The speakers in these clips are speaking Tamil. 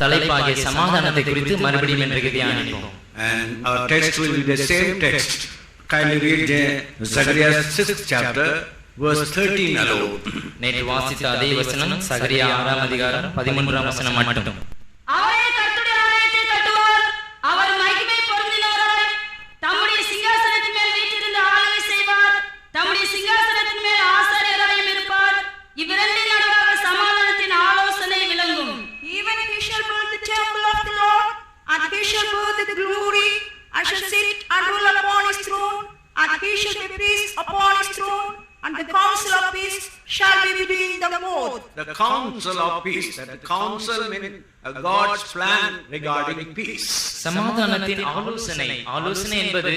தலைப்பாகிய சமாதானத்தை குறித்து மறுபடியும் இன்றைக்கு தியானிப்போம். And our text will be the same text. Kindly read Zechariah 6th chapter verse 13 alone. நேற்று வாசித்த அதே வசனம் சகரியா 6ஆம் அதிகாரம் 13ஆம் வசனம் மட்டும். அவரே கர்த்தருடைய ஆலயத்தை கட்டுவார், அவர் மகிமை பொருந்தினவராய் தம்முடைய சிங்காசனத்தின் மேல் வீற்றிருந்து ஆளுகை செய்வார், தம்முடைய சிங்காசனத்தின் மேல் ஆசாரியராயும் இருப்பார். இவ்விரண்டின் நடுவாக சமாதானத்தின் ஆலோசனை விளங்கும். Even he shall build the temple of the Lord, and he shall build the glory, and shall sit and rule upon his throne, and he shall be peace upon his throne, and the counsel of peace shall be between them both. The counsel of peace, that the counsel means God's plan regarding peace. சமாதானத்தின் ஆலோசனை என்பது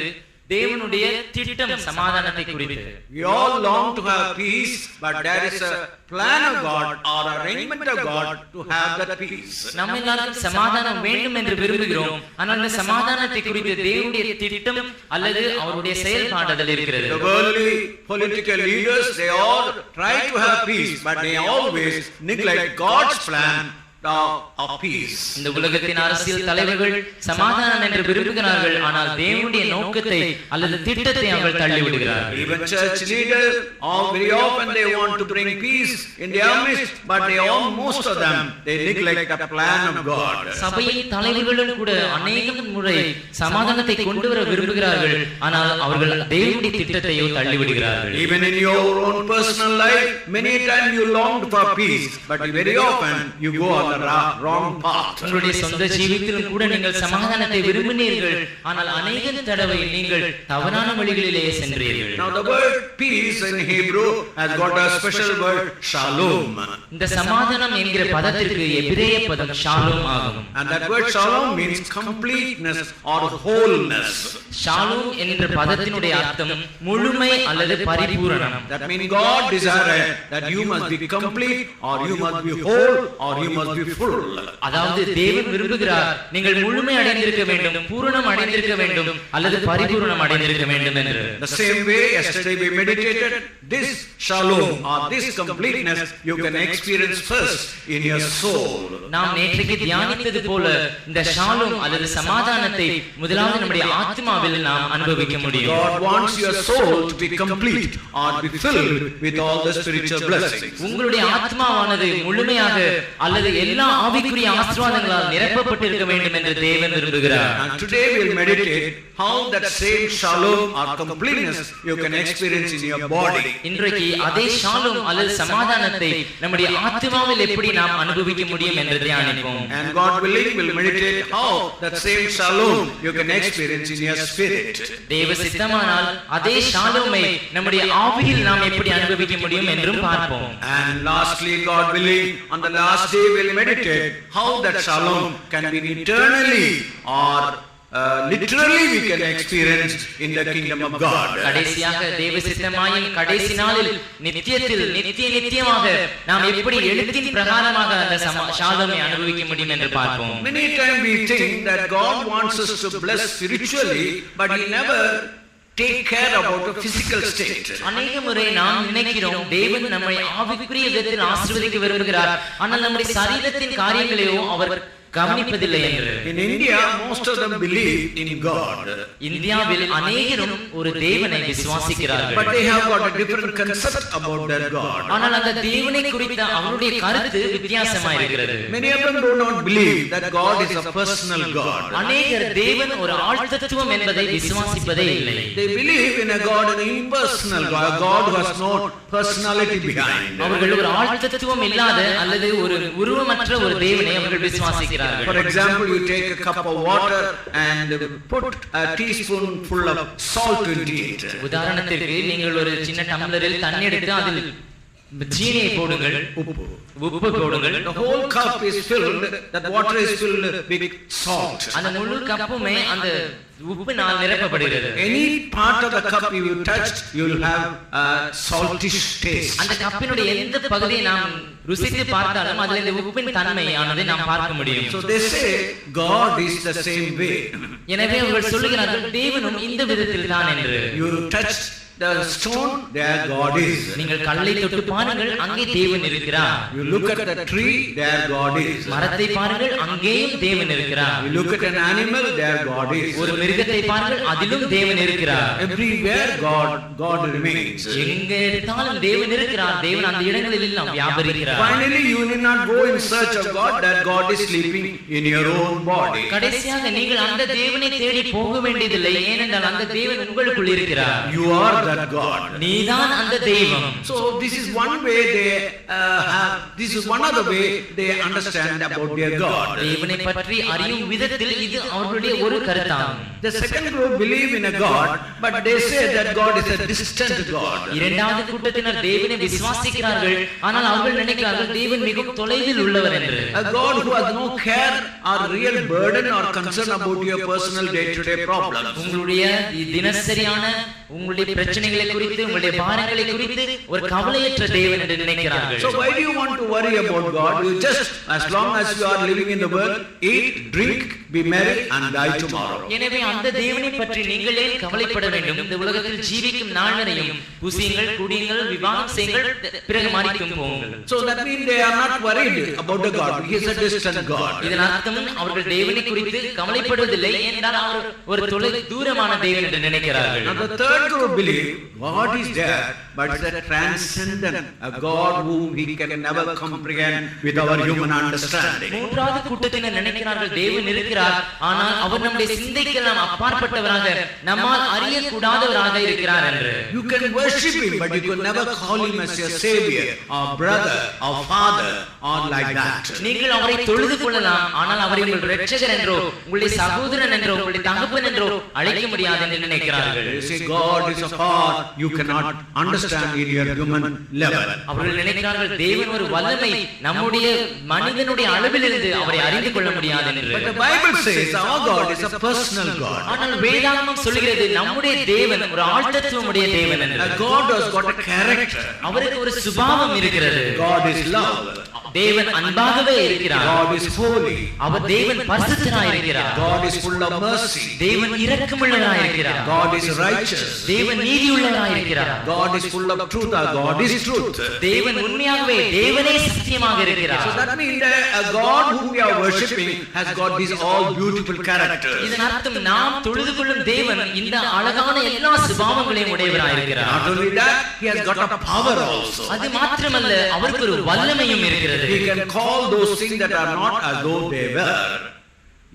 தேவனுடைய திட்டம் சமாதானத்தை குறித்து. We all long to have peace, but there is a plan of God or arrangement of God to have that peace. நம்ம எல்லாரும் சமாதானம் வேண்டும் என்று விரும்புகிறோம், ஆனால் அந்த சமாதானத்தை குறித்து தேவனுடைய திட்டம் அல்லது அவருடைய செயல்பாடுதல் இருக்கிறது. The worldly political leaders, they all try to have peace, but they always neglect God's plan of peace. இந்த உலகத்தின் அரசியல் தலைவர்கள் சமாதானம் என்று விரும்புகிறார்கள், ஆனால் தேவனுடைய நோக்கத்தை அல்லது திட்டத்தை அவர்கள் தள்ளி விடுகிறார்கள். Even church leaders, very often they want to bring peace in their midst, but most of them they neglect the plan of God. சபையின் தலைவர்களும் கூட அநேக முறை சமாதானத்தை கொண்டு வர விரும்புகிறார்கள், ஆனால் அவர்கள் தேவனுடைய திட்டத்தையோ தள்ளி விடுகிறார்கள். Even in your own personal life, many times you long for peace, but very often you go on the wrong path. உங்களுடைய சொந்த ஜீவிதத்திலும் கூட நீங்கள் சமாதானத்தை விரும்பினீர்கள், ஆனால் அநேக தடவை நீங்கள் தவறான வழிகளிலே சென்றீர்கள். Now the word peace in Hebrew has got a special word shalom. இந்த சமாதானம் என்கிற பதத்திற்கு எபிரேய பதம் ஷாலோம் ஆகும். And that word shalom means completeness or wholeness. Shalom என்ற பதத்தினுடைய அர்த்தம் முழுமை அல்லது பரிபூரணம். That means God desires that you must be complete, or you must be whole, or you must be full. அதாவது தேவன் விரும்புகிறார் நீங்கள் முழுமை அடைந்திருக்க வேண்டும், பூரணம் அடைந்திருக்க வேண்டும் அல்லது பரிபூரணம் அடைந்திருக்க வேண்டும் என்று. The same way yesterday we meditated, this shalom or this completeness you can experience first in your soul. நாம் நேற்றைக்கு தியானித்தது போல இந்த ஷாலோம் அல்லது சமாதானத்தை முதலாவது நம்முடைய ஆத்மாவில் நாம் அனுபவிக்க முடியும். God wants your soul to be complete or be filled with all the spiritual blessings. உங்களுடைய ஆத்மாவானது முழுமையாக அல்லது எல்லா ஆவிக்குரிய ஆசீர்வாதங்களால் நிரப்பப்பட்டிருக்க வேண்டும் என்று தேவன் விரும்புகிறார். And today we will meditate how that same shalom or completeness you can experience in your body. இன்றைக்கு அதே ஷாலோம் அல்லது சமாதானத்தை நம்முடைய ஆத்மாவில் எப்படி நாம் அனுபவிக்க முடியும் என்று தியானிப்போம். And God willing will meditate how that same shalom you can experience in your spirit. தேவ சித்தமானால் அதே ஷாலோமை நம்முடைய ஆவியில் நாம் எப்படி அனுபவிக்க முடியும் என்றும் பார்ப்போம். And lastly, God willing, on the last day we'll meditate how that shalom can be eternally or literally we can experience in the kingdom of God. கடைசியாக தேவ சித்தமாயின் கடைசி நாளில் நித்தியத்தில் நித்தியமாக நாம் எப்படி எழுத்தின் பிரகாரமாக அந்த ஷாலோமை அனுபவிக்க முடியும் என்று பார்ப்போம். Many times we think that God wants us to bless spiritually, but he never take care about the physical state. அநேக முறை நாம் நினைக்கிறோம் தேவன் நம்மை ஆவிக்குரிய விதத்தில் ஆசீர்வதிக்க விரும்புகிறார், ஆனால் நம்முடைய சரீரத்தின் காரியங்களையோ அவர் கவனிப்பதில்லை என்று. In India, most of them believe in God. இந்தியாவில் அநேகரும் ஒரு தேவனை விசுவாசிக்கிறார்கள், but they have got a different concept about their God. ஆனால் அந்த தேவனை குறித்த அவருடைய கருத்து வித்தியாசமாக இருக்கிறது. Many of them do not believe that God is a personal God. அநேகர் தேவன் ஒரு ஆழ்தத்துவம் என்பதை விசுவாசிப்பதே இல்லை. They believe in a God, an impersonal God, a God who has no personality behind. அவர்கள் ஒரு ஆழ்தத்துவம் இல்லாத அல்லது ஒரு உருவமற்ற ஒரு தேவனை அவர்கள் விசுவாசிக்கிறார்கள். For example, you take a cup of water and put a teaspoonful of salt into it. உதாரணத்திற்கு நீங்கள் ஒரு சின்ன டம்ளரில் தண்ணீர் எடுத்து அதில் சீனியை போடுங்கள், உப்பு போடுங்கள். The whole cup is filled, that water is filled with salt. அந்த முழு கப்புமே அந்த உப்பினால் நிரப்பப்படுகிறது. Any part of the cup you touch, you will have a saltish taste. அந்த கப்பினுடைய எந்த பகுதியை நாம் ருசித்து பார்த்தாலும் அதில் இந்த உப்பின் தன்மையானதை நாம் பார்க்க முடியும். So they say God is the same way. எனவே அவர்கள் சொல்லுகிறார்கள் தேவனும் இந்த விதத்தில் தான் என்று. You touch the stone, there God is. நீங்கள் கல்லை தொட்டு பாருங்கள், அங்கே தேவன் இருக்கிறார். You look at the tree, there God is. மரத்தை பாருங்கள், அங்கேயும் தேவன் இருக்கிறார். You look at an animal, there God is. ஒரு மிருகத்தை பாருங்கள், அதிலும் தேவன் இருக்கிறார். Everywhere God remains. எங்க எடுத்தாலும் தேவன் இருக்கிறார். தேவன் அந்த இடங்களில் எல்லாம் வியாபரிக்கிறார். Finally, you need not go in search of God, that God is sleeping in your own body. கடைசியாக நீங்கள் அந்த தேவனை தேடி போக வேண்டியதில்லை, ஏனென்றால் அந்த தேவன் உங்களுக்குள் இருக்கிறார். You are that God. நீதான் அந்த தெய்வம். So this is one way this is one other way they understand about their God. தேவனை பற்றி அறியும் விதத்தில் இது அவர்களுடைய ஒரு கருத்தாகும். The second group believe in a God, but they say that God is a distant God. இரண்டாவது கூட்டத்தினர் தேவனை விசுவாசிக்கிறார்கள், ஆனால் அவர்கள் நினைக்கிறார்கள் தேவன் மிகவும் தொலைவில் உள்ளவர் என்று. A God who has no care or real burden or concern about your personal day-to-day problems. உங்களுடைய தினசரியான உங்களுடைய பிரச்சனைகளை குறித்து, உங்களுடைய பாரங்களை குறித்து ஒரு கவலையற்ற தேவன் என்று நினைக்கிறார்கள். So why do you want to worry about God? You just, as long as you are living in the world, eat, drink, be merry and die tomorrow. எனவே அந்த தேவனை பற்றி நீங்கள் ஏன் கவலைப்பட வேண்டும்? இந்த உலகத்தில் ஜீவிக்கும் நாள் வரையும் புசியுங்கள், குடியுங்கள், விவாகம் செய்யுங்கள், பிறகு மரிக்கும் போங்கள். So that means they are not worried about the God. He is a distant God. இதன் அர்த்தம் அவர்கள் தேவனை குறித்து கவலைப்படுவதில்லை, என்றால் அவர் ஒரு தூரமான தேவன் என்று நினைக்கிறார்கள். Now the third group believe God is there, but it's a transcendent, a God whom we can never comprehend with our human understanding. மூன்றாவது கூட்டத்தினர் நினைக்கிறார்கள் தேவன் இருக்கிறார், ஆனால் அவர் நம்முடைய சிந்தைக்கெல்லாம் அப்பாற்பட்டவராக, நம்மால் அறியக்கூடாதவராக இருக்கிறார் என்று. You can worship him, but you can never call him as your savior or brother or father or like that. நீங்கள் அவரை தொழுது கொள்ளலாம், ஆனால் அவரை உங்கள் இரட்சகர் என்றோ, உங்களுடைய சகோதரன் என்றோ, உங்களுடைய தகப்பன் என்றோ அழைக்க முடியாது என்று நினைக்கிறார்கள். You say God is afar, you cannot understand in your human level. அவர்கள் நினைக்கிறார்கள் தேவன் ஒரு வல்லமை, நம்முடைய மனிதனுடைய அளவிலிருந்து அவரை அறிந்து கொள்ள முடியாது என்று. But the Bible says our God is a personal God. ஆனால் வேதாகமம் சொல்கிறது நம்முடைய தேவன் ஒரு ஆழ்த்தத்துவமுடைய தேவன் என்று. A God has got a character. அவருக்கு ஒரு சுபாவம் இருக்கிறது. God is love. தேவன் அன்பாகவே இருக்கிறார். God is holy. அவர் தேவன் பரிசுத்தராய் இருக்கிறார். God is full of mercy. தேவன் இரக்கமுள்ளவராய் இருக்கிறார். God is righteous. தேவன் நீதியுள்ளவராய் இருக்கிறார். God is full of truth. Our God is truth. தேவன் உண்மையாகவே தேவனே சத்தியமாக இருக்கிறார். So that means that a God whom we are worshipping has got these all beautiful characters. இதன் அர்த்தம் நாம் தொழுது கொள்ளும் தேவன் இந்த அழகான எல்லா சுபாவங்களையும் உடையவராய் இருக்கிறார். Not only that, he has got a power also. அது மாத்திரமல்ல, அவருக்கு ஒரு வல்லமையும் இருக்கிறது. He can call those things that are not as though they were.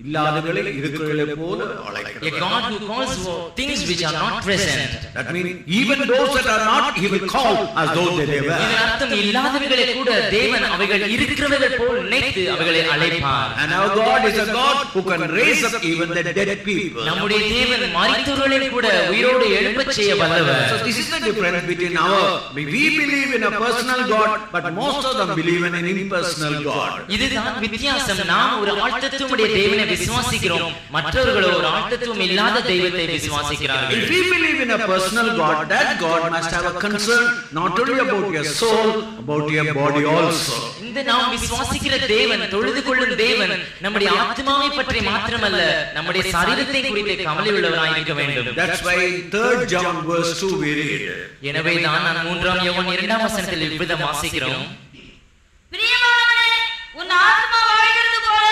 இல்லாதவர்களை இருக்கிறவர்களை போல அழைக்கிறார். A God who calls for things which are not present. That means even those that are not, he will call as though they were. இதன் அர்த்தம் இல்லாதவர்களை கூட தேவன் அவைகள் இருக்கிறவர்கள் போல் நினைத்து அவைகளை அழைப்பார். And our God is a God who can raise up even the dead people. நம்முடைய தேவன் மரித்தவர்களை கூட உயிரோடு எழுப்பச் செய்ய வல்லவர். So this is the difference between we believe in a personal God, but most of them believe in an impersonal God. இதுதான் வித்தியாசம். நாம் ஒரு ஆழ்த்தத்துவமுடைய தேவனை விசுவாசிக்கிறோம், மற்றவர்களோ ஒரு ஆழ்த்தத்துவம் இல்லாத தெய்வத்தை விசுவாசிக்கிறார்கள். If we believe in a personal God, that God must have a concern not only about your soul, about your body also. இந்த நாம் விசுவாசிக்கிற தேவன், தொழுது கொள்ளும் தேவன் நம்முடைய ஆத்மாவை பற்றி மாத்திரமல்ல, நம்முடைய சரீரத்தை குறித்து கவலை உள்ளவராய் இருக்க வேண்டும். That's why 3rd John verse 2 we read. எனவே தான் நான் 3 யோவான் 2 வசனத்தில் இவ்விதம் வாசிக்கிறோம். பிரியமானவனே, உன் ஆத்மா வாழ்கிறது போல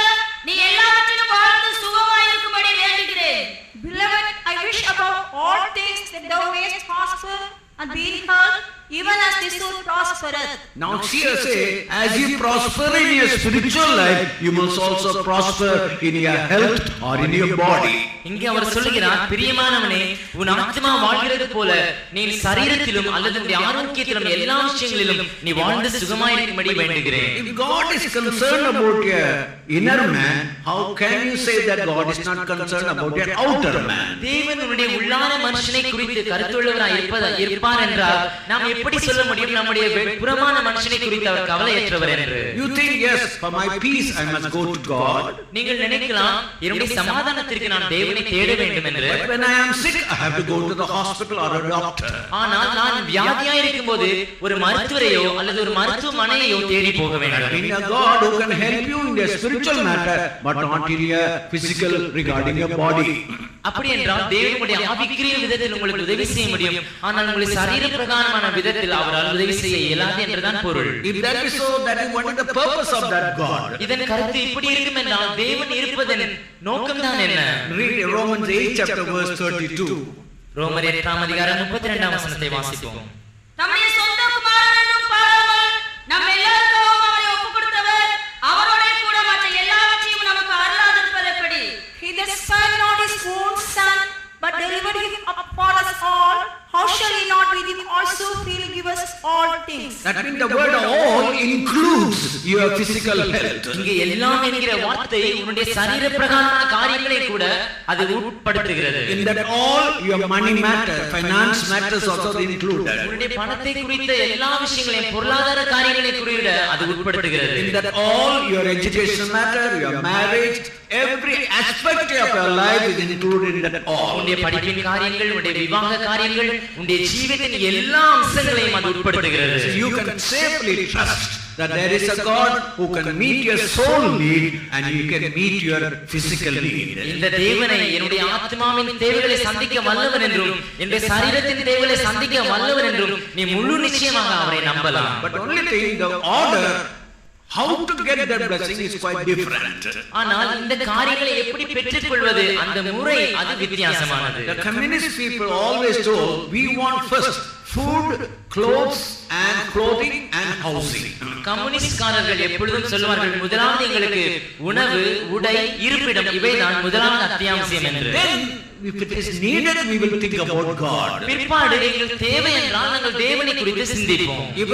நீ எல்லாவற்றிலும் வாழ்ந்து சுகமாய் இருக்கும்படி வேண்டுகிறேன். Beloved, I wish above all things that thou mayest prosper and be in health, even as this soul prospereth. Now here say, as you prosper in your spiritual life, you must also prosper in your health or in your body. இங்கே அவர் சொல்லுகிறார், பிரியமானவனே, உன் ஆத்மா வாழ்கிறது போல நீ சரீரத்திலும் அல்லது உன்னுடைய ஆரோக்கியத்திலும் எல்லா விஷயங்களிலும் நீ வாழ்ந்து சுகமாயிருக்கும்படி வேண்டுகிறேன். If God is concerned about your inner man, how can you say that God is not concerned about your outer man? தேவன் உன்னுடைய உள்ளான மனுஷனை குறித்து கருத்துள்ளவராய் இருப்பார் என்றால் நாம் எப்படி சொல்ல முடியும் நம்முடைய புறமான மனுஷனை குறித்து அவர் கவலையற்றவர் என்று? You think, yes, for my peace I must go to God. நீங்கள் நினைக்கலாம் என்னுடைய சமாதானத்திற்கு நான் தேவனை தேட வேண்டும் என்று. But when I am sick, I have to go to the hospital or a doctor. ஆனால் நான் வியாதியாய் இருக்கும்போது ஒரு மருத்துவரையோ அல்லது ஒரு மருத்துவமனையோ தேடி போக வேண்டும். In a God who can help you in the spiritual matter, but not in a physical regarding your body. அப்படி என்றால் தேவனுடைய ஆவிக்குரிய விதத்தில் உங்களுக்கு உதவி செய்ய முடியும், ஆனால் உங்களுடைய சரீர பிரகாரமான விதத்தில் அவரால் உதவி செய்ய இயலாது என்றுதான் பொருள். If that is so, that is what is the purpose of that God. இதன் கருத்து இப்படி இருக்கும் என்றால் தேவன் இருப்பதன் நோக்கம் தான் என்ன? Read Romans 8 chapter verse 32. ரோமர் 8 அதிகாரம் 32 வசனத்தை வாசிப்போம். தம்முடைய சொந்த குமாரன் என்றும் பாராமல் நம் எல்லாருக்காகவும் அவரை ஒப்புக் கொடுத்தவர் அவரோட கூட மற்ற எல்லாவற்றையும் நமக்கு அருளாதிருப்பது எப்படி? He that spared not his own son, but delivered him up for us all, how shall he not with him also freely give us all things? That means the word all includes your physical health. இங்கே எல்லாம் என்கிற வார்த்தை உன்னுடைய சரீர பிரகாரமான காரியங்களை கூட அது உட்படுத்துகிறது. In that all your money matter, finance matters also included. உன்னுடைய பணத்தை குறித்த எல்லா விஷயங்களையும் பொருளாதார காரியங்களை குறித்த அது உட்படுத்துகிறது. In that all your education matter, your marriage, every aspect of your life is included in that all. உன்னுடைய படிப்பின் காரியங்கள், உன்னுடைய விவாக காரியங்கள், உன்னுடைய ஜீவிதத்தின் எல்லா அம்சங்களையும் அது உட்படுத்துகிறது. So you can safely trust that there is a God who can meet your soul need and you can meet your physical need. இந்த தேவனை என்னுடைய ஆத்மாவின் தேவைகளை சந்திக்க வல்லவர் என்றும் என்னுடைய சரீரத்தின் தேவைகளை சந்திக்க வல்லவர் என்றும் நீ முழு நிச்சயமாக அவரை நம்பலாம். But only thing, the order how to get that blessing is quite different. ஆனால் இந்த காரியங்களை எப்படி பெற்றுக்கொள்வது அந்த முறை அது வித்தியாசமானது. The communist people always told we want first food, clothes and clothing and housing. கம்யூனிஸ்ட்காரர்கள் எப்பொழுதும் சொல்வார்கள் முதலாவது எங்களுக்கு உணவு, உடை, இருப்பிடம் இவைதான் முதலாவது அத்தியாவசியம் என்று. Then if it is needed we will think about God. பிற்பாடு எங்களுக்கு தேவை என்றால் நாங்கள் தேவனை குறித்து சிந்திப்போம். If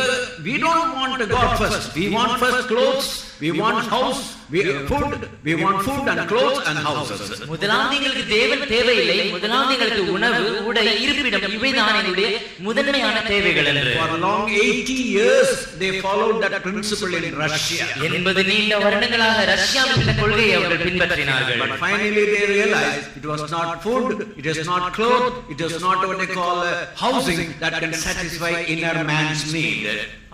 we don't want God first, we want first clothes, we want house, we want food and clothes and houses. முதலாவது எங்களுக்கு தேவன் தேவையில்லை, முதலாவது எங்களுக்கு உணவு, உடை, இருப்பிடம் இவைதான் எங்களுடைய முதன்மையான தேவைகள் என்று. For long 80 years they followed that principle in Russia. 80 நீண்ட வருடங்களாக ரஷ்யாவில் இந்த கொள்கையை அவர்கள் பின்பற்றினார்கள். But finally they realized it was not food, it is not clothes, it is not what they call housing that can satisfy inner man's need.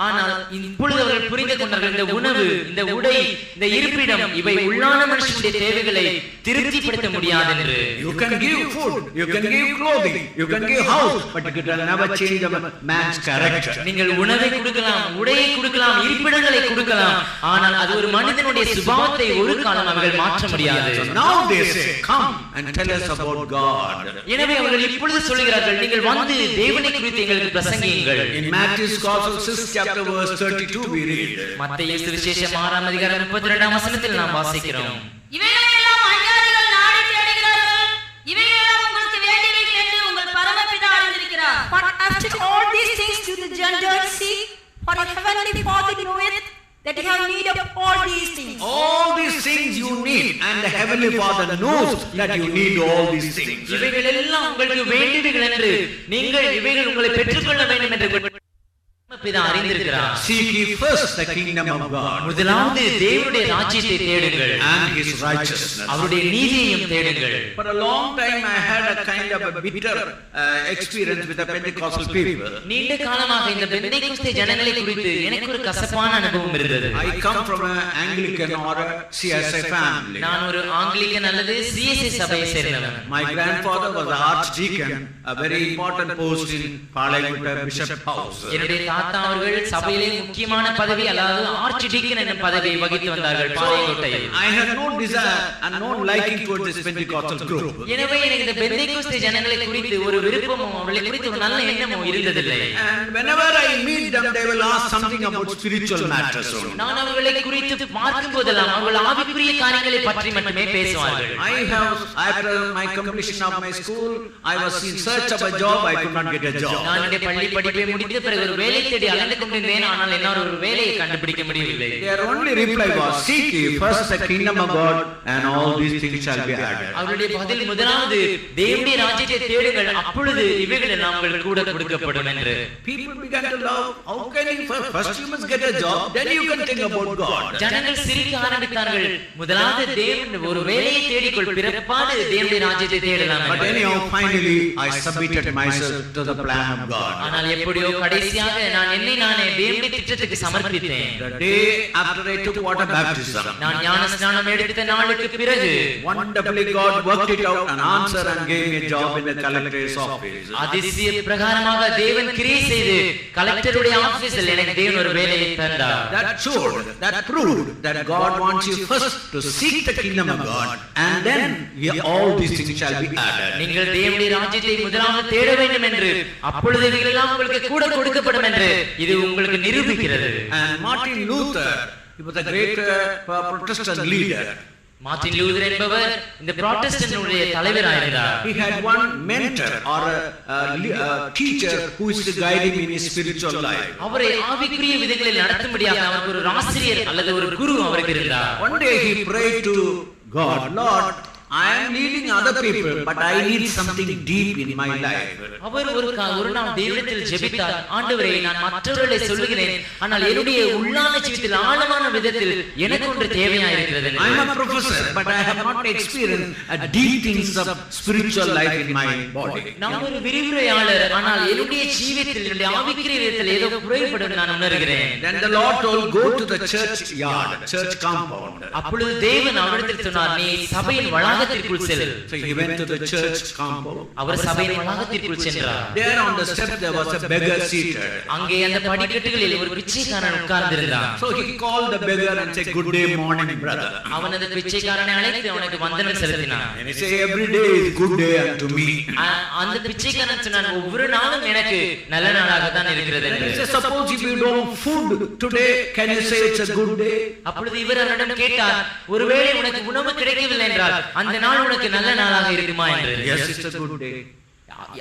ஆனால் இப்பொழுது அவர்கள் புரிந்து கொண்டார்கள் இந்த உணவு, இந்த உடை, இந்த இருப்பிடம் இவை உள்ளான மனுஷனுடைய தேவைகளை திருப்திப்படுத்த முடியாது என்று. You can give food, you can give clothing, you can give house, but it will never change the man's character. நீங்கள் உணவை கொடுக்கலாம், உடையை கொடுக்கலாம், இருப்பிடங்களை கொடுக்கலாம், ஆனால் அது ஒரு மனிதனுடைய சுபாவத்தை ஒரு காலம் அவர்கள் மாற்ற முடியாது. So now they say, come and tell us about God. எனவே அவர்கள் இப்பொழுது சொல்கிறார்கள் நீங்கள் வந்து தேவனை குறித்து எங்களுக்கு பிரசங்கியுங்கள். In Matthew's Gospel 6 chapter verse 32 we read. மத்தேயு சுவிசேஷம் 6 அதிகாரம் 32 வசனத்தில் நாம் வாசிக்கிறோம். இவைகளெல்லாம் அஞ்ஞானிகள் நாடி தேடுகிறார்கள், இவைகளெல்லாம் உங்களுக்கு வேண்டியவை என்று உங்கள் பரமபிதா அறிந்திருக்கிறார். But after all these things do the Gentiles seek, for your heavenly Father knoweth that you have need of all these things. All these things you need and the heavenly Father knows that you need all these things. இவைகள் எல்லாம் உங்களுக்கு வேண்டியவைகள் என்று நீங்கள் இவைகள் உங்களை பெற்றுக்கொள்ள வேண்டும் என்று பிதா அறிந்திருக்கிறார். Seek ye first the kingdom of God. முதலாவது தேவனுடைய ராஜ்யத்தை தேடுங்கள் And his righteousness. அவருடைய நீதியையும் தேடுங்கள். For a long time I had a kind of a bitter experience with the Pentecostal people. நீண்ட காலமாக இந்த பெந்தேகோஸ்தே ஜனங்களை குறித்து எனக்கு ஒரு கசப்பான அனுபவம் இருந்தது. I come from an Anglican or a CSI family. நான் ஒரு ஆங்கிலிக்கன் அல்லது CSI சபையை சேர்ந்தவன். My grandfather was the archdeacon, a very important post in Palayutta Bishop House. என்னுடைய தாத்தா அவர்கள் சபையிலே முக்கியமான பதவி அதாவது ஆர்ச் டீக்கன் என்ற பதவியை வகித்து வந்தார்கள் பாளையங்கோட்டையில். I had no desire and no liking towards this Pentecostal group. எனவே எனக்கு இந்த பெந்தேகோஸ்தே ஜனங்களை குறித்து ஒரு விருப்பமோ அவர்களை குறித்து ஒரு நல்ல எண்ணமோ இருந்ததில்லை. And whenever I meet them they will ask something about spiritual matters only. நான் அவர்களை குறித்து பார்க்கும் போதெல்லாம் அவர்கள் ஆவிக்குரிய காரியங்களை பற்றி மட்டுமே பேசுவார்கள். I have, after my completion of my school, I was in search of a job. I could not get a job. நான் என்னுடைய பள்ளி படிப்பை முடித்த பிறகு ஒரு வேலை தேடி தேடி அலைந்து கொண்டிருந்தேன், ஆனால் என்னால் ஒரு வேலையை கண்டுபிடிக்க முடியவில்லை. Their only reply was, seek ye first the kingdom of God and all these things shall be added. அவருடைய பதில் முதலாவது தேவனுடைய ராஜ்யத்தை தேடுங்கள், அப்பொழுது இவைகள் எல்லாம் உங்களுக்கு கூட கொடுக்கப்படும் என்று. People began to love. How can you first you must get a job, then you can think about God. ஜனங்கள் சிரிக்க ஆரம்பித்தார்கள். முதலாவது தேவன் ஒரு வேலையை தேடிக்கொள், பிறப்பாடு தேவனுடைய ராஜ்யத்தை தேடலாம். But anyhow, finally I submitted myself to the plan of God. ஆனால் எப்படியோ கடைசியாக நான் என்னை நானே தேவனுடைய திட்டத்துக்கு சமர்ப்பித்தேன். The day after I took water baptism, நான் ஞான ஸ்நானம் எடுத்த நாளுக்கு பிறகு wonderfully God worked it out and answered and gave me a job in the collector's office. அதிசய பிரகாரமாக தேவன் கிரியை செய்து கலெக்டருடைய ஆபீஸில் எனக்கு தேவன் ஒரு வேலையை தந்தார். That proved that God wants you first to seek the kingdom of God and then all these things shall be added. நீங்கள் தேவனுடைய ராஜ்யத்தை முதலாவது தேட வேண்டும் என்று, அப்பொழுது இவைகள் எல்லாம் உங்களுக்கு கூட கொடுக்கப்படும் என்று இது உங்களுக்கு நிரூபிக்கிறது. And Martin Luther, he was a great Protestant leader. Martin Luther என்பவர் இந்த புராட்டஸ்டன்ட்னுடைய தலைவராக இருந்தார். He had one mentor or a teacher who is to guide him in his spiritual life. அவரை ஆவிக்குரிய விதங்களில் நடத்தும்படியாக அவருக்கு ஒரு ஆசிரியர் அல்லது ஒரு குரு அவருக்கு இருந்தார். One day he prayed to God, Lord, I am leading other people, but I need something deep in my life. அவர் ஒரு நாள் தேவனிடத்தில் ஜெபித்தார், ஆண்டவரே, நான் மற்றவர்களை சொல்லுகிறேன், ஆனால் என்னுடைய உள்ளான ஜீவிதத்தில் ஆழமான விதத்தில் எனக்கு ஒன்று தேவையாக இருக்கிறது. I am a professor, but I have not experienced a deep things of spiritual life in my body. நான் ஒரு விரிவுரையாளர், ஆனால் என்னுடைய ஜீவிதத்தில் என்னுடைய ஆவிக்குரிய விதத்தில் ஏதோ குறைபடும் நான் உணர்கிறேன். Then the Lord told, go to the church yard, church compound. அப்பொழுது தேவன் அவரிடத்தில் சொன்னார், நீ சபையின் வளாகத்திற்குள் செல். So he went to the church compound. அவர் சபையின் வளாகத்திற்குள் சென்றார். There on the step there was a beggar seated. அங்கே அந்த படிக்கட்டுகளில் ஒரு பிச்சைக்காரன் உட்கார்ந்திருந்தான். So he called the beggar and said, good day, morning, brother. அவன் அந்த பிச்சைக்காரனை அழைத்து அவனுக்கு வந்தனம் செலுத்தினான். And he said, every day is good day unto me. அந்த பிச்சைக்காரன் சொன்னான், ஒவ்வொரு நாளும் எனக்கு நல்ல நாளாக தான் இருக்கிறது என்று. He said, suppose if you don't food today, can you say it's a good day? அப்பொழுது இவர் அவரிடம் கேட்டார், ஒருவேளை உனக்கு உணவு கிடைக்கவில்லை என்றால் அந்த நாள் உனக்கு நல்ல நாளாக இருக்குமா என்று. Yes, it's a good day.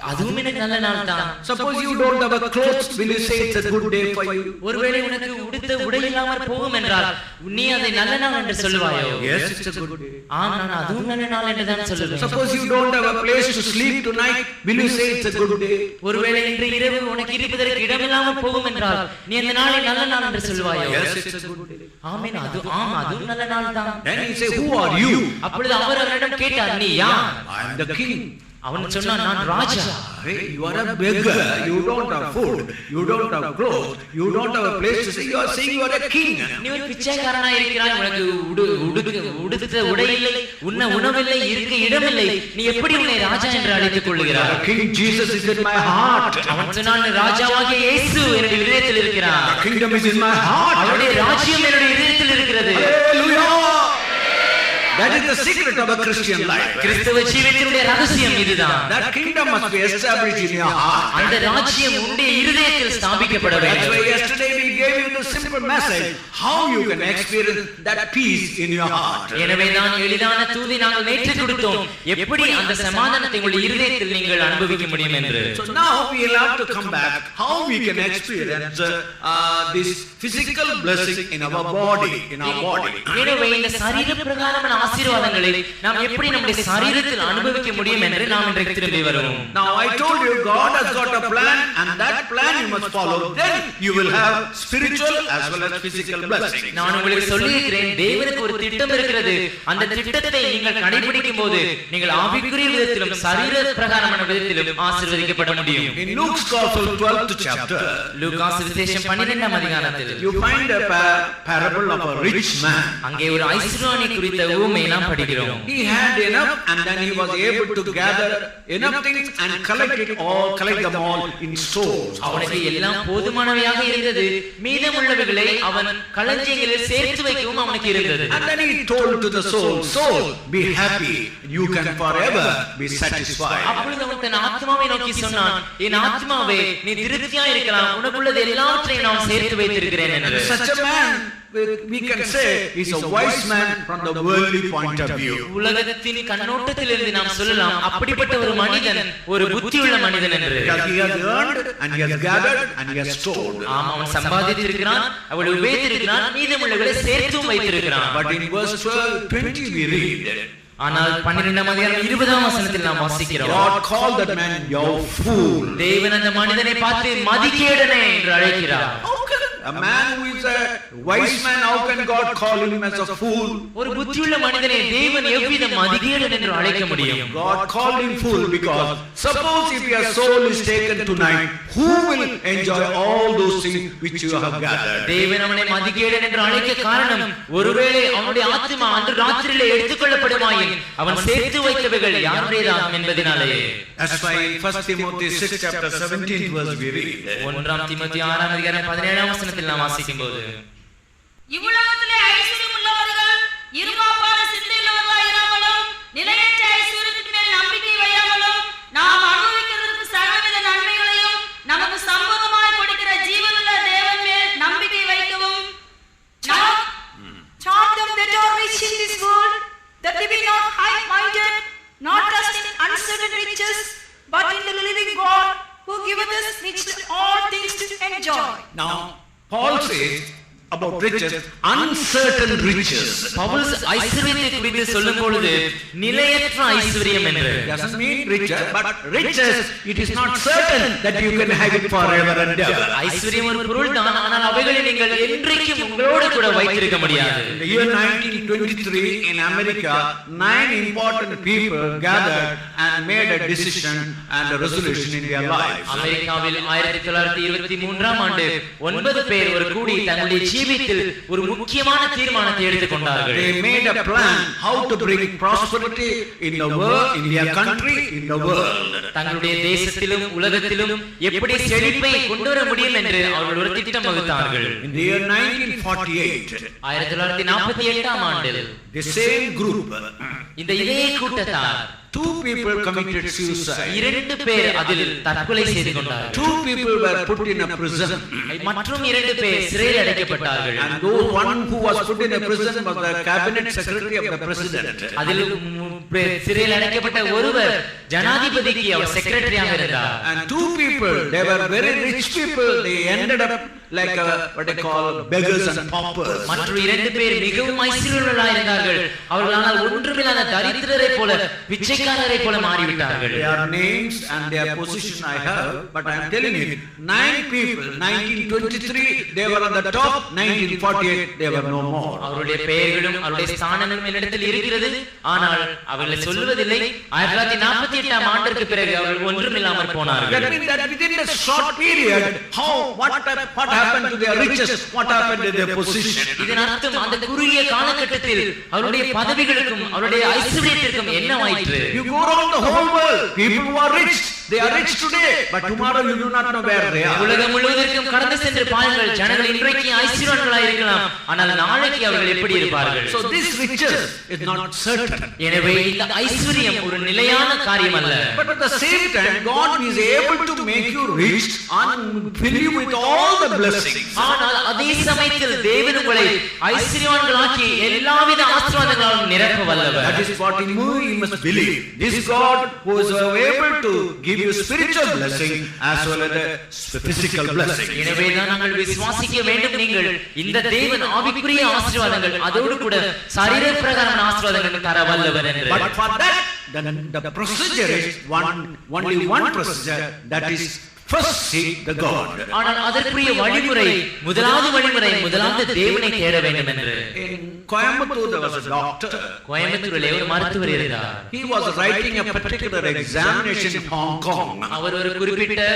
அதுவும் எனக்கு நல்ல நாள் தான். Suppose you don't have a clothes, will you say it's a good day for you? ஒருவேளை உனக்கு உடுத்த உடை இல்லாமல் போகும் என்றால் நீ அதை நல்ல நாள் என்று சொல்லுவாயோ? Yes, it's a good day. ஆம், நான் அதுவும் நல்ல நாள் என்று தான் சொல்லுவேன். Suppose you don't have a place to sleep tonight, will you say it's a good day? ஒருவேளை இன்று இரவு உனக்கு இருப்பதற்கு இடமில்லாமல் போகும் என்றால் நீ அந்த நாளை நல்ல நாள் என்று சொல்லுவாயோ? Yes, it's a good day. ஆமென், அதுவும் நல்ல நாள் தான். Then he said, who are you? அப்பொழுது அவர் அவரிடம் கேட்டார், நீ யார்? I am the king. அவன் சொன்னான், நான் ராஜா. Hey, you are a beggar. You don't have food. You don't have clothes. You don't have a place to say. You are saying you are a king. நீ ஒரு பிச்சைக்காரனா இருக்கிறாய், உனக்கு உடுத்த உடை இல்லை, உண்ண உணவில்லை, இருக்க இடமில்லை, நீ எப்படி உன்னை ராஜா என்று அழைத்துக் கொள்கிறாய்? King Jesus is in my heart. அவன் சொன்னான், ராஜாவாகிய இயேசு என்னுடைய இதயத்தில் இருக்கிறார். The kingdom is in my heart. அவருடைய ராஜ்யம் என்னுடைய இதயத்தில் இருக்கிறது. Hallelujah. That is the secret of a Christian life. கிறிஸ்தவ ஜீவிதத்தினுடைய ரகசியம் இதுதான். That kingdom must be established in your heart. அந்த ராஜ்யம் உன்னுடைய இருதயத்தில் ஸ்தாபிக்கப்பட That's வேண்டும். why yesterday we gave you the simple message how you can experience that peace in your heart. எனவே தான் எளிதான தூதை நாங்கள் நேற்று கொடுத்தோம், எப்படி அந்த சமாதானத்தை உங்களுடைய இருதயத்தில் நீங்கள் அனுபவிக்க முடியும் என்று. So now we will have to come back how we can experience this physical blessing in our body, எனவே இந்த சரீர பிரகாரமான ஆசீர்வாதங்களை நாம் எப்படி நம்முடைய சரீரத்தில் அனுபவிக்க முடியும் என்று நாம் இன்றைக்கு திரும்பி வருவோம். Now I told you God has got a plan and that plan you must follow, then you will have spiritual as well as physical blessing. நான் உங்களுக்கு சொல்லியிருக்கிறேன், தேவனுக்கு ஒரு திட்டம் இருக்கிறது. அந்த திட்டத்தை நீங்கள் கடைபிடிக்கும் போது நீங்கள் ஆவிக்குரிய விதத்திலும் சரீர பிரகாரமான விதத்திலும் ஆசீர்வதிக்கப்பட முடியும். In Luke's Gospel 12th chapter, லூக்கா சுவிசேஷம் 12ஆம் அதிகாரத்தில் you find a parable of a rich man. அங்கே ஒரு ஐஸ்வர்யவானை குறித்த உவமையை நாம் படிக்கிறோம். He had enough and then he was able to gather enough things and collect them all in stores. அவனுக்கு எல்லாம் போதுமானவையாக இருந்தது, மீதமுள்ளவைகளை அவன் களஞ்சியங்களில் சேர்த்து வைக்கவும் அவனுக்கு இருந்தது. And then he told to the soul, be happy, you can forever be satisfied. அப்பொழுது அவன் தன் ஆத்மாவை நோக்கி சொன்னான், என் ஆத்மாவே நீ திருப்தியா இருக்கலாம், உனக்குள்ளது எல்லாவற்றையும் நான் சேர்த்து வைத்திருக்கிறேன் என்று. Such a man we can say he's a wise man from the worldly point of view. உலகத்தின் கண்ணோட்டத்திலிருந்து நாம் சொல்லலாம் அப்படிப்பட்ட ஒரு மனிதன் ஒரு புத்தியுள்ள மனிதன் என்று. Because he has earned and he has gathered and he has stored. அவன் சம்பாதித்திருக்கிறான், அவன் உபயோகித்திருக்கிறான், மீதமுள்ளவர்களை சேர்த்தும் வைத்திருக்கிறான். But in verse 12:20 we read, ஆனால் 12ஆம் அதிகாரம் 20ஆம் வசனத்தில் நாம் வாசிக்கிறோம், God called that man "you fool." தேவன் அந்த மனிதனை பார்த்து மதிகேடனே என்று அழைக்கிறார். How can a man who is a wise man, how can God call him as a fool? ஒரு புத்தியுள்ள மனிதனை தேவன் எவ்விதம் மதிகேடன் என்று அழைக்க முடியும்? God called him fool because suppose if your soul is taken tonight, who will enjoy all those things which you have gathered? தேவன் அவனை மதிகேடன் என்று அழைக்க காரணம், ஒருவேளை அவனுடைய ஆத்துமா அன்று ராத்திரியிலே எடுத்துக்கொள்ளப்படுமாயின் அவன் சேர்த்து வைத்தவைகள் யாருடையதாகும் என்பதனாலே. That's why in 1 Timothy 6 chapter 17 verse we read, 1 தீமோத்தேயு 6ஆம் அதிகாரம் 17ஆம் வசனத்தில் நாம் வாசிக்கும்போது, இவ்வுலகத்திலே ஐஸ்வர்யம் உள்ளவர்கள் இருமாப்பான சிந்தையுள்ளவர்களாய் இராமலும் நிலையற்ற ஐஸ்வர்யத்தின் மேல் நம்பிக்கை வையாமலும் நாம் அனுபவிக்கிறதற்கு சகலவித நன்மைகளையும் நமக்கு சம்பூர்ணமாய் கொடுக்கிற ஜீவனுள்ள தேவன் மேல் நம்பிக்கை வைக்கவும். Charge them that are rich in this world, that they be not high-minded, not trust in uncertain riches, but in the living God, who giveth us richly all things to enjoy. now Paul says about riches, uncertain riches. Pavul ஐஸ்வரியத்தை குறித்து சொல்லும் பொழுது நிலையற்ற ஐஸ்வரியம் என்று. Doesn't mean riches, but riches, it is not certain that you can have it forever and ever. ஐஸ்வரியம் ஒரு பொருள் தான், ஆனால் அவைகளை நீங்கள் என்றைக்கும் உங்களோடு கூட வைத்திருக்க முடியாது. In the year 1923 in America, 9 important people gathered and made a decision and a resolution in their lives. அமெரிக்காவில் 1923ஆம் ஆண்டு 9 பேர் ஒரு கூடி தங்களுடைய ஜீவியத்தில் ஒரு முக்கியமான தீர்மானத்தை எடுத்துக்கொண்டார்கள். They made a plan how to bring prosperity in the world, in their country, in the world. தங்களுடைய தேசத்திலும் உலகத்திலும் எப்படி செழிப்பை கொண்டு வர முடியும் என்று அவர்கள் ஒரு திட்டம் வகுத்தார்கள். In the year 1948, 1948ஆம் ஆண்டில் the same group, இந்த இதே கூட்டத்தார் 2 people committed suicide. 2 பேர் அதில் தற்கொலை செய்து கொண்டார்கள். 2 people were put in a prison. மற்றும் 2 பேர் சிறையில் அடைக்கப்பட்டார்கள். And those one who was put in a prison was the cabinet secretary of the president. அதில் சிறையில் அடைக்கப்பட்ட ஒருவர் ஜனாதிபதிக்கு அவர் செக்ரட்டரியாக இருந்தார். And 2 people, they were very rich people. They ended up like what they call beggars and paupers. மற்ற 2 பேர் மிகவும் ஐஸ்வர்யவான்களாக இருந்தார்கள். அவர்களால் ஒன்றுமில்லாத தரித்திரரை போல பிச்சைக்காரரை போல மாறிவிட்டார்கள். Their names and their position I have, but I am telling you, 9 people, 1923 they were on the top, 1948 they were no more. அவருடைய பெயர்களும் அவருடைய ஸ்தானங்களும் என்னிடத்தில் இருக்கிறது, ஆனால் அவர்களை சொல்வதில்லை. 1948ஆம் ஆண்டிற்கு பிறகு அவர்கள் ஒன்றுமில்லாமல் போனார்கள். That means that within a short period, what happened to their riches, what happened to their position? இதன் அர்த்தம் அந்த குறுகிய காலகட்டத்தில் அவருடைய பதவிகளுக்கும் அவருடைய ஐஸ்வர்யத்திற்கும் என்னவாயிற்று? You go around the whole world, people who are rich, they are rich today, but tomorrow you do not know where they are. உலகம் முழுவதற்கும் கடந்து சென்று பாருங்கள், ஜனங்கள் இன்றைக்கு ஐஸ்வர்யவான்களாக இருக்கலாம், ஆனால் நாளைக்கு அவர்கள் எப்படி இருப்பார்கள்? So this riches is not certain. எனவே இந்த ஐஸ்வர்யம் ஒரு நிலையான காரியம் அல்ல. But at the same time, God is able to make you rich and fill you with all the blessings. ஆனால் அதே சமயத்தில் தேவன் உங்களை ஐஸ்வர்யவான்களாக்கி எல்லாவித ஆசீர்வாதங்களாலும் நிரப்ப வல்லவர். That is what in you must believe. This God who is able to give you spiritual blessing as well as the physical blessing. எனவே தான் நாங்கள் விசுவாசிக்க வேண்டும், நீங்கள் இந்த தேவன் ஆவிக்குரிய ஆசீர்வாதங்கள் அதோடு கூட சரீர பிரகாரமான ஆசீர்வாதங்கள் தர வல்லவர் என்று. But for that the procedure is only one procedure, that is first seek the God. ஆனால் அதற்குரிய வழிமுறை முதலாவது தேவனை தேட வேண்டும் என்று. In Coimbatore there was a doctor. கோயம்புத்தூரிலே ஒரு மருத்துவர் இருந்தார். He was writing a particular examination in Hong Kong. அவர் ஒரு குறிப்பிட்ட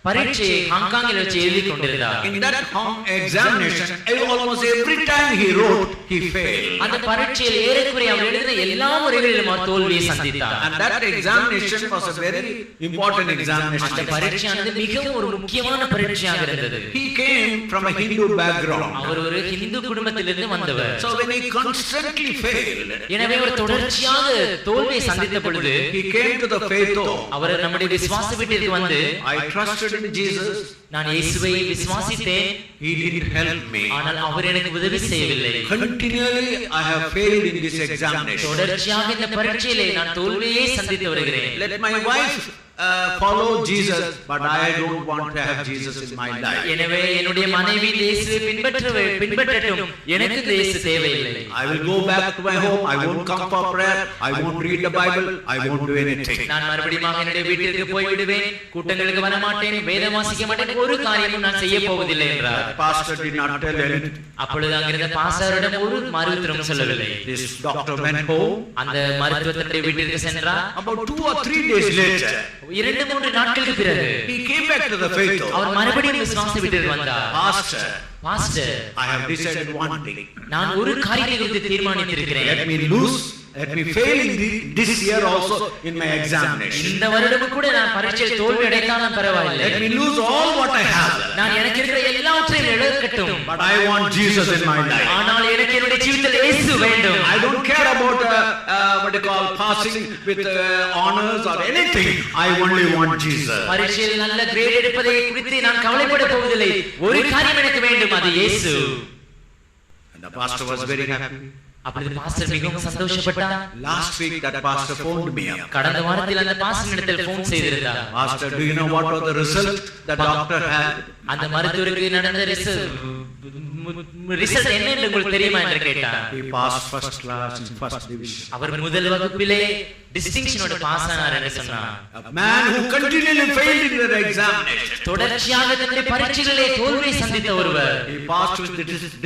பரீட்சையை ஹாங்காங்கில் வச்சு எழுதி கொண்டிருந்தார். In that examination, almost every time he wrote, he failed. அந்த பரீட்சையில் ஏறக்குறைய அவர் எழுதின எல்லா முறைகளிலும் அவர் தோல்வியை சந்தித்தார். And that examination was a very important examination. அந்த பரீட்சையானது மிகவும் ஒரு முக்கியமான பரீட்சையாக இருந்தது. He came from a Hindu background. அவர் ஒரு இந்து குடும்பத்திலிருந்து வந்தவர். So when he constantly failed, எனவே அவர் தொடர்ச்சியாக தோல்வியை சந்தித்த பொழுது he came to the faith. அவர் நம்முடைய விசுவாச வீட்டிற்கு வந்து, I trusted trusted in Jesus, நான் இயேசுவை விசுவாசித்தேன், He didn't help me. ஆனால் அவர் எனக்கு உதவி செய்யவில்லை. Continually I have failed in this examination. தொடர்ச்சியாக இந்த பரீட்சையிலே நான் தோல்வியை சந்தித்து வருகிறேன். Let my wife follow Jesus, but I don't want to have Jesus in my life. எனவே என்னுடைய மனைவி இயேசுவை பின்பற்றட்டும், எனக்கு இயேசு தேவையில்லை. I will go back to my home. I won't come for prayer. I won't read the Bible. I won't do anything. நான் மறுபடியும் என்னுடைய வீட்டிற்கு போய் விடுவேன், கூட்டங்களுக்கு வர மாட்டேன், வேதம் வாசிக்க மாட்டேன், ஒரு காரியமும் நான் செய்ய போவதில்லை என்றார். Pastor did not tell anything. அப்பொழுது அங்கிருந்த பாஸ்டரிடம் ஒரு மருத்துவம் சொல்லவில்லை. This doctor went home. அந்த மருத்துவத்தினுடைய வீட்டிற்கு சென்றார். About 2 or 3 days later, 2-3 நாட்களுக்கு பிறகு he came back to the faith. அவர் மறுபடியும் விசுவாச வீட்டிற்கு வந்தார். Pastor, I have decided one thing. நான் ஒரு காரியத்தை குறித்து தீர்மானித்திருக்கிறேன். Let me fail in this year also in my examination. இந்த வருடமும் கூட நான் பரீட்சையில் தோல்வி அடைந்தாலும் பரவாயில்லை. Let me lose all what I have. நான் எனக்கு இருக்கிற எல்லாவற்றையும் இழக்கட்டும். But I want Jesus in my life. ஆனால் எனக்கு என்னுடைய ஜீவிதத்தில் இயேசு வேண்டும். I don't care about what you call passing with honors or anything. I only want Jesus. பரீட்சையில் நல்ல கிரேட் எடுப்பதை குறித்து நான் கவலைப்பட போவதில்லை. ஒரு காரியம் எனக்கு வேண்டும், அது இயேசு. And the pastor was very happy. அப்பொழுது பாஸ்டர் மிகவும் சந்தோஷப்பட்டார். Last week that pastor phoned me up. கடந்த வாரத்தில் அந்த பாஸ்டரிடத்தில் ஃபோன் செய்திருந்தார். Pastor, do you know what was the result the doctor had? அந்த மருத்துவருக்கு நடந்த ரிசல்ட் என்ன என்று உங்களுக்கு தெரியுமா என்று கேட்டார். He passed first class in first division. அவர் முதல் வகுப்பிலே டிஸ்டிங்ஷனோட பாஸ் ஆனார் என்று சொன்னார். A man who continually failed in the examination. தொடர்ச்சியாக தன்னுடைய பரீட்சைகளிலே தோல்வியை சந்தித்த ஒருவர். He passed with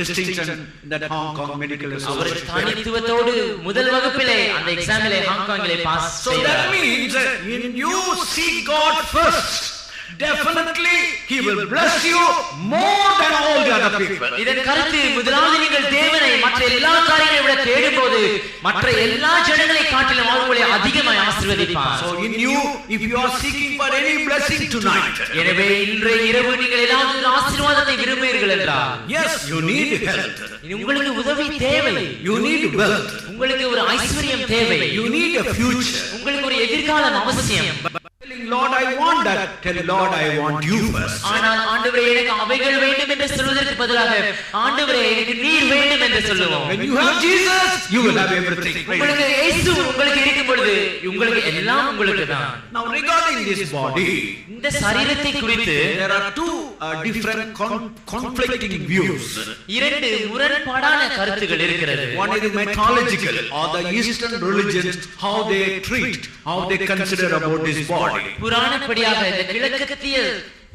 distinction in that Hong Kong Medical Association. தனித்துவத்தோடு முதல் வகுப்பிலே அந்த எக்ஸாமிலே ஹாங்காங்கிலே pass So that means that when you seek God first, definitely He will bless you more than all the other people. இதன் கருத்து முதலாவது நீங்கள் தேவனை மற்ற எல்லா காரியங்களை விட தேடும்போது மற்ற எல்லா ஜனங்களை காட்டிலும் அவர் உங்களை அதிகமாக ஆசீர்வதிப்பார். So in you, if you are seeking for any blessing tonight, எனவே இன்றைய இரவு நீங்கள் ஏதாவது ஆசீர்வாதத்தை விரும்புகிறீர்கள் என்றால், yes, you need health. உங்களுக்கு உதவி தேவை. You need wealth. உங்களுக்கு ஒரு ஐஸ்வரியம் தேவை. You need a future. உங்களுக்கு ஒரு எதிர்காலம் அவசியம். Telling Lord I want that, tell Lord I want you first. ஆனால் ஆண்டவரே எனக்கு அவைகள் வேண்டும் என்று சொல்வதற்கு பதிலாக ஆண்டவரே எனக்கு நீர் வேண்டும் என்று சொல்லுவோம். When you have Jesus, you will have everything. உங்களுக்கு இயேசு உங்களுக்கு இருக்கும் பொழுது உங்களுக்கு எல்லாம் உங்களுக்கு தான். Now regarding this body, இந்த சரீரத்தை குறித்து there are two different conflicting views. இரண்டு முரண்பாடான கருத்துகள் இருக்கிறது. One is mythological, or the Eastern religions, how they treat, how they consider about this body. புராணப்படியாக இந்த கிழக்கத்திய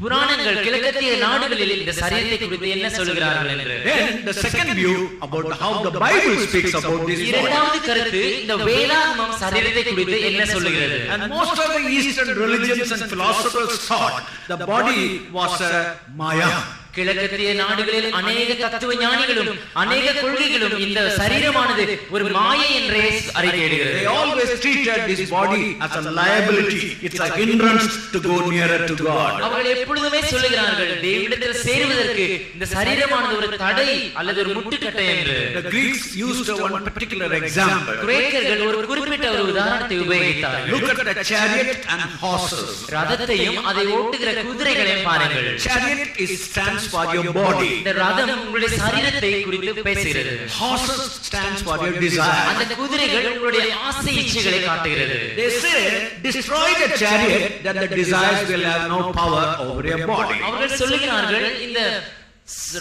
புராணங்கள் கிழக்கத்திய நாடுகளில் இந்த சரீரத்தை குறித்து என்ன சொல்கிறார்கள் என்று. Then the second view about how the Bible speaks about this body. இரண்டாவது கருத்து இந்த வேதாகமம் சரீரத்தை குறித்து என்ன சொல்கிறது. And most of the Eastern religions and philosophers thought the body was a maya. கிழக்கத்திய நாடுகளில் அநேக தத்துவ ஞானிகளும் அநேக கொள்கைகளும் இந்த சரீரமானது ஒரு மாயை என்றே அறிக்கையிடுகிறது. They always treated this body as a liability. It's a hindrance to go nearer to God. அவர்கள் எப்பொழுதுமே சொல்லுகிறார்கள் தேவனிடத்தில் சேருவதற்கு இந்த சரீரமானது ஒரு தடை அல்லது ஒரு முட்டுக்கட்டை என்று. The Greeks used one particular example. கிரேக்கர்கள் ஒரு குறிப்பிட்ட ஒரு உதாரணத்தை உபயோகித்தார்கள். Look at the chariot and horses. ரதத்தையும் அதை ஓட்டுகிற குதிரைகளையும் பாருங்கள். Chariot stands for your body. இந்த ரதம் உங்களுடைய சரீரத்தை குறித்து பேசுகிறது. Horses stands for your desire. அந்த குதிரைகள் உங்களுடைய ஆசை இச்சைகளை காட்டுகிறது. They say destroy the chariot that the desires will have no power over your body. அவர்கள் சொல்லுகிறார்கள் இந்த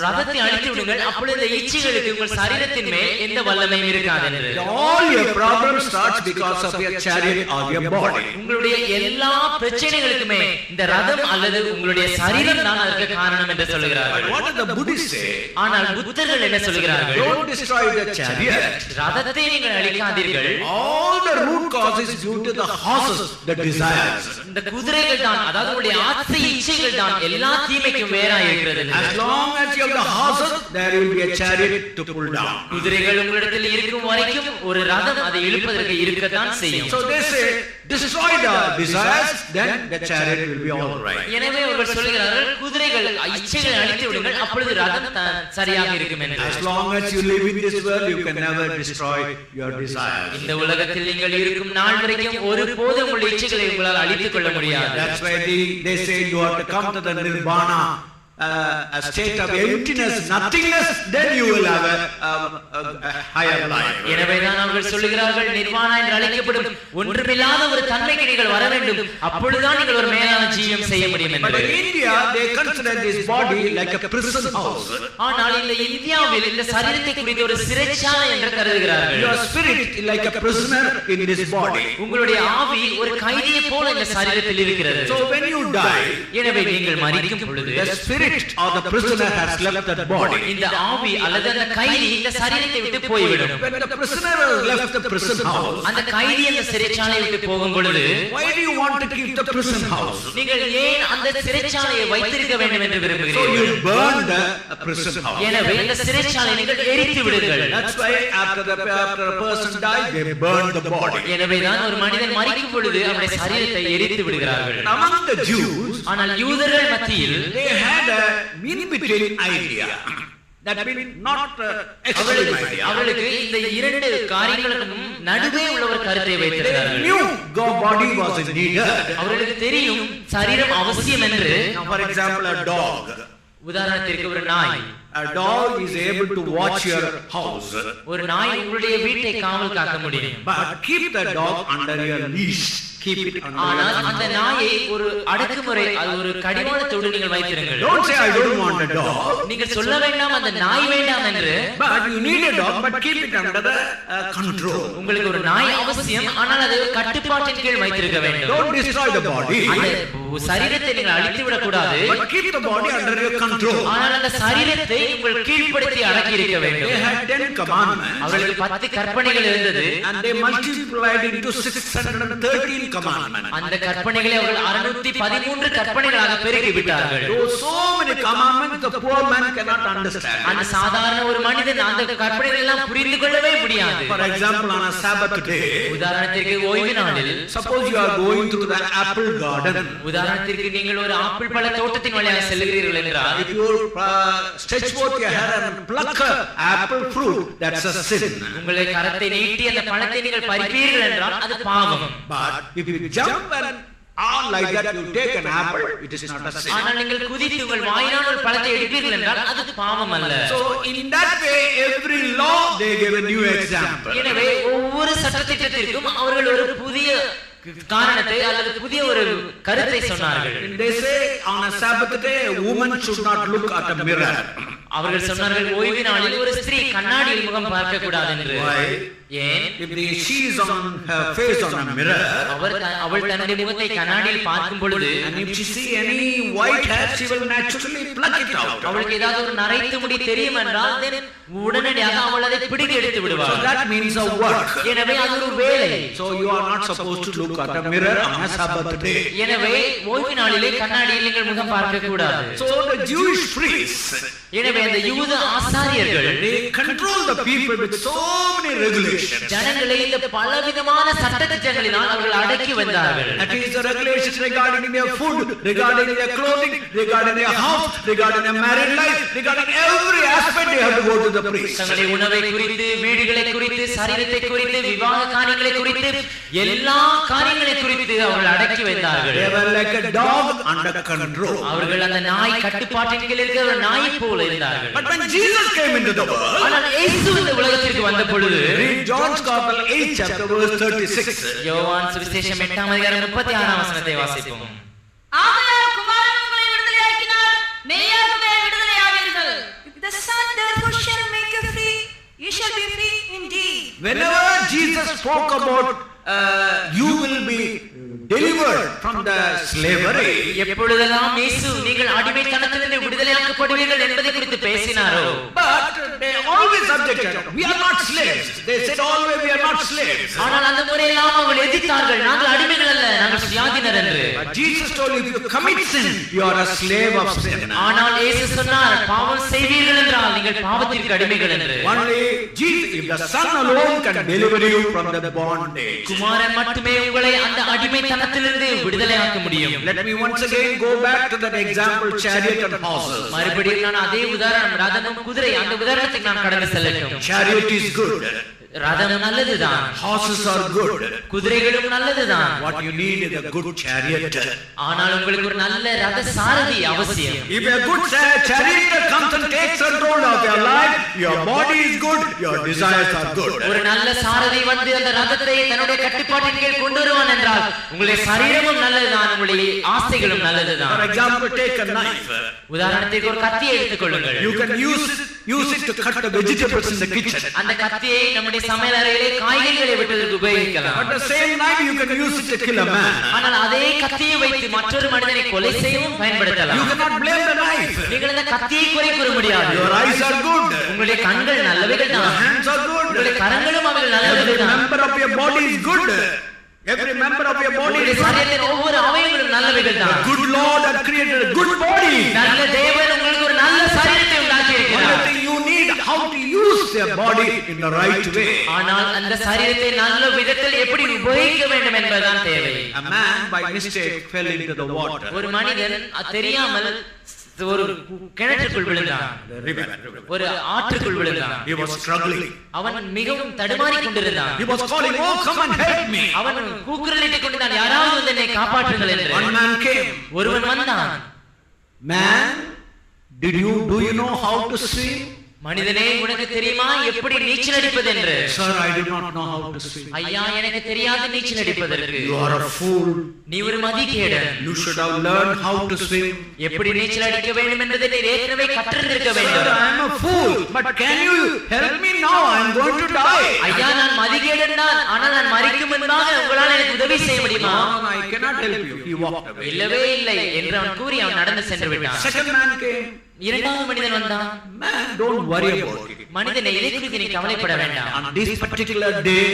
ரதத்தை அழித்து விடுங்கள் அப்பொழுது இந்த இச்சைகளுக்கு உங்கள் சரீரத்தின் மேல் எந்த வல்லமையும் இருக்காது என்று. All your problems starts because of your chariot or your body. உங்களுடைய எல்லா பிரச்சனைகளுக்குமே இந்த ரதம் அல்லது உங்களுடைய சரீரம் தான் அதற்கு காரணம் என்று சொல்கிறார்கள். What do the Buddhists say? ஆனால் புத்தர்கள் என்ன சொல்கிறார்கள்? Don't destroy the chariot. ரதத்தை நீங்கள் அழிக்காதீர்கள். All the root causes due to the horses, the desires. இந்த குதிரைகள் தான் அதாவது உங்களுடைய ஆசை இச்சைகள் தான் எல்லா தீமைக்கும் வேறாய் இருக்கிறது. As long as you have the horses, there will be a chariot to pull down. குதிரைகள் உங்களிடத்தில் இருக்கும் வரைக்கும் ஒரு ரதம் அதை இழுப்பதற்கு இருக்கத்தான் செய்யும். So they say destroy the desires, then the chariot will be all right. எனவே அவர்கள் சொல்கிறார்கள் குதிரைகள் இச்சைகளை அழித்து விடுங்கள் அப்பொழுது ரதம் சரியாக இருக்கும் என்று. As long as you live in this world, you can never destroy your desires. இந்த உலகத்தில் நீங்கள் இருக்கும் நாள் வரைக்கும் ஒருபோதும் உங்கள் இச்சைகளை உங்களால் அழித்துக் கொள்ள முடியாது. That's why they say you have to come to the nirvana, a state of emptiness, nothingness, then you will have a higher life. எனவேதான் அவர்கள் சொல்லுகிறார்கள், நிர்வாணா என்று அழைக்கப்படும் ஒன்றுமில்லாத ஒரு தன்மைக்கு நீங்கள் வர வேண்டும், அப்பொழுதுதான் நீங்கள் ஒரு மேலான ஜீவியம் செய்ய முடியும் But என்று. in India they consider this body like a prison house. ஆனால் இந்த இந்தியாவில் இந்த சரீரத்தை குறித்து ஒரு சிறைச்சாலை என்று கருதுகிறார்கள். Your spirit is like a prisoner in this body. உங்களுடைய ஆவி ஒரு கைதியை போல இந்த சரீரத்தில் இருக்கிறது. So when you die, எனவே நீங்கள் மரிக்கும் பொழுது the spirit or the prisoner has left that body. இந்த ஆவி அல்லது அந்த கைதி இந்த சரீரத்தை விட்டு போய்விடும். When the prisoner has left the prison house, அந்த கைதி அந்த சிறைச்சாலையை விட்டு போகும் பொழுது why do you want to keep the prison house? நீங்கள் ஏன் அந்த சிறைச்சாலையை வைத்திருக்க வேண்டும் என்று So விரும்புகிறீர்கள்? you burn the prison house. எனவே இந்த சிறைச்சாலை நீங்கள் எரித்து விடுங்கள். That's why after a person dies, they burn the body. எனவேதான் ஒரு மனிதன் மரிக்கும் பொழுது அவருடைய சரீரத்தை எரித்து விடுகிறார்கள். Among the Jews, ஆனால் யூதர்கள் மத்தியில் they had a in-between idea. That means not extreme idea. அவர்களுக்கு இந்த இரண்டு காரியங்களுக்கும் நடுவே உள்ள ஒரு கருத்தை They வைத்திருக்கிறார்கள். knew God body was needed. அவர்களுக்கு தெரியும் சரீரம் அவசியம் என்று. Now, for example, a dog. உதாரணத்திற்கு ஒரு நாய். A dog is able to watch your house, ஒரு நாய் உங்களுடைய வீட்டை காவல் காக்க முடியும். but keep the dog under your leash. Keep it under ஆனால் your அந்த leash. நாயை ஒரு அடக்குமுறை, அது ஒரு கடிவாளத்தோடு நீங்கள் வைத்திருங்கள். Don't say I don't want a dog. நீங்கள் சொல்ல வேண்டாம் அந்த நாய் வேண்டாம் என்று. But you need a dog, but keep it under the control. உங்களுக்கு ஒரு நாய் அவசியம், ஆனால் அது கட்டுப்பாட்டின் கீழ் வைத்திருக்க வேண்டும். Don't destroy the body, அந்த சரீரத்தை நீங்கள் அழித்து விடக் கூடாது. but keep the body under your control. ஆனால் அந்த சரீரத்தை உங்கள் கீழ்ப்படுத்தி அடக்கி இருக்க வேண்டும். They had 10 commandments, அவர்களுக்கு 10 கற்பனைகள் இருந்தது. and they multiplied into 613 commandments. அந்த கற்பனைகளை அவர்கள் 613 கற்பனைகளாக பெருக்கி விட்டார்கள். Though so many commandments, the poor man cannot understand. அந்த சாதாரண ஒரு மனிதன் அந்த கற்பனைகளை எல்லாம் புரிந்து கொள்ளவே முடியாது. For example, on a Sabbath day, உதாரணத்திற்கு ஓய்வு நாளில் suppose you are going through the apple garden. உதாரணத்திற்கு நீங்கள் ஒரு ஆப்பிள் பழ தோட்டத்தின் வழியாக செல்கிறீர்கள் என்றால், If you stretch forth your hand and pluck a apple fruit, that's a sin. உங்களை கரத்தை நீட்டி அந்த பழத்தை நீங்கள் பறிப்பீர்கள் என்றால் அது பாவம். But if you jump and all like that, you take an apple, it is not a sin. ஆனால் நீங்கள் குதித்து உங்கள் வாயினால் ஒரு பழத்தை எடுப்பீர்கள் என்றால் அது பாவம் அல்ல. So in that way, every law they give a new example. எனவே ஒவ்வொரு சட்டத்திட்டத்திற்கும் அவர்கள் ஒரு புதிய காரணத்தை அல்லது புதிய ஒரு கருத்தை சொன்னார்கள். They say on a Sabbath day, a woman should not look at a mirror. அவர்கள் சொன்னார்கள் ஓய்வு நாளில் ஒரு ஸ்திரீ கண்ணாடியில் முகம் பார்க்க கூடாது என்று. Why? ஏன்? If she is on her face on a mirror, அவள் தன்னுடைய முகத்தை கண்ணாடியில் பார்க்கும் பொழுது, and if she see any white hair, she will naturally pluck it out. அவளுக்கு ஏதாவது ஒரு நரைத்த முடி தெரியும் என்றால் then உடனடியாக அவள் அதை பிடுங்கி எடுத்து So விடுவாள். that means a work. எனவே அது ஒரு வேலை. So you are not supposed to look at a mirror on a Sabbath day. எனவே ஓய்வு நாளிலே கண்ணாடியில் நீங்கள் முகம் பார்க்க கூடாது. So the Jewish priests, எனவே அந்த யூத ஆசாரியர்கள் they control the people with so many regulations. ஜனங்களை இந்த பலவிதமான சட்டதிட்டங்களினால் அவர்கள் அடக்கி வந்தார்கள். That is the regulations regarding their food, regarding their clothing, regarding their house, regarding their married life, regarding every aspect they have to go to the priest. தங்களுடைய உணவை குறித்து, வீடுகளை குறித்து, சரீரத்தை குறித்து, விவாக காரியங்களை குறித்து, எல்லா காரியங்களை குறித்து அவர்கள் அடக்கி வைத்தார்கள். They were like a dog under control. அவர்கள் அந்த நாய் கட்டுப்பாட்டின் கீழ் இருக்கிற ஒரு நாய் போல இருந்தார்கள். But when Jesus came into the world, ஆனால் இயேசு இந்த உலகத்திற்கு வந்த பொழுது, read John's Gospel 8th chapter verse 36. யோவான் சுவிசேஷம் 8ஆம் அதிகாரம் 36ஆம் வசனத்தை வாசிப்போம். ஆகையால் குமாரன் உங்களை விடுதலையாக்கினார், மெய்யாகவே விடுதலையாவீர்கள். If the Son therefore shall make you free, you shall be free indeed. Whenever Jesus spoke about you will be delivered from the slavery, எப்பொழுதெல்லாம் இயேசு நீங்கள் அடிமைத்தனத்திலிருந்து விடுதலையாக்கப்படுவீர்கள் என்பதை குறித்து பேசினாரோ, but they always objected. We are not slaves. They said always we are not slaves. ஆனால் அந்த முறையெல்லாம் அவர்கள் எதிர்த்தார்கள், நாங்கள் அடிமைகள் அல்ல, நாங்கள் சுயாதீனர் என்று. But Jesus told you, if you commit sin, you are a slave of sin. ஆனால் இயேசு சொன்னார், பாவம் செய்வீர்கள் என்றால் நீங்கள் பாவத்திற்கு அடிமைகள் என்று. Only Jesus, if the Son alone can deliver you from the bondage. குமாரன் மட்டுமே உங்களை அந்த அடிமைத்தனத்திலிருந்து விடுதலையாக்க முடியும். Let me once again go back to that example, chariot and horses. மறுபடியும் நான் அதே உதாரணம், ரதமும் குதிரை, அந்த உதாரணத்துக்கு நான் கடந்து செல்லட்டும். Chariot is good. ரதம் நல்லதுதான், Horses are good. குதிரைகளும் நல்லதுதான். What you need is a good chariot. ஆனால் உங்களுக்கு ஒரு நல்ல ரத சாரதி அவசியம். If a good chariot comes and takes control of your life, your body is good, your desires are good. ஒரு நல்ல சாரதி வந்து அந்த ரதத்தை தன்னுடைய கட்டுப்பாட்டின் கீழ் கொண்டு வருவான் என்றால் உங்களுடைய சரீரமும் நல்லதுதான், உங்களுடைய ஆசைகளும் நல்லதுதான். For example, take a knife. உதாரணத்துக்கு ஒரு கத்தியை எடுத்துக் கொள்ளுங்கள். You can use it to cut the vegetables in the kitchen. அந்த கத்தியை நம்முடைய சமையல் அறையிலே காய்கறிகளை வெட்டுவதற்கு உபயோகிக்கலாம். But the same knife you can use it to kill a man. ஆனால் அதே கத்தியை வைத்து மற்றொரு மனிதனை கொலை செய்யவும் பயன்படுத்தலாம். You cannot blame the knife. நீங்கள் அந்த கத்தியை குறை கூற முடியாது. Your eyes are good. உங்களுடைய கண்கள் நல்லவைகள் Your தான், hands are good. உங்களுடைய கரங்களும் அவைகள் Every நல்லவைகள் தான். member of your body is good. Every member of your body உங்களுடைய is good. சரீரத்தின் ஒவ்வொரு அவயங்களும் நல்லவைகள் தான். The good Lord has created a good body. நல்ல தேவன் உங்களுக்கு ஒரு நல்ல சரீரத்தை உண்டாக்கி இருக்கிறார். Only thing you need how to use your body in the right way. ஆனால் அந்த சரீரத்தை நல்ல விதத்தில் எப்படி உபயோகிக்க வேண்டும் என்பதுதான் தேவை. A man by mistake fell into the water. ஒரு மனிதன் தெரியாமல் ஒரு கிணற்றுக்குள் விழுந்தான், ஒரு ஆற்றுக்குள் விழுந்தான். He was struggling. அவன் மிகவும் தடுமாறிக் கொண்டிருந்தான். He was calling, "Oh, come and help me." அவன் கூக்குரலிட்டுக் கொண்டிருந்தான், யாராவது வந்து என்னை காப்பாற்றுங்கள் என்று. One man came. ஒருவன் வந்தான். Man, do you know how to swim? மனிதனே, உனக்கு தெரியுமா எப்படி நீச்சல் அடிப்பது என்று? Sir, I do not know how to swim. ஐயா, எனக்கு தெரியாது நீச்சல் அடிப்பதற்கு. You are a fool. நீ ஒரு மதிகேடன். You should have learned how to swim. எப்படி நீச்சல் அடிக்க வேண்டும் என்பதை நீ ஏற்கனவே கற்றிருந்திருக்க Sir, வேண்டும். I am a fool. But can you help me now? I am going to die. ஐயா, நான் மதிகேடன் தான், ஆனால் நான் மரிக்கும் முன்பாக உங்களால் எனக்கு உதவி செய்ய முடியுமா? No, I cannot help you. He walked away. இல்லவே இல்லை என்று அவன் கூறி அவன் நடந்து சென்று விட்டான். Second man came. இரண்டாவது மனிதன் வந்தான். Man, don't worry about it. மனிதனை இதை குறித்து நீ கவலைப்பட வேண்டாம். On this particular day,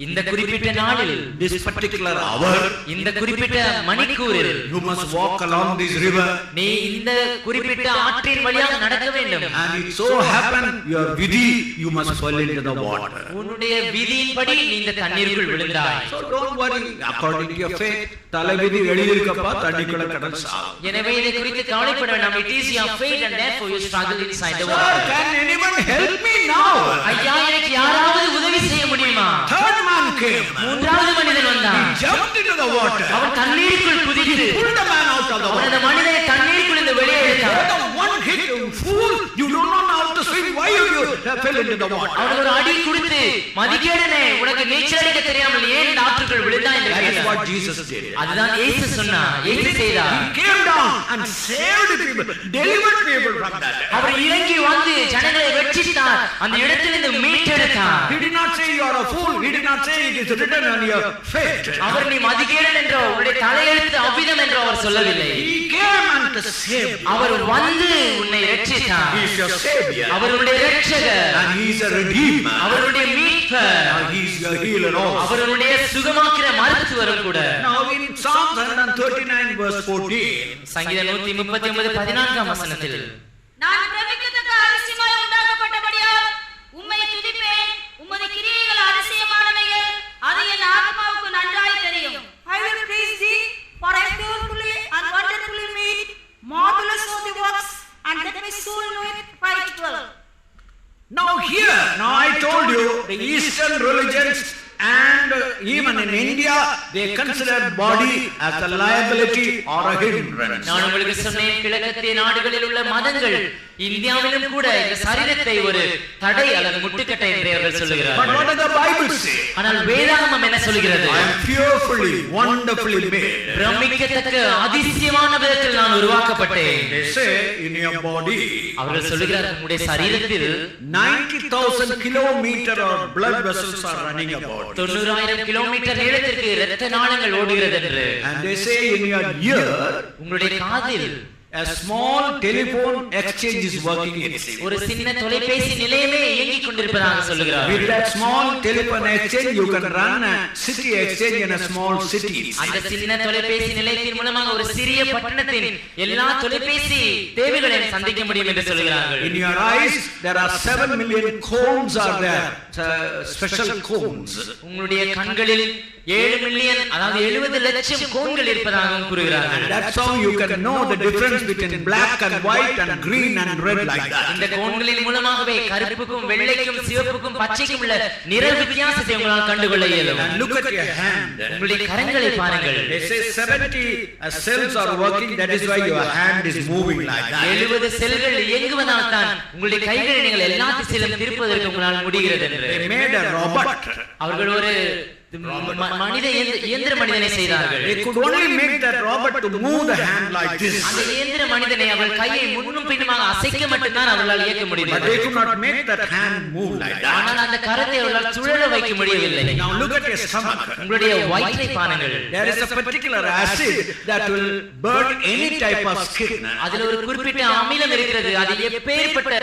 இந்த குறிப்பிட்ட நாளில், this particular hour, இந்த குறிப்பிட்ட மணிக்கூரில் you must walk along this river. நீ இந்த குறிப்பிட்ட ஆற்றின் வழியாக நடக்க வேண்டும். And it so happened, your vidhi, you must fall into the water. உன்னுடைய விதியின்படி நீ இந்த தண்ணீருக்குள் விழுந்தாய். So don't worry, according to your faith, தலைவிதி எழுதியிருக்கப்பா தண்ணிக்குள்ள கடல் சாகும். எனவே இதை குறித்து கவலைப்பட வேண்டாம். It is your fate and therefore you struggle inside the Sir, water. can anyone help me now? ஐயா, எனக்கு யாராவது உதவி செய்ய முடியுமா? Third man came. மூன்றாவது மனிதன் வந்தான். He jumped into the water. அவன் தண்ணீருக்குள் குதித்து Pulled the man out of the அவன் water. அந்த மனிதனை தண்ணீருக்குள் இருந்து வெளியே எடுத்தான். The one hit, you fool, you do not know how to swim. Why you fell into the water? அவனுக்கு ஒரு அடி கொடுத்து, மதிகேடனே, உனக்கு நீச்சல் அடிக்க தெரியாமல் ஏன் இந்த ஆற்றுக்குள் விழுந்தாய் என்று That is கேட்டான். what Jesus did. அதுதான் இயேசு சொன்னார். இயேசு செய்தார். He came down and saved people, delivered people from that. அவர் இறங்கி வந்து ஜனங்களை வெற்றித்தார், அந்த இடத்திலிருந்து மீட்டெடுத்தார். He did not say you are a fool. He did not say it is written on your fate. அவர் நீ மதிகேடன் என்றோ உன்னுடைய தலையெழுத்து அவ்விதம் என்றோ அவர் சொல்லவில்லை. He came and saved you. அவர் வந்து உன்னை ரட்சித்தார். He is your savior. அவருடைய இரட்சகர், And he is a redeemer. அவருடைய மீட்பர், And he is your healer also. அவருடைய சுகமாக்கிற மருத்துவரும் கூட. Now in Psalm 139 verse 14, சங்கீதம் 139:14 வசனத்தில், நான் பிரமிக்கத்தக்க அதிசயமாய் உண்டாக்கப்பட்டபடியால் உம்மை துதிப்பேன். உமது கிரியைகள் அதிசயமானவைகள், அது என் ஆத்மாவுக்கு நன்றாய் தெரியும். I will praise thee, for I fearfully and wonderfully made, marvelous are the works, and that my soul knoweth right well. now I told you the Eastern religions and even in India they consider body as a liability or a hindrance. நான் உங்களுக்கு சொன்னேன், கிழக்கத்திய நாடுகளில் உள்ள மதங்கள் இந்தியாவிலும் கூட இந்த சரீரத்தை ஒரு தடை அல்லது முட்டுக்கட்டை என்று அவர்கள் But சொல்லுகிறார்கள். what does the Bible say? ஆனால் வேதாகமம் என்ன சொல்கிறது? I am fearfully, wonderfully made. பிரமிக்கத்தக்க அதிசயமான விதத்தில் நான் உருவாக்கப்பட்டேன். They say in your body அவர்கள் சொல்லுகிறார்கள், உங்களுடைய சரீரத்தில் 90,000 kilometers of blood vessels are running about. 90,000 kilometre நீளத்திற்கு இரத்த நாளங்கள் ஓடுகிறது என்று. And they say in your ear உங்களுடைய காதில் a small telephone exchange is working in it. ஒரு சின்ன தொலைபேசி நிலையமே இயங்கிக் கொண்டிருப்பதாக சொல்லுகிறார். With that small telephone exchange you can run a city exchange in a small city. அந்த சின்ன தொலைபேசி நிலையத்தின் மூலமாக ஒரு சிறிய பட்டணத்தின் எல்லா தொலைபேசி தேவைகளையும் சந்திக்க முடியும் என்று சொல்கிறார்கள். In your eyes there are 7 million cones are there, special cones. உங்களுடைய கண்களில் 7 மில்லியன் அதாவது 70 லட்சம் கோன்கள் இருப்பதாகவும் கூறுகிறார்கள். That's how you can know the difference between black and white and green and red like that. இந்த கோன்களின் மூலமாகவே கருப்புக்கும் வெள்ளைக்கும் சிவப்புக்கும் பச்சைக்கும் உள்ள நிற வித்தியாசத்தை உங்களால் கண்டுகொள்ள இயலும். And look at your hand. உங்களுடைய கரங்களை பாருங்கள். They say 70 cells are working, that is why your hand is moving like that. 70 செல்கள் இயங்குவதால் தான் உங்களுடைய கைகளை நீங்கள் எல்லா திசையிலும் திருப்பதற்கு உங்களால் முடிகிறது என்று. They made a robot. அவர்கள் ஒரு இயந்திர மனிதனை செய்தார்கள். They could only make that robot to move the hand like this. அந்த இயந்திர மனிதனை அவர்கள் கையை முன்னும் பின்னுமாக அசைக்க மட்டும்தான் அவர்களால் இயக்க முடியும். But they could not make that hand move like that. ஆனால் அந்த கரத்தை அவர்களால் சுழல வைக்க முடியவில்லை. Now look at your stomach. உங்களுடைய வயிற்றை பாருங்கள். There is a particular acid that will burn any type of skin. அதில் ஒரு குறிப்பிட்ட அமிலம் இருக்கிறது. அது எப்பேற்பட்ட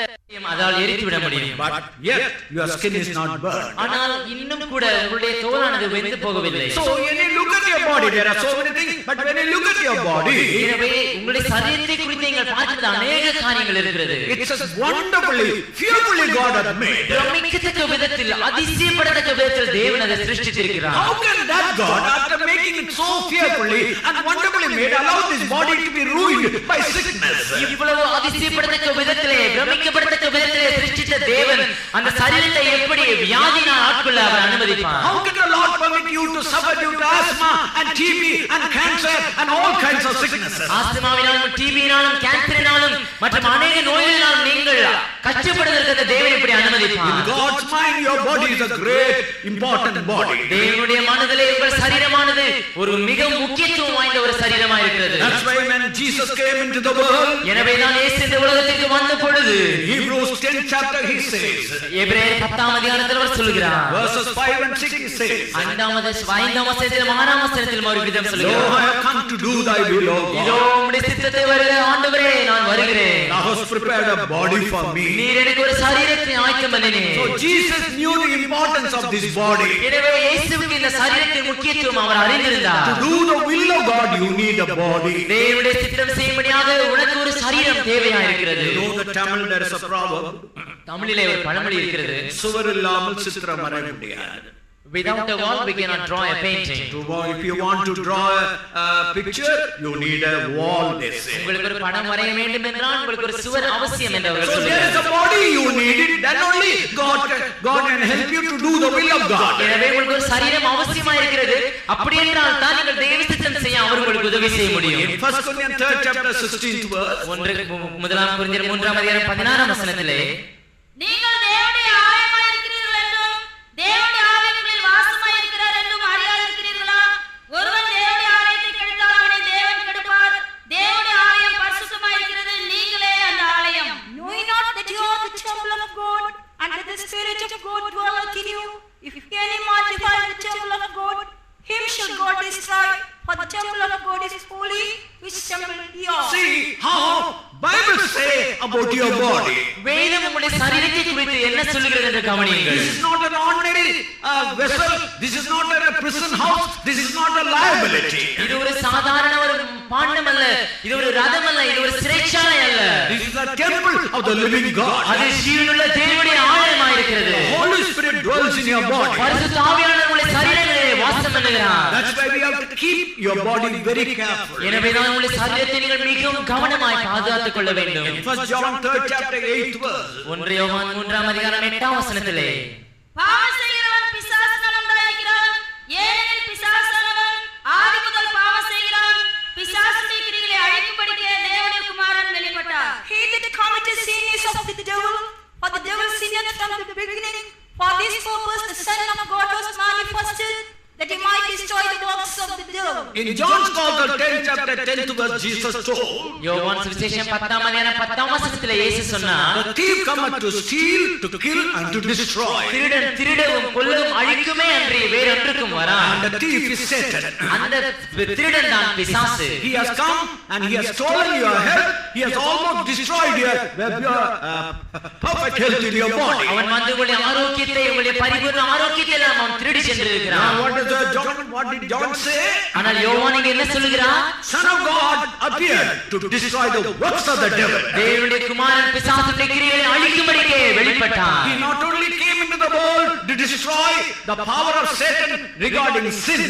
அதால் எரித்து விட முடியும். But yet your skin is not burned. ஆனால் இன்னும் கூட உங்களுடைய தோலானது வெந்து போகவில்லை. So when you look at your body, there are so many things, but when you look at your body, எனவே உங்களுடைய சரீரத்தை குறித்து நீங்கள் பார்க்கிறது अनेक காரியங்கள் இருக்கிறது. it's a wonderfully, fearfully God has made. பிரமிக்கத்தக்க விதத்தில் அதிசயப்படத்தக்க விதத்தில் தேவன் அதை சிருஷ்டித்திருக்கிறார். How can that God, after making it so fearfully and wonderfully made, allow this body to be ruined by sickness? இவ்வளவு அதிசயப்படத்தக்க விதத்திலே பிரமிக்கப்படத்தக்க விதத்திலே சிருஷ்டித்த தேவன் அந்த சரீரத்தை எப்படி வியாதியினால் ஆட்கொள்ள அவர் அனுமதிப்பார்? How can the Lord permit you to suffer due to asthma and TB and cancer and all kinds of sicknesses? ஆஸ்துமாவினாலும் டிபியினாலும் கேன்சரினாலும் மற்றும் अनेक நோய்களினாலும் நீங்கள் கஷ்டப்படுவதற்கு தேவன் இப்படி அனுமதிப்பார். In God's mind, your body is a great important body. தேவனுடைய மனதிலே உங்கள் சரீரமானது ஒரு மிக முக்கியத்துவம் வாய்ந்த ஒரு சரீரமாக இருக்கிறது. That's why when Jesus came into the world, எனவே தான் இயேசு இந்த உலகத்திற்கு வந்த பொழுது Hebrews 10th chapter he says, எபிரேயர் 10ஆம் அதிகாரத்தில் அவர் சொல்கிறார். verses 5 and 6 he says, 5ஆம் வசனத்தில் 6ஆம் வசனத்தில் ஒரு விதம் Lo, சொல்கிறார். I have come to do thy will, O இதோ God. உம்முடைய சித்தத்தை வருகிற ஆண்டவரே நான் வருகிறேன். Thou hast prepared a body for me. நீர் எனக்கு ஒரு சரீரத்தை ஆயத்தம் பண்ணினீர். So Jesus knew the importance of this body. எனவே இயேசுவுக்கு இந்த சரீரத்தின் முக்கியத்துவம் அவர் அறிந்திருந்தார். To do the will of God, you need a body. தேவனுடைய சித்தம் செய்யும்படியாக உனக்கு ஒரு சரீரம் தேவையா இருக்கிறது. You know the Tamil, there is a proverb. தமிழிலே ஒரு பழமொழி இருக்கிறது. சுவர் இல்லாமல் சித்திரம் வரைய முடியாது. Without a wall we cannot draw a painting. If you want to draw a picture, you need a wall, they say. உங்களுக்கு ஒரு படம் வரைய வேண்டும் என்றால் உங்களுக்கு ஒரு சுவர் அவசியம் என்று அவர்கள் So there is சொல்கிறார்கள். a body you need it, then only God can help you to do the will of God. எனவே உங்களுக்கு ஒரு சரீரம் அவசியமா இருக்கிறது. அப்படி என்றால் தான் நீங்கள் தேவ சித்தம் செய்ய அவர் உங்களுக்கு உதவி செய்ய முடியும். In 1 Corinthians 3rd chapter 16th verse, 1 கொரிந்தியர் 3ஆம் அதிகாரம் 16ஆம் வசனத்திலே நீங்கள் தேவனுடைய ஆலயமாய் இருக்கிறீர்கள் என்றும் தேவனுடைய ஆவியின் உங்களில் வாசமாய் இருக்கிறார் என்றும் அறியாதிருக்கிறீர்களா? ஒருவன் தேவனுடைய ஆலயத்தை கெடுத்தால் அவனை தேவன் கெடுப்பார். தேவனுடைய ஆலயம் பரிசுத்தமாய் இருக்கிறது, நீங்களே அந்த ஆலயம். Know ye not that you are the temple of God, and that the Spirit of God dwelleth in you? If any man defile the temple of God, him shall God destroy. For the temple of God is holy, which temple ye are. see how Bible say about your body. வேதம் உங்களுடைய சரீரத்தை குறித்து என்ன சொல்கிறது என்று கவனியுங்கள். This is not an ordinary vessel. This is not a prison house. This is not a liability. இது ஒரு சாதாரண ஒரு பாண்டம் அல்ல, இது ஒரு ரதம் அல்ல, இது ஒரு சிறைச்சாலை அல்ல. This is a temple of the living God. அது ஜீவனுள்ள தேவனுடைய ஆலயமாய் இருக்கிறது. The Holy Spirit dwells in your body. பரிசுத்த ஆவியானவர் உங்களுடைய சரீரங்களிலே வாசம் பண்ணுகிறார். That's why we have to keep your body very careful. எனவே தான் உங்களுடைய சரீரத்தை நீங்கள் மிகவும் கவனமாய் பாதுகாத்துக் கொள்ள வேண்டும். 1 John 3rd chapter 8th verse. 1 யோவான் 3ஆம் அதிகாரம் 8ஆம் வசனத்திலே பாவம் செய்கிறவன் பிசாசினால் உண்டாயிருக்கிறான். ஏனெனில் பிசாசானவன் ஆதி முதல் பாவம் செய்கிறான். பிசாசுடைய கிரியைகளை அழிக்கும்படிக்கு தேவனுடைய குமாரன் வெளிப்பட்டார். He that committeth sin is of the devil, for the devil sinneth from the beginning. For this purpose the Son of God was manifested, that he might destroy the works of the devil. In John's Gospel 10th chapter 10th verse, Jesus told, யோவான் சுவிசேஷம் 10ஆம் அதிகாரம் 10ஆம் வசனத்திலே இயேசு சொன்னார், the thief cometh to steal, to kill and to destroy. திருடன் திருடவும் கொல்லவும் அழிக்குமே அன்றி வேறொன்றுக்கும் வரான். And the thief is Satan. அந்த திருடன் தான் பிசாசு. He has come and he has stolen your health. He has almost destroyed your perfect health in your body. அவன் வந்து உங்களுடைய ஆரோக்கியத்தை, உங்களுடைய பரிபூர்ண ஆரோக்கியத்தை எல்லாம் அவன் திருடி சென்றிருக்கிறான். Now what did John say? ஆனால் யோவான் இங்கே என்ன சொல்கிறார்? Son of God appeared to destroy the works of the devil. தேவனுடைய குமாரன் பிசாசுடைய கிரியைகளை அழிக்கும்படிக்கே வெளிப்பட்டார். He not only came into the world to destroy the power of Satan regarding sin.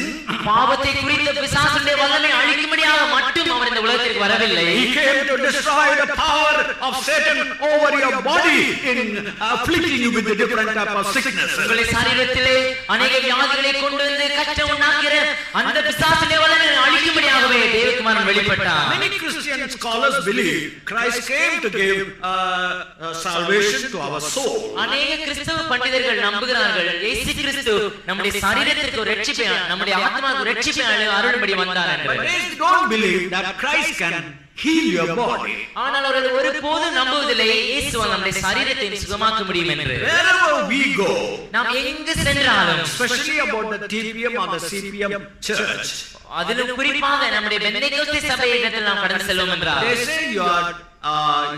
பாவத்தை குறித்த பிசாசுடைய வல்லமை அழிக்கும்படியாக மட்டும் அவர் இந்த உலகத்திற்கு வரவில்லை. He came to destroy the power of Satan over your body in afflicting you with the different type of sicknesses. உங்களுடைய சரீரத்திலே अनेक வியாதிகளை கொண்டு வந்து கஷ்டம் உண்டாக்குற அந்த பிசாசுடைய வல்லமை அழிக்கும்படியாகவே தேவகுமாரன் வெளிப்பட்டார். Many Christian scholars believe Christ came to give salvation to our soul. अनेक கிறிஸ்தவ பண்டிதர்கள் நம்புகிறார்கள் இயேசு கிறிஸ்து நம்முடைய சரீரத்திற்கு ஒரு இரட்சிப்பை நம்முடைய ஆத்மாவுக்கு ஒரு இரட்சிப்பை அருளும்படி வந்தார் என்று. But they don't believe that Christ can heal your body. ஆனால் அவர்கள் ஒருபோதும் நம்புவதில்லை இயேசு நம்முடைய சரீரத்தை சுகமாக்க முடியும் என்று. Wherever we go, நாம் எங்கு சென்றாலும், especially about the TPM or the CPM church, அதிலும் குறிப்பாக நம்முடைய பெந்தேகோஸ்தே சபையிடத்தில் நாம் கடந்து செல்வோம் என்றால், they say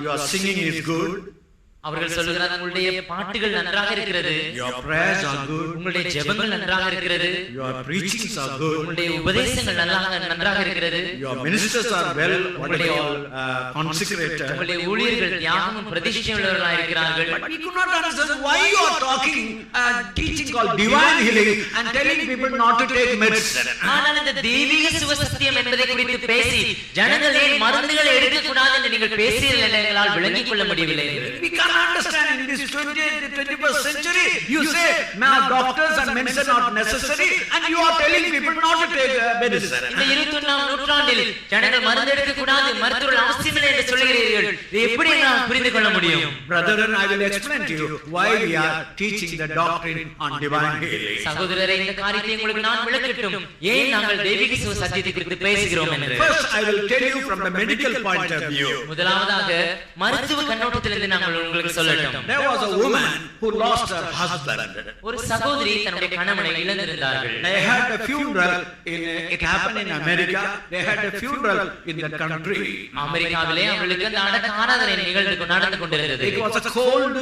your singing is good, அவர்கள் சொல்கிறார்கள் உங்களுடைய பாட்டுகள் நன்றாக இருக்கிறது, your prayers are good, உங்களுடைய ஜெபங்கள் நன்றாக இருக்கிறது, your preachings are good, உங்களுடைய உபதேசங்கள் நன்றாக இருக்கிறது, your ministers are well, what they all consecrated. உங்களுடைய ஊழியர்கள் தியாகமும் பிரதிஷ்டையும் உள்ளவர்களாக இருக்கிறார்கள். But we could not understand why you are talking teaching called divine healing and telling people not to take medicine. ஆனால் இந்த தெய்வீக சுகசத்தியம் என்பதை குறித்து பேசி ஜனங்கள் ஏன் மருந்துகளை எடுக்கக்கூடாது என்று நீங்கள் பேசுகிறீர்கள் என்று எங்களால் விளங்கிக் கொள்ள முடியவில்லை. We can't understand in this 21st century. You say now doctors and medicine are not necessary and you are telling people not to take medicine. இந்த 21ஆம் நூற்றாண்டில் ஜனங்கள் மருந்து எடுக்கக்கூடாது, மருத்துவர்கள் அவசியமில்லை என்று சொல்கிறீர்கள். இதை எப்படி நான் புரிந்து கொள்ள முடியும்? Brethren, I will explain to you why we are teaching the doctrine on divine healing. சகோதரரே, இந்த காரியத்தை உங்களுக்கு நான் விளக்கட்டும் ஏன் நாங்கள் தெய்வீக சுக சத்தியத்தை குறித்து பேசுகிறோம் என்று. First I will tell you from the medical point of view. முதலாவதாக மருத்துவ கண்ணோட்டத்திலிருந்து நாங்கள் உங்களுக்கு சொல்லட்டும். There was a woman who lost her husband. ஒரு சகோதரி தன்னுடைய கணவனை இழந்திருந்தார்கள். They had a funeral it happened in America. They had a funeral in the country. அமெரிக்காவிலே அவர்களுக்கு அந்த அடக்க ஆராதனை நடந்து கொண்டிருந்தது. It was a cold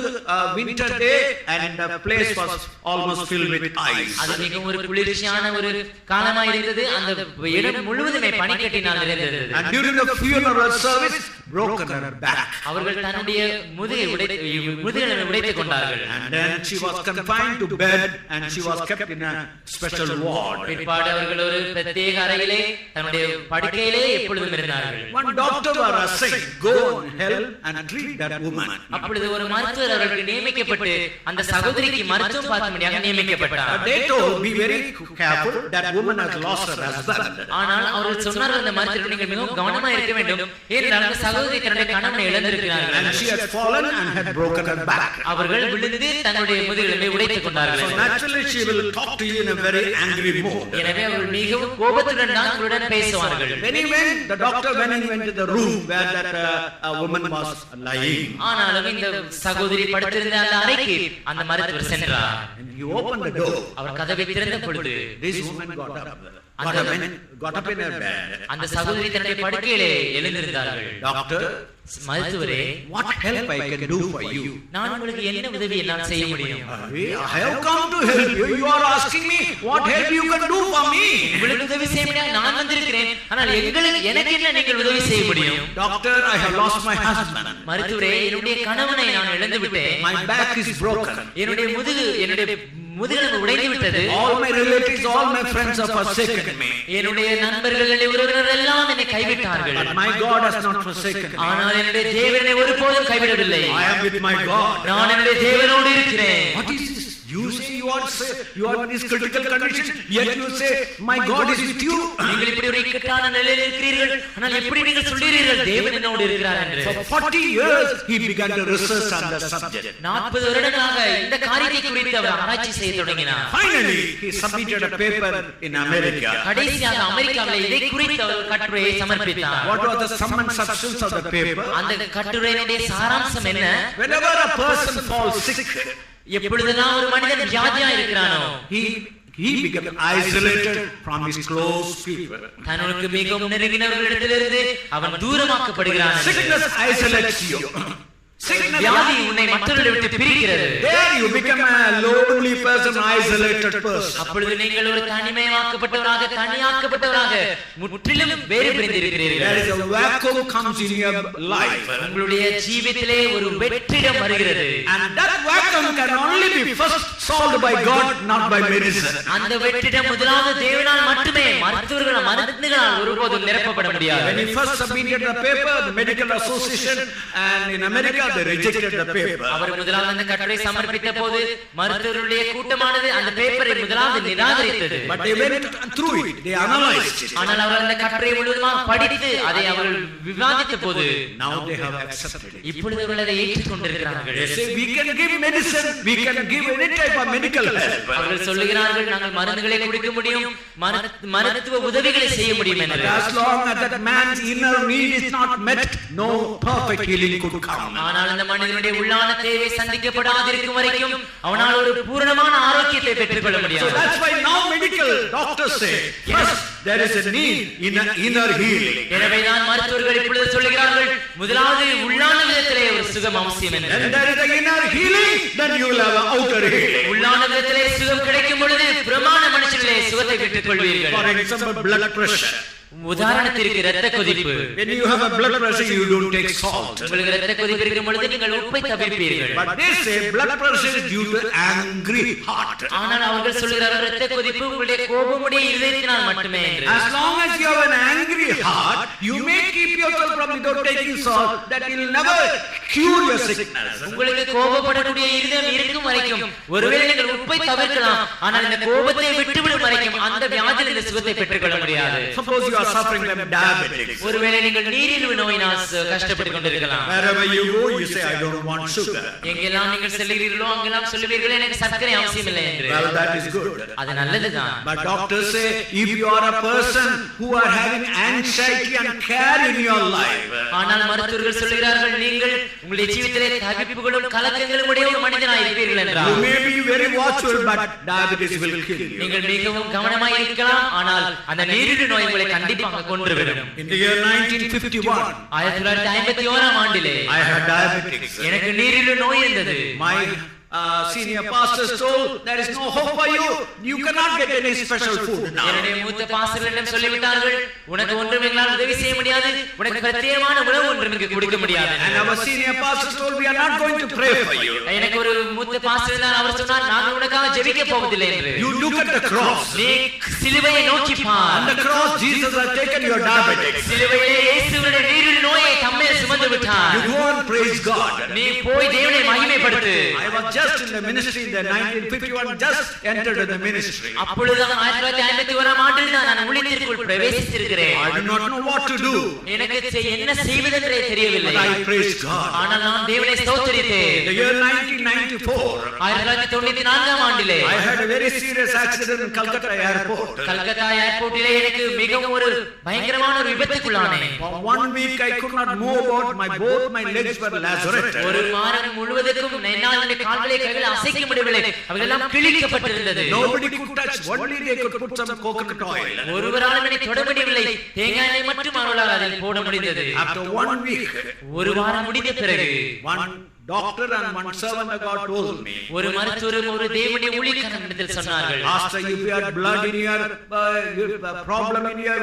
winter day and the place was almost filled with ice. அது மிகவும் ஒரு குளிர்ச்சியான ஒரு காலமாக இருந்தது. அந்த இடம் முழுவதுமே பனிக்கட்டினால் நிறைந்தது. And during the funeral service broken her back. அவர்கள் தன்னுடைய முதுகை உடைத்துக் கொண்டார்கள். And then she was confined to bed and she was kept in a special ward. பிற்பாடு அவர்கள் ஒரு பிரத்யேக அறையிலே தன்னுடைய படுக்கையிலே எப்பொழுதும் இருந்தார்கள். One doctor was assigned go and help and treat that woman. அப்பொழுது ஒரு மருத்துவர் அவர்களுக்கு நியமிக்கப்பட்டு அந்த சகோதரிக்கு மருத்துவம் பார்க்கும்படியாக நியமிக்கப்பட்டார். They told be very careful that woman has lost her husband. ஆனால் அவர்கள் சொன்னார்கள் அந்த மருத்துவர் நீங்கள் மிகவும் கவனமாக இருக்க வேண்டும் ஏனென்றால் அந்த சகோதரி தன்னுடைய கணவனை இழந்திருக்கிறார்கள். And she had fallen and had broken her back. அவர்கள் விழுந்து தன்னுடைய முதுகெலும்பை உடைத்துக் கொண்டார்கள். So naturally she will talk to you in a very angry mood. எனவே அவர்கள் மிகவும் கோபத்துடன் தான் உங்களுடன் பேசுவார்கள். When he went, the doctor went to the room where that woman was lying. ஆனாலும் இந்த சகோதரி படுத்திருந்த அந்த அறைக்கு அந்த மருத்துவர் சென்றார். And he opened the door. அவர் கதவை திறந்த பொழுது This woman got up in her bed. அந்த சகோதரி தன்னுடைய படுக்கையிலே எழுந்திருந்தார்கள். Doctor, மருத்துவரே, what help I can do for you? நான் உங்களுக்கு என்ன உதவி என்னால் செய்ய முடியும்? I have come to help you. You are asking me what help you can do for me. உங்களுக்கு உதவி செய்ய முடியாது நான் வந்திருக்கிறேன். ஆனால் எனக்கு என்ன நீங்கள் உதவி செய்ய முடியும்? Doctor, I have lost my husband. மருத்துவரே, என்னுடைய கணவனை நான் இழந்து விட்டேன். My back is broken. என்னுடைய முதுகெலும்பு உடைந்து விட்டது. All my relatives, all my friends have forsaken me. என்னுடைய நண்பர்கள் உறவினர்கள் எல்லாம் என்னை கைவிட்டார்கள். But my God has not forsaken me. ஆனால் என்னுடைய தேவனை ஒருபோதும் கைவிடவில்லை. I am with my God. நான் என்னுடைய தேவனோடு இருக்கிறேன். What is this? You say you are in this critical condition, yet you say my God is with you. நீங்கள் இப்படி ஒரு இக்கட்டான நிலையில் இருக்கிறீர்கள், ஆனால் எப்படி நீங்கள் சொல்கிறீர்கள் தேவன் என்னோடு இருக்கிறார் என்று? For 40 years he began to research on the subject. 40 வருடங்களாக இந்த காரியத்தை குறித்து அவர் ஆராய்ச்சி செய்ய தொடங்கினார். Finally he submitted a paper in America. கடைசியாக அமெரிக்காவில் இதை குறித்து அவர் கட்டுரையை சமர்ப்பித்தார். What was the sum and substance of the paper? அந்த கட்டுரையினுடைய சாராம்சம் என்ன? Whenever a person falls sick, எப்பொழுதெல்லாம் ஒரு மனிதன் வியாதியா இருக்கிறானோ he became isolated from his close people. தனக்கு மிகவும் நெருங்கினவர்களிடத்திலிருந்து அவன் தூரமாக்கப்படுகிறான். Sickness isolates you. Sickness. வியாதி உன்னை மற்றவர்களை விட்டு பிரிக்கிறது. There you become a lonely person, isolated person. அப்பொழுது நீங்கள் ஒரு தனிமையாக்கப்பட்டவராக, தனியாக்கப்பட்டவராக, முற்றிலும் வேறு பிரிந்திருக்கிறீர்கள். There is a vacuum comes in your life. உங்களுடைய ஜீவிதத்திலே ஒரு வெற்றிடம் வருகிறது. And that vacuum can only be first solved by God, not by medicine. அந்த வெற்றிடம் முதலாவது தேவனால் மட்டுமே, மருந்துகளால் ஒருபோதும் நிரப்பப்பட முடியாது. When he first submitted the paper, the medical association and in America they rejected the paper. அவர் முதலாவது அந்த கட்டுரை சமர்ப்பித்த போது மருத்துவர்களுடைய கூட்டமானது அந்த பேப்பரை முதலாவது நிராகரித்தது. But they went through it, they analyzed it. ஆனால் அவர்கள் அந்த கட்டுரையை முழுவதுமாக படித்து அதை அவர்கள் விவாதித்த போது Now they have accepted it. இப்பொழுது அவர்கள் அதை ஏற்றுக்கொண்டிருக்கிறார்கள். They say we can give medicine, we can give any type of medical help. அவர்கள் சொல்லுகிறார்கள் நாங்கள் மருந்துகளை கொடுக்க முடியும், மருத்துவ உதவிகளை செய்ய முடியும் என்று. As long as that man's inner need is not met, no perfect healing could come. ஆனால் அந்த மனிதனுடைய உள்ளான தேவை சந்திக்கப்படாதிருக்கும் வரைக்கும் அவனால் ஒரு பூரணமான ஆரோக்கியத்தை பெற்றுக்கொள்ள So முடியாது. that's why now medical doctors say, first there is a need in inner healing. எனவே தான் மருத்துவர்கள் இப்பொழுது சொல்லுகிறார்கள் முதலாவது உள்ளான விதத்திலே ஒரு சுகம் அவசியம் என்று. When there is a inner healing, then you will have an outer healing. உள்ளான விதத்திலே சுகம் கிடைக்கும் பொழுது பிரமாண மனுஷனிலே சுகத்தை பெற்றுக் கொள்வீர்கள். For example, blood pressure. உதாரணத்திற்கு இரத்த கொதிப்பு. When you have a blood pressure, you don't take salt. உங்களுக்கு இரத்த கொதிப்பு இருக்கும் பொழுது நீங்கள் உப்பை தவிர்ப்பீர்கள். But they say blood pressure is due to angry heart. ஆனால் அவர்கள் சொல்கிறார்கள் இரத்த கொதிப்பு உங்களுடைய கோபமுடைய இதயத்தினால் மட்டுமே என்று. As long as you have an angry heart, you may keep yourself from without taking salt. That will never cure your sickness. உங்களுக்கு கோபப்படக்கூடிய இதயம் இருக்கும் வரைக்கும் ஒருவேளை நீங்கள் உப்பை தவிர்க்கலாம், ஆனால் இந்த கோபத்தை விட்டுவிடும் வரைக்கும் அந்த வியாதியில் இந்த சுகத்தை பெற்றுக்கொள்ள முடியாது. Suppose you are suffering from diabetes. ஒருவேளை நீங்கள் நீரிழிவு நோயினால் கஷ்டப்பட்டுக் கொண்டிருக்கலாம். Wherever you go, you say, I don't want sugar. எங்கெல்லாம் நீங்கள் செல்கிறீர்களோ அங்கெல்லாம் சொல்லுவீர்கள் எனக்கு சர்க்கரை அவசியம் இல்லை என்று. Well, that is good. அது நல்லதுதான். But doctors say, if you are a person who are having anxiety and care in your life, ஆனால் மருத்துவர்கள் சொல்கிறார்கள் நீங்கள் உங்களுடைய ஜீவிதத்திலே தவிப்புகளும் கலக்கங்களும் உடைய ஒரு மனிதனாய் இருப்பீர்கள் என்றால் you may be very watchful, but diabetes will kill you. நீங்கள் மிகவும் கவனமாய் இருக்கலாம், ஆனால் அந்த நீரிழிவு நோய் உங்களை கண்டிப்பாக கொன்றுவிடும். In the year 1951, 1951 ஆண்டிலே I had diabetes. எனக்கு நீரிழிவு நோய் இருந்தது. My senior pastors told, there is no hope for you. You cannot get any special food now. என்னுடைய மூத்த பாஸ்டர்களிடம் சொல்லிவிட்டார்கள் உனக்கு ஒன்றும் எங்களால் உதவி செய்ய முடியாது, உனக்கு பிரத்யேகமான உணவு ஒன்றும் இங்கு கொடுக்க முடியாது. And our senior pastors told, we are not going to pray for you. எனக்கு ஒரு மூத்த பாஸ்டர் தான், அவர் சொன்னார் நாங்கள் உனக்காக ஜெபிக்க போவதில்லை என்று. You look at the cross. நீ சிலுவையை நோக்கி பார். On the cross Jesus has taken your diabetes. சிலுவையிலே இயேசுவுடைய நீரிழிவு நோயை தம்மேல் சுமந்து விட்டார். You go and praise God. நீ போய் தேவனை மகிமைப்படுத்து. I was just in the ministry in the 1951, just entered in the ministry. அப்பொழுதுதான் 1951 ஆண்டில் நான் ஊழியத்திற்குள் பிரவேசித்திருக்கிறேன். I do not know what to do. எனக்கு என்ன செய்வதென்றே தெரியவில்லை. But I praise God. ஆனால் நான் தேவனை ஸ்தோத்திரித்தேன். The year 1994, 1994 ஆண்டிலே I had a very serious accident in Calcutta airport. Calcutta ஏர்போர்ட்டிலே எனக்கு மிகவும் ஒரு பயங்கரமான ஒரு விபத்துக்குள்ளானேன். For 1 week I could not move about. Both my legs were lacerated. ஒரு வாரம் முழுவதுக்கும் என்னால் என்னுடைய கால்களை கைகளை அசைக்க முடியவில்லை, அவைகள் எல்லாம் கிழிக்கப்பட்டிருந்தது. Nobody could touch. Only they could put some coconut oil. ஒருவராலும் என்னை தொட முடியவில்லை, தேங்காய் எண்ணெய் மட்டும் அவர்களால் அதில் போட முடிந்தது. After 1 week, ஒரு வாரம் முடிந்த பிறகு one doctor and one servant of God told me, ஒரு மருத்துவரும் ஒரு தேவனுடைய ஊழியக்காரனிடத்தில் சொன்னார்கள், Pastor, if you had blood in your problem in your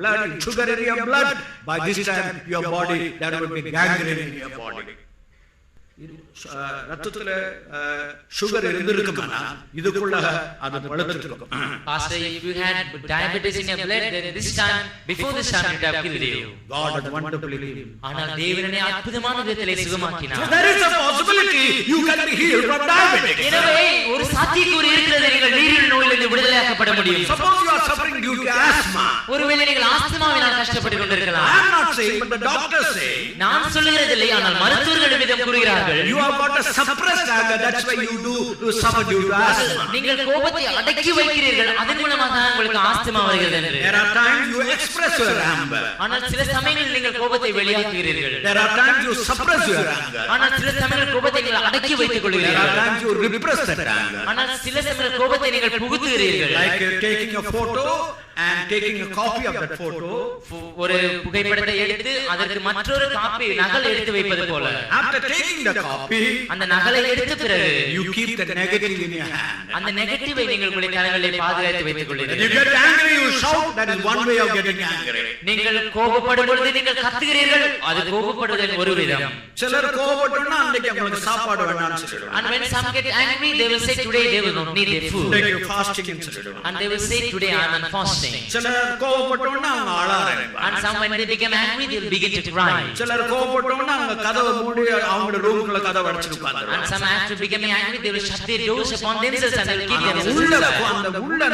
blood, sugar in your blood, by this time your body, there would be gangrene in your body. ரத்தத்துல sugar இருந்திருக்கும்னா இதுக்குள்ள அது பழுத்திருக்கும். Pastor, if you had diabetes in your blood, then this time, before this time, it would have killed you. God had wonderfully healed. ஆனால் தேவனே அற்புதமான விதத்திலே சுகமாக்கினார். So there is a possibility you can be healed from diabetes. எனவே ஒரு சாத்தியக்கூறு இருக்கிறது, நீங்கள் நீரிழிவு நோயிலிருந்து விடுதலையாக்கப்பட முடியும். Suppose you are suffering due to asthma. ஒருவேளை நீங்கள் ஆஸ்துமாவினால் கஷ்டப்பட்டு கொண்டிருக்கலாம். I am not saying, but the doctors say, நான் சொல்லுகிறதில்லை, ஆனால் மருத்துவர்கள் விதம் கூறுகிறார்கள், you have got a suppressed anger, that's why you suffer due to asthma. நீங்கள் கோபத்தை அடக்கி வைக்கிறீர்கள், அதன் மூலமாக தான் உங்களுக்கு ஆஸ்துமா வருகிறது என்று. There are times you express your anger. ஆனால் சில சமயங்களில் நீங்கள் கோபத்தை வெளியாக்குகிறீர்கள். There are times you suppress your anger. ஆனால் சில சமயங்களில் கோபத்தை நீங்கள் அடக்கி வைத்துக் There are கொள்கிறீர்கள். times you repress that anger. ஆனால் சில சமயங்களில் கோபத்தை நீங்கள் புகுத்துகிறீர்கள். Like taking a photo and taking a copy of that photo. ஒரு புகைப்படத்தை எடுத்து அதற்கு மற்றொரு காப்பி நகல் எடுத்து வைப்பது போல. After taking the copy, அந்த நகலை எடுத்த பிறகு you keep the negative in your hand. அந்த நெகட்டிவை நீங்கள் உங்களுடைய கரங்களில் பாதுகாத்து வைத்துக் When you கொள்ளுங்கள். get angry, you shout. That is one way of getting angry. நீங்கள் கோபப்படும் பொழுது நீங்கள் கத்துகிறீர்கள், அது கோபப்படுவதன் ஒரு விதம். சிலர் கோபப்பட்டோம்னா அன்னைக்கு அவங்களுக்கு சாப்பாடு வேண்டாம்னு சொல்லிடுவாங்க. And when some get angry, they will say today they will not need their food. Take your fasting ன்னு சொல்லிடுவாங்க. And they will say today I am on fasting. சிலர் கோபப்பட்டோம்னா அவங்க அழ ஆரம்பிப்பாங்க. And some when they become angry, they will begin to cry. சிலர் கோபப்பட்டோம்னா அவங்க கதவை மூடி அவங்க ரூம்குள்ள கதவை அடைச்சிட்டு உட்கார்ந்துருவாங்க. And some after becoming angry, they will shut their doors upon themselves and they will keep themselves உள்ள inside.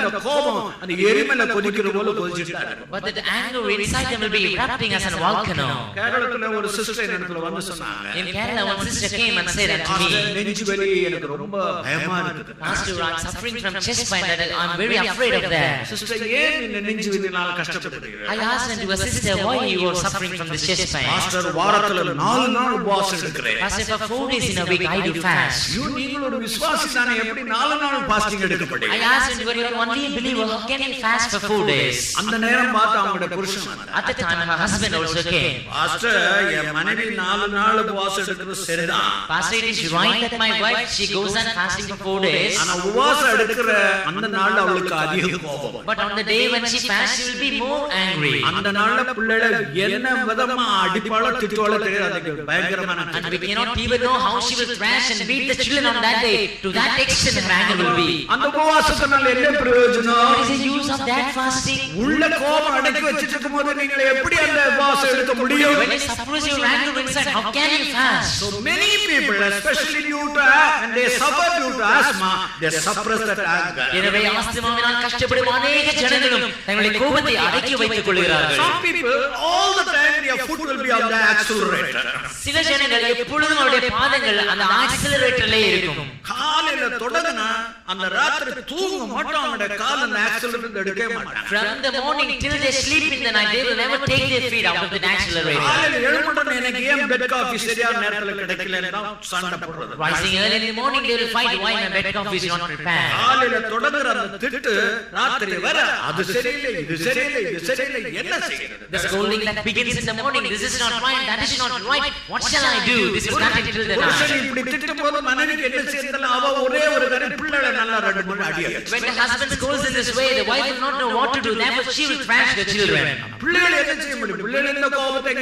அந்த கோபம் அந்த எரிமலை கொதிக்கிற போல கொதிச்சிட்டு இருக்கும். But that anger inside them will be erupting as a volcano. கேரளத்துல ஒரு சிஸ்டர் என்னத்துல வந்து சொன்னாங்க. In Kerala, one sister came and said unto me, நெஞ்சு வலி எனக்கு ரொம்ப பயமா இருக்குது. Pastor, I am suffering from chest pain and I am very afraid of that. Sister ஏன் இந்த நெஞ்சு வலினால கஷ்டப்படுறீங்க? I asked unto a sister, why you are suffering from this chest pain? Master வாரத்துல 4 நாள் உபவாசம் எடுக்கிறேன். Pastor, for 4 days in a week I do fast. நீங்கள் ஒரு விசுவாசி தானே எப்படி 4 நாள் ஃபாஸ்டிங் எடுக்க முடியும்? I asked unto you are only a believer, how can you fast for 4 days? அந்த நேரம் பார்த்து அவங்களோட புருஷன் வந்தார். At the time her husband also came. Pastor என் மனைவி 4 நாள் உபவாசம் எடுக்கிறது சரிதான். Pastor, it is right that my wife she goes on fasting for 4 days. ஆனா உபவாசம் எடுக்கிற அந்த நாள்ல அவளுக்கு அதிக கோபம். But on the day when she fasts, she will be more angry. அந்த நாள்ல பிள்ளைகளை என்ன விதமா அடிப்பாள திட்டுவாள தெரியாது. பயங்கரமான And we cannot even know how she will thrash and beat the children on that day. To that extent her anger will be. அந்த உபவாசத்தினால என்ன பிரயோஜனம்? What is the use of that fasting? உள்ள கோபம் அடக்கி வச்சிட்டு இருக்கும்போது நீங்க எப்படி அந்த உபவாசம் எடுக்க முடியும்? When you suppress your anger inside, how can you fast? So many people, especially due to and they suffer due to asthma, they suppress that anger. எனவே ஆஸ்துமாவினால் கஷ்டப்படும் अनेक ஜனங்களும் தங்களுடைய கோபத்தை அடக்கி வைத்துக் கொள்கிறார்கள். Some people all the time their foot will be on the accelerator. சில ஜனங்கள் எப்பொழுதும் அவருடைய பாதங்கள் அந்த ஆக்சிலரேட்டர்ல இருக்கும். காலையில தொடங்குனா அந்த ராத்திரி தூங்க மாட்டாங்க. அந்த கால் அந்த ஆக்சிலரேட்டர் எடுக்கவே மாட்டாங்க. From the morning till they sleep in the night, they will never take their feet out of the accelerator. காலையில எழும்புறேன் எனக்கு ஏன் பெட் காபி சரியான நேரத்துல கிடைக்கலன்னா சண்டை போடுறது. Rising early in the morning, they will fight why my bed coffee is not prepared. காலையில தொடங்குற அந்த திட்டு ராத்திரி வர அது சரியில்லை இது சரியில்லை இது சரியில்லை என்ன செய்யறது? The scolding that begins in the morning, this is not right, that is not right, what shall I do? This is not until the புருஷன் night. இப்படி திட்டும்போது மனைவிக்கு என்ன செய்யறதுல அவ ஒரே ஒரு கரை பிள்ளைகளை நல்லா 2-3 அடி அடிச்சு. When the husband scolds in this way, the wife will not know what to do, therefore she will thrash the children. பிள்ளைகளை என்ன செய்ய முடியும்? பிள்ளைகள் இந்த கோபத்தை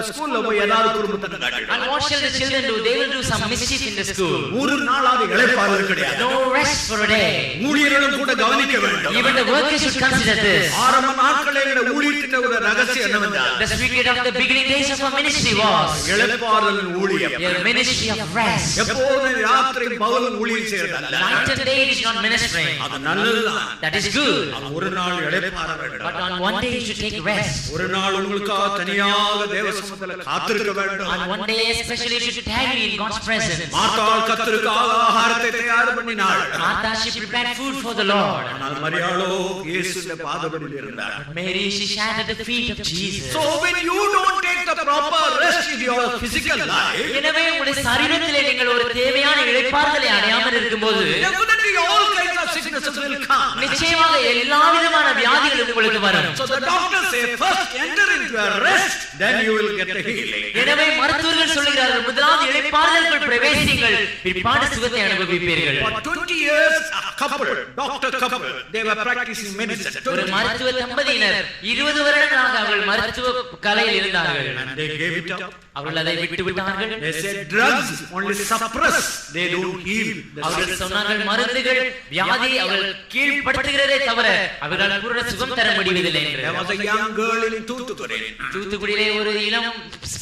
ஸ்கூல்ல போய் ஏதாவது குடும்பத்தை காட்டிடும். And what shall the children do? They will do some mischief in the school. ஒரு நாளாவது இளைப்பாறுதல் கிடையாது. No rest for a day. ஊழியர்களும் கூட கவனிக்க வேண்டும். Even the workers should consider this. ஆரம்ப நாட்களில் ஊழியத்தின் ஒரு ரகசியம் என்னவென்றால் The secret of the beginning days of our ministry was இளைப்பாறுதல் ஊழியம். a ministry of rest. எப்போதும் ராத்திரி பகலும் ஊழியம் செய்யறதல்ல. Night and day it is not ministering. அது நல்லதுதான். That is good. ஒரு நாள் இளைப்பாற வேண்டும். But on one day you should take rest. ஒரு நாள் உங்களுக்காக தனியாக தேவ சமூகத்தில் காத்திருக்க வேண்டும். On one day especially you should tarry in God's presence. மார்த்தாள் கர்த்தருக்காக ஆகாரத்தை தயார் பண்ணினாள். Martha she prepared food for the Lord. ஆனால் மரியாளோ இயேசுவின் பாதபடியில் இருந்தார். Mary she sat at the feet of Jesus. So when you don't take the proper rest in your physical life, எனவே உங்களுடைய சரீரத்திலே நீங்கள் ஒரு தேவையான இளைப்பாறுதலை அடையாமல் இருக்கும்போது definitely all kinds of sicknesses will come. நிச்சயமாக எல்லா விதமான வியாதிகளும் உங்களுக்கு வரும். So the doctor say first enter into your rest, then you will get a healing. எனவே மருத்துவர்கள் சொல்கிறார்கள் முதலாவது இளைப்பாறுதலுக்குள் பிரவேசியுங்கள் பிற்பாடு சுகத்தை அனுபவிப்பீர்கள். For 20 years a couple, doctor couple, they were practicing medicine. ஒரு மருத்துவ தம்பதியினர் 20 வருடங்களாக அவர்கள் மருத்துவ கலையில் இருந்தார்கள். And they gave it up. அவர்கள் அதை விட்டு விட்டார்கள். They said drugs only suppress, they don't heal. அவர்கள் சொன்னார்கள் மருந்துகள் வியாதியை அவர்கள் கீழ்ப்படுத்துகிறதே தவிர அவர்கள் பூரண சுகம் தர முடிவதில்லை என்று. There was a young girl in Thoothukudi. தூத்துக்குடியிலே ஒரு இளம்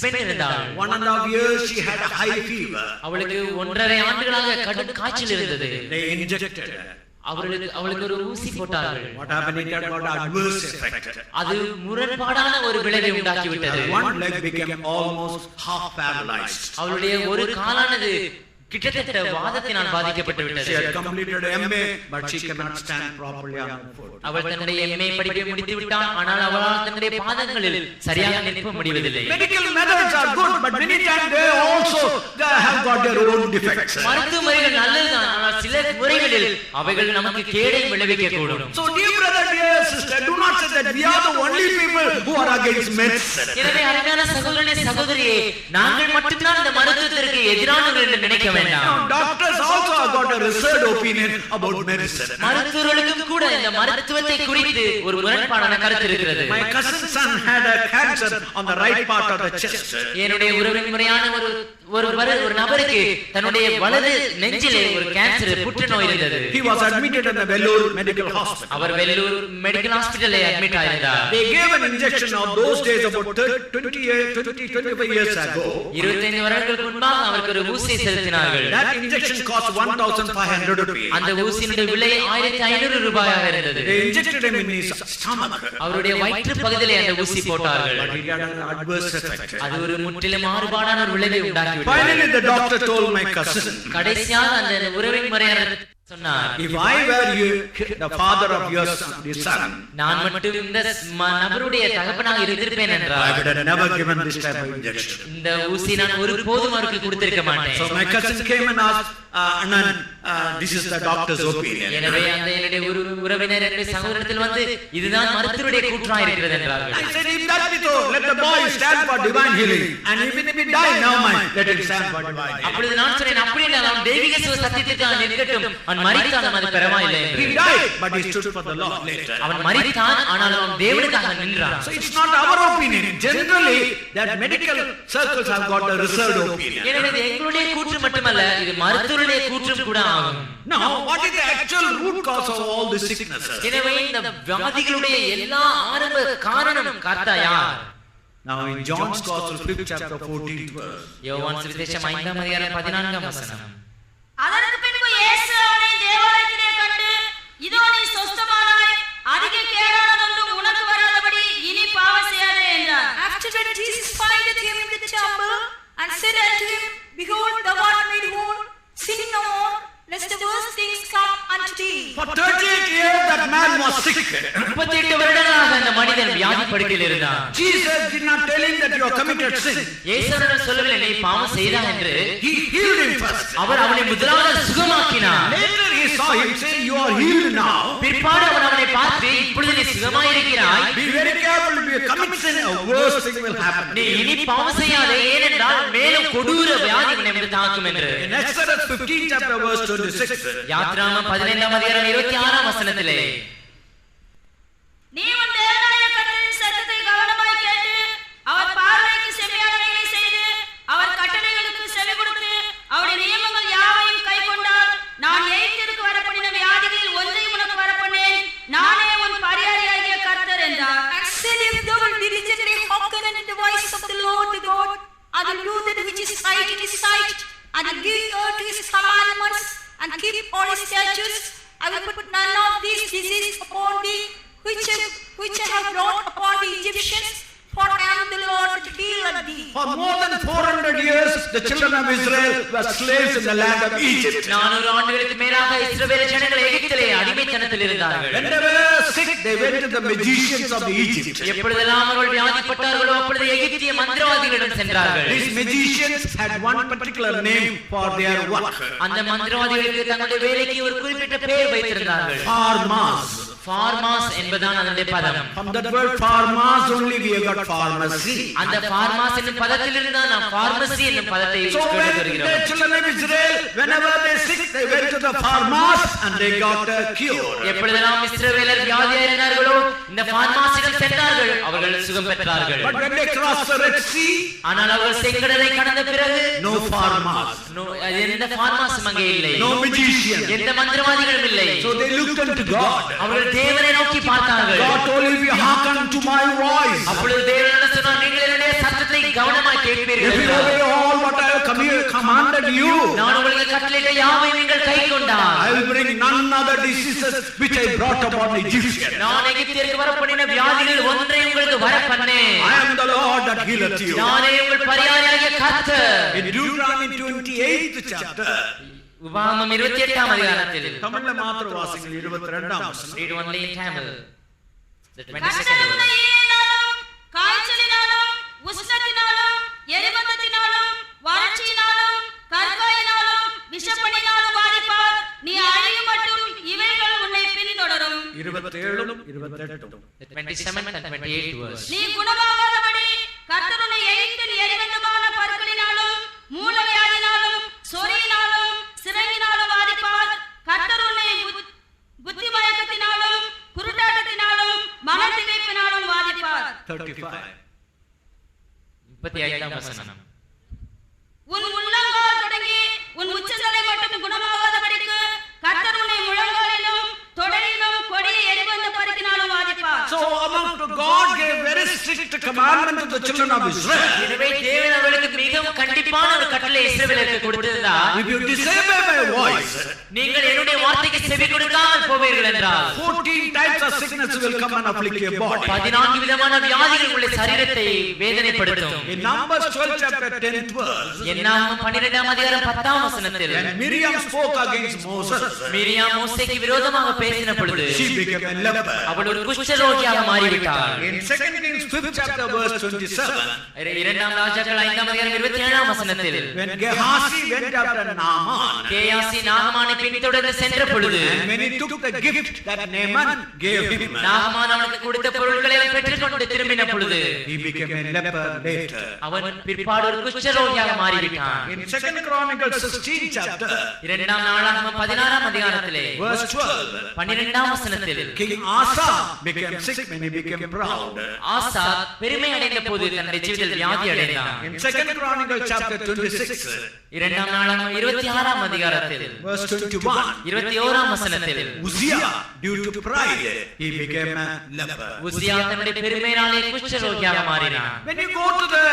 பெண் இருந்தாள். 1.5 years she had a high fever. அவளுக்கு 1.5 ஆண்டுகளாக கடும் காய்ச்சல் இருந்தது. They injected her. அவளுக்கு ஒரு ஊசி போட்டார்கள். What happened? It had got adverse effect. அது முரண்பாடான ஒரு விளைவை உண்டாக்கி விட்டது. One leg became almost half paralyzed. அவளுடைய ஒரு காலானது கிட்டத்தட்ட வாதத்தினால் பாதிக்கப்பட்டு She விட்டது. had completed MA, but she cannot stand properly on her foot. அவள் தன்னுடைய MA படிப்பை முடித்து விட்டாள். ஆனால் அவளால் தன்னுடைய பாதங்களில் சரியாக நிற்க முடிவதில்லை. Medical methods are good, but many times they have got their own defects. மருத்துவ முறைகள் நல்லதுதான், ஆனால் சில முறைகளில் அவைகள் நமக்கு கேடை விளைவிக்க கூடும். So dear brother, dear sister, do not say that we are the only people who are against medicine. எனவே அருமையான சகோதரனே சகோதரியே, நாங்கள் மட்டும்தான் இந்த மருத்துவத்திற்கு எதிரானவர்கள் என்று நினைக்க வேண்டாம். Doctors also have got a reserved opinion about medicine. மருத்துவர்களுக்கும் கூட இந்த மருத்துவத்தை குறித்து ஒரு முரண்பாடான கருத்து இருக்கிறது. My cousin's son had a cancer on the right part of the chest. என்னுடைய உறவின் முறையான ஒரு நபருக்கு தன்னுடைய வலது நெஞ்சிலே ஒரு கேன்சர் புற்றுநோய் இருந்தது. He was admitted in the Vellore Medical Hospital. அவர் வெல்லூர் மெடிக்கல் ஹாஸ்பிடலில் அட்மிட் ஆயிருந்தார். They gave an injection of those days about 25 years ago. 25 வருடங்களுக்கு முன்பாக அவருக்கு ஒரு ஊசி செலுத்தினார்கள். That injection cost 1,500 rupees. அந்த ஊசியினுடைய விலை 1500 ரூபாயாக இருந்தது. They injected him in his stomach. அவருடைய வயிற்று பகுதியிலே அந்த ஊசி போட்டார்கள். But he had an adverse effect. அது ஒரு முற்றிலும் மாறுபாடான ஒரு விளைவை உண்டாக்கி விட்டது. Finally the doctor told my cousin, கடைசியாக அந்த உறவின் முறையாளர் சொன்னார், if I were you, the father of your son, நான் மட்டும் இந்த நபருடைய தகப்பனாக இருந்திருப்பேன் என்றார், I would have never given this type of injection. இந்த ஊசி நான் ஒருபோதும் அவருக்கு கொடுத்திருக்க மாட்டேன். So my cousin came and asked, Anand, this is the doctor's opinion. எனவே அந்த என்னுடைய உறவினர் என்னுடைய சகோதரத்தில் வந்து இதுதான் மருத்துவருடைய கூற்றாக இருக்கிறது என்றார்கள். I said, if that be so, let the boy stand for divine healing, and even if he die now, let him stand for divine healing. அப்பொழுது நான் சொன்னேன், அப்படி என்றால் அவன் தெய்வீக சத்தியத்திற்காக நிற்கட்டும், அவன் மரித்தாலும் அது பரவாயில்லை என்று. He died, but he stood for the Lord later. அவன் மரித்தான், ஆனால் அவன் தேவனுக்காக நின்றான். So it's not our opinion. Generally, that medical circles have got a reserved opinion. எனவே இது எங்களுடைய கூற்று மட்டுமல்ல, இது மருத்துவருடைய கூற்றும் கூட ஆகும். Now, what is the actual root cause of all these sicknesses? எனவே இந்த வியாதிகளுடைய எல்லா ஆரம்ப காரணம் கர்த்தா யார்? Now in John's Gospel, 5th chapter, 14th verse. யோவான் சுவிசேஷம் 5ஆம் அதிகாரம் 14ஆம் வசனம். அதற்கு பின்பு இயேசு அவனை தேவாலயத்திலே கண்டு, இதோ நீ சொஸ்தமானாய், அதிக கேடானதொன்றும் உனக்கு வராதபடி இனி பாவம் செய்யாதே என்றார். After that Jesus findeth him in the temple and said unto him, Behold, thou art made whole, sin no more, lest the worst things come unto thee. For 38 years that man was sick. 38 வருடங்களாக அந்த மனிதன் வியாதி படுக்கையில் இருந்தான். Jesus did not tell him that you have committed sin. இயேசுவிடம் சொல்லவில்லை நீ பாவம் செய்தாய் என்று. He healed him first. அவர் அவனை முதலாவது சுகமாக்கினார். Later he saw him say, you are healed now. பிற்பாடு அவனை பார்த்து இப்பொழுது நீ சுகமாயிருக்கிறாய். Be very careful, if you commit sin, a worse thing will happen. நீ இனி பாவம் செய்யாதே, ஏனென்றால் மேலும் கொடூர வியாதி உன்னை வந்து தாக்கும் என்று. In Exodus 15 chapter verse 26. யாத்ராகமம் 15ஆம் அதிகாரம் 26ஆம் வசனத்திலே, நீ உன் தேவனாகிய கர்த்தரின் சத்தத்தை கவனமாய் கேட்டு, அவர் பார்வைக்கு செம்மையானவைகளை செய்து, அவர் கட்டளைகளுக்கு செவி கொடுத்து, அவருடைய நியமங்கள் யாவையும் கைக்கொண்டால், நான் எகிப்திற்கு வரப்பண்ணின வியாதிகளில் ஒன்றையும் உனக்கு வரப்பண்ணேன், நானே உன் பரியாரியாகிய கர்த்தர் என்றார். And said, If thou wilt diligently hearken unto the voice of the Lord the God, and will do that which is right in his sight, and will give ear to his commandments, and keep all his statutes, I will put none of these diseases upon thee, which I have brought upon the Egyptians, for I am the Lord that healeth thee. For more than 400 years, the children of Israel were slaves in the land of Egypt. 400 ஆண்டுகளுக்கு மேலாக இஸ்ரவேல் ஜனங்கள் எகிப்திலே அடிமைத்தனத்தில் இருந்தார்கள். When they were sick, they went to the magicians of the Egypt. எப்பொழுதெல்லாம் அவர்கள் வியாதிப்பட்டார்களோ அப்பொழுது எகிப்திய மந்திரவாதிகளிடம் சென்றார்கள். These magicians had one particular name for their work. அந்த மந்திரவாதிகளுக்கு தங்களுடைய வேலைக்கு ஒரு குறிப்பிட்ட பெயர் வைத்திருந்தார்கள். ஃபார்மாஸ் என்பதுதான் அதனுடைய பதம். From that word pharmas only we have got pharmacy. அந்த ஃபார்மாஸ் என்னும் பதத்திலிருந்து தான் நாம் பார்மசி என்னும் பதத்தை So when எடுத்துக்கொள்கிறோம். the children of Israel, whenever they sick, they went to the pharmas and they got a cure. எப்பொழுதெல்லாம் இஸ்ரவேலர் வியாதியாயிருந்தார்களோ இந்த ஃபார்மாஸிடம் சென்றார்கள், அவர்கள் சுகம் பெற்றார்கள். But when they crossed the Red Sea, ஆனால் அவர்கள் செங்கடலை கடந்த பிறகு no pharmas, எந்த ஃபார்மாஸும் அங்கே இல்லை, no magician. எந்த மந்திரவாதிகளும் இல்லை. So they looked unto God. அவர்கள் தேவனை நோக்கி பார்த்தார்கள். God told him, "You hearken to my voice. அப்பொழுது தேவன் என்ன சொன்னார்? நீங்கள் என்னுடைய சத்தத்தை கவனமாய் If கேட்பீர்கள். you obey all what I have commanded you, நான் உங்களுக்கு கட்டளையிட்ட யாவையும் நீங்கள் கைக்கொண்டால் I will bring none other diseases which I brought upon the Egyptians. நான் எகிப்தியருக்கு வரப்பண்ணின வியாதிகள் ஒன்றை உங்களுக்கு வரப்பண்ணேன். I am the Lord that that healeth you. நானே உங்கள் பரியாரியாகிய கர்த்தர். In Deuteronomy 28th chapter, உபாகமம் 28ஆம் அதிகாரத்தில் தமிழ்ல மாத்திர வாசிங்கள் 22ஆம் வசனம். read only in Tamil. The கர்த்தர் 22nd உன்னை verse. ஈயினாலும், காய்ச்சலினாலும், உஷ்ணத்தினாலும், எரிபந்தத்தினாலும், வறட்சியினாலும், கற்காயினாலும், விஷப்பணியினாலும் வாதிப்பார். நீ அழியும் மட்டும் இவைகள் உன்னை பின்தொடரும். 27 28. The 27th and 28th verse. நீ குணமாகாதபடி கர்த்தர் உன்னை எகிப்தின் எரிபந்தமான பற்களினாலும், மூலவியாதினாலும், சொறியினாலும், சிறங்கினாலும் வாதிப்பார். கர்த்தர் உன்னை புத்தி மயக்கத்தினாலும், குருட்டாட்டத்தினாலும், மனத்திகைப்பினாலும் வாதிப்பார். 35. 35ஆம் வசனம். உன் உள்ளங்கால் தொடங்கி உன் உச்சந்தலை மட்டும் குணமாகாதபடிக்கு கர்த்தர் உன்னை முழங்காலிலும் தொடரிலும் கொடிய எரிபந்த பருக்கினாலும் வாதிப்பார். So among God gave very strict commandment to the children of Israel. எனவே தேவன் அவர்களுக்கு மிகவும் கண்டிப்பான ஒரு கட்டளை இஸ்ரவேலுக்கு கொடுத்திருந்தார். If you disobey my voice, நீங்கள் என்னுடைய வார்த்தைக்கு செவி கொடுக்காமல் போவீர்கள் என்றால் 14 types of sickness will come and afflict your body. 14 விதமான வியாதிகள் உங்களுடைய சரீரத்தை வேதனைப்படுத்தும். In Numbers 12 chapter 10th verse, என்னாகும் 12ஆம் அதிகாரம் 10ஆம் வசனத்தில் when Miriam spoke against Moses, Miriam மோசேக்கு விரோதமாக பேசின பொழுது she became a leper. அவள் ஒரு குஷ்டரோகியாக மாறிவிட்டாள். In 2 Kings 5th chapter verse 27, இரண்டாம் ராஜாக்கள் 5ஆம் அதிகாரம் 27ஆம் வசனத்தில் when Gehazi went after Naaman, Gehazi நாகமானை பின்தொடர்ந்து சென்ற பொழுது and when he took the gift that Naaman gave him, நாகமான் அவனுக்கு கொடுத்த பொருட்களை அவன் பெற்றுக்கொண்டு திரும்பின பொழுது he became a leper later. அவன் பிற்பாடு ஒரு குஷ்டரோகியாக மாறிவிட்டான். In 2 Chronicles 16 chapter இரண்டாம் நாளாகமம் 16ஆம் அதிகாரத்திலே verse 12, 12ஆம் வசனத்தில் King Asa became sick when he became proud. ஆசா பெருமை அடைந்த போது தன்னுடைய ஜீவிதத்தில் வியாதி அடைந்தான். In 2 Chronicles chapter 26 இரண்டாம் நாளாகமம் 26ஆம் அதிகாரத்தில் verse 21, 21ஆம் வசனத்தில் Uzziah due to pride he became a leper. உசியா தன்னுடைய பெருமையினாலே குஷ்டரோகியாக மாறினான். When you go to the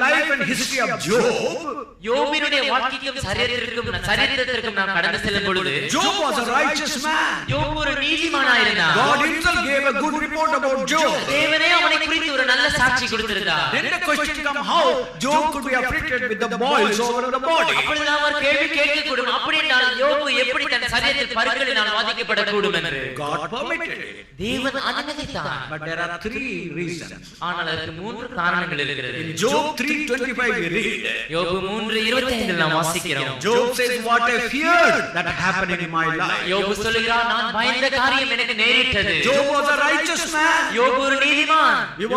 life and history of Job, யோபினுடைய வாழ்க்கைக்கும் சரித்திரத்திற்கும் நாம் கடந்து செல்லும் பொழுது Job was a righteous man. யோபு ஒரு நீதிமானாயிருந்தான். God himself gave a good report about Job. தேவனே அவனை குறித்து ஒரு நல்ல சாட்சி கொடுத்திருந்தார். Then the question comes, how Job could be afflicted with the boils over the body? அப்பொழுது நாம் ஒரு கேள்வி கேட்கக்கூடும், அப்படி என்றால் யோபு எப்படி தன் சரீரத்தில் பருக்களினால் வாதிக்கப்படக்கூடும் என்று. God permitted it. தேவன் அனுமதித்தார். But there are 3 reasons. ஆனால் அதற்கு 3 காரணங்கள் இருக்கிறது. In Job 3:25 we read, யோபு 3:25 நாம் வாசிக்கிறோம். Job says, what I feared that happened in my life. யோபு சொல்கிறார், நான் பயந்த காரியம் எனக்கு நேரிட்டது. Job was a righteous man. யோபு ஒரு நீதிமான். You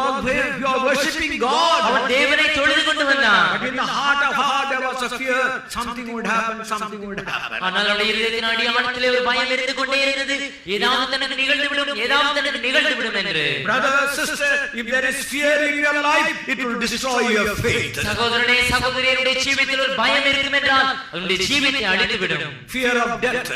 are worshiping God. அவன் தேவனை தொழுது கொண்டு வந்தான். But in the heart of heart there was a fear, something would happen, something would happen. ஆனால் அவருடைய இதயத்தின் அடியாழத்திலே ஒரு பயம் இருந்து கொண்டே இருந்தது. ஏதாவது தனக்கு நிகழ்ந்துவிடும், ஏதாவது தனக்கு நிகழ்ந்துவிடும் என்று. Brother, sister, if there is fear in your life, it will destroy your faith. சகோதரனே சகோதரியுடைய ஜீவிதத்தில் ஒரு பயம் இருக்கும் என்றால் அதனுடைய ஜீவித்தை அழித்துவிடும். Fear of death,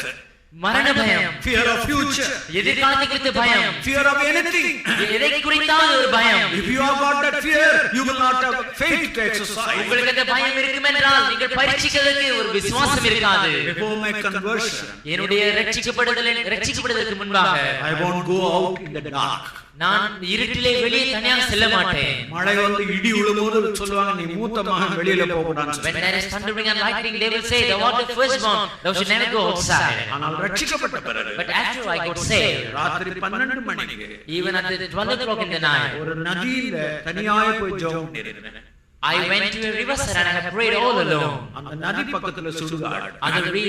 மரண பயம், fear of future, எதிர்காலத்தை குறித்த பயம், fear of anything. எதை குறித்தாவது ஒரு பயம். If you have got that fear, you will not have faith to exercise. உங்களுக்கு அந்த பயம் இருக்கும் என்றால் நீங்கள் பரீட்சிக்கிறதுக்கு ஒரு விசுவாசம் இருக்காது. Before my conversion, என்னுடைய ரட்சிக்கப்படுவதற்கு முன்பாக I won't go out in the dark. நான் இருட்டிலே வெளியே தனியாக செல்ல மாட்டேன். மழை வந்து இடி விழும்போது சொல்லுவாங்க, நீ மூத்த மகன் வெளியில போக கூடாதுன்னு. When there is thundering and lightning, they will say, thou art the firstborn, thou should never go outside. ஆனால் ரட்சிக்கப்பட்ட பிறகு But after I got saved, ராத்திரி 12 மணிக்கு even at the 12 o'clock in the night, ஒரு நதியில தனியாய் போய் ஜெபம் பண்ணிருந்தேன். I went to a riverside and I have prayed all alone. அந்த நதி பக்கத்துல சுடுகாடு.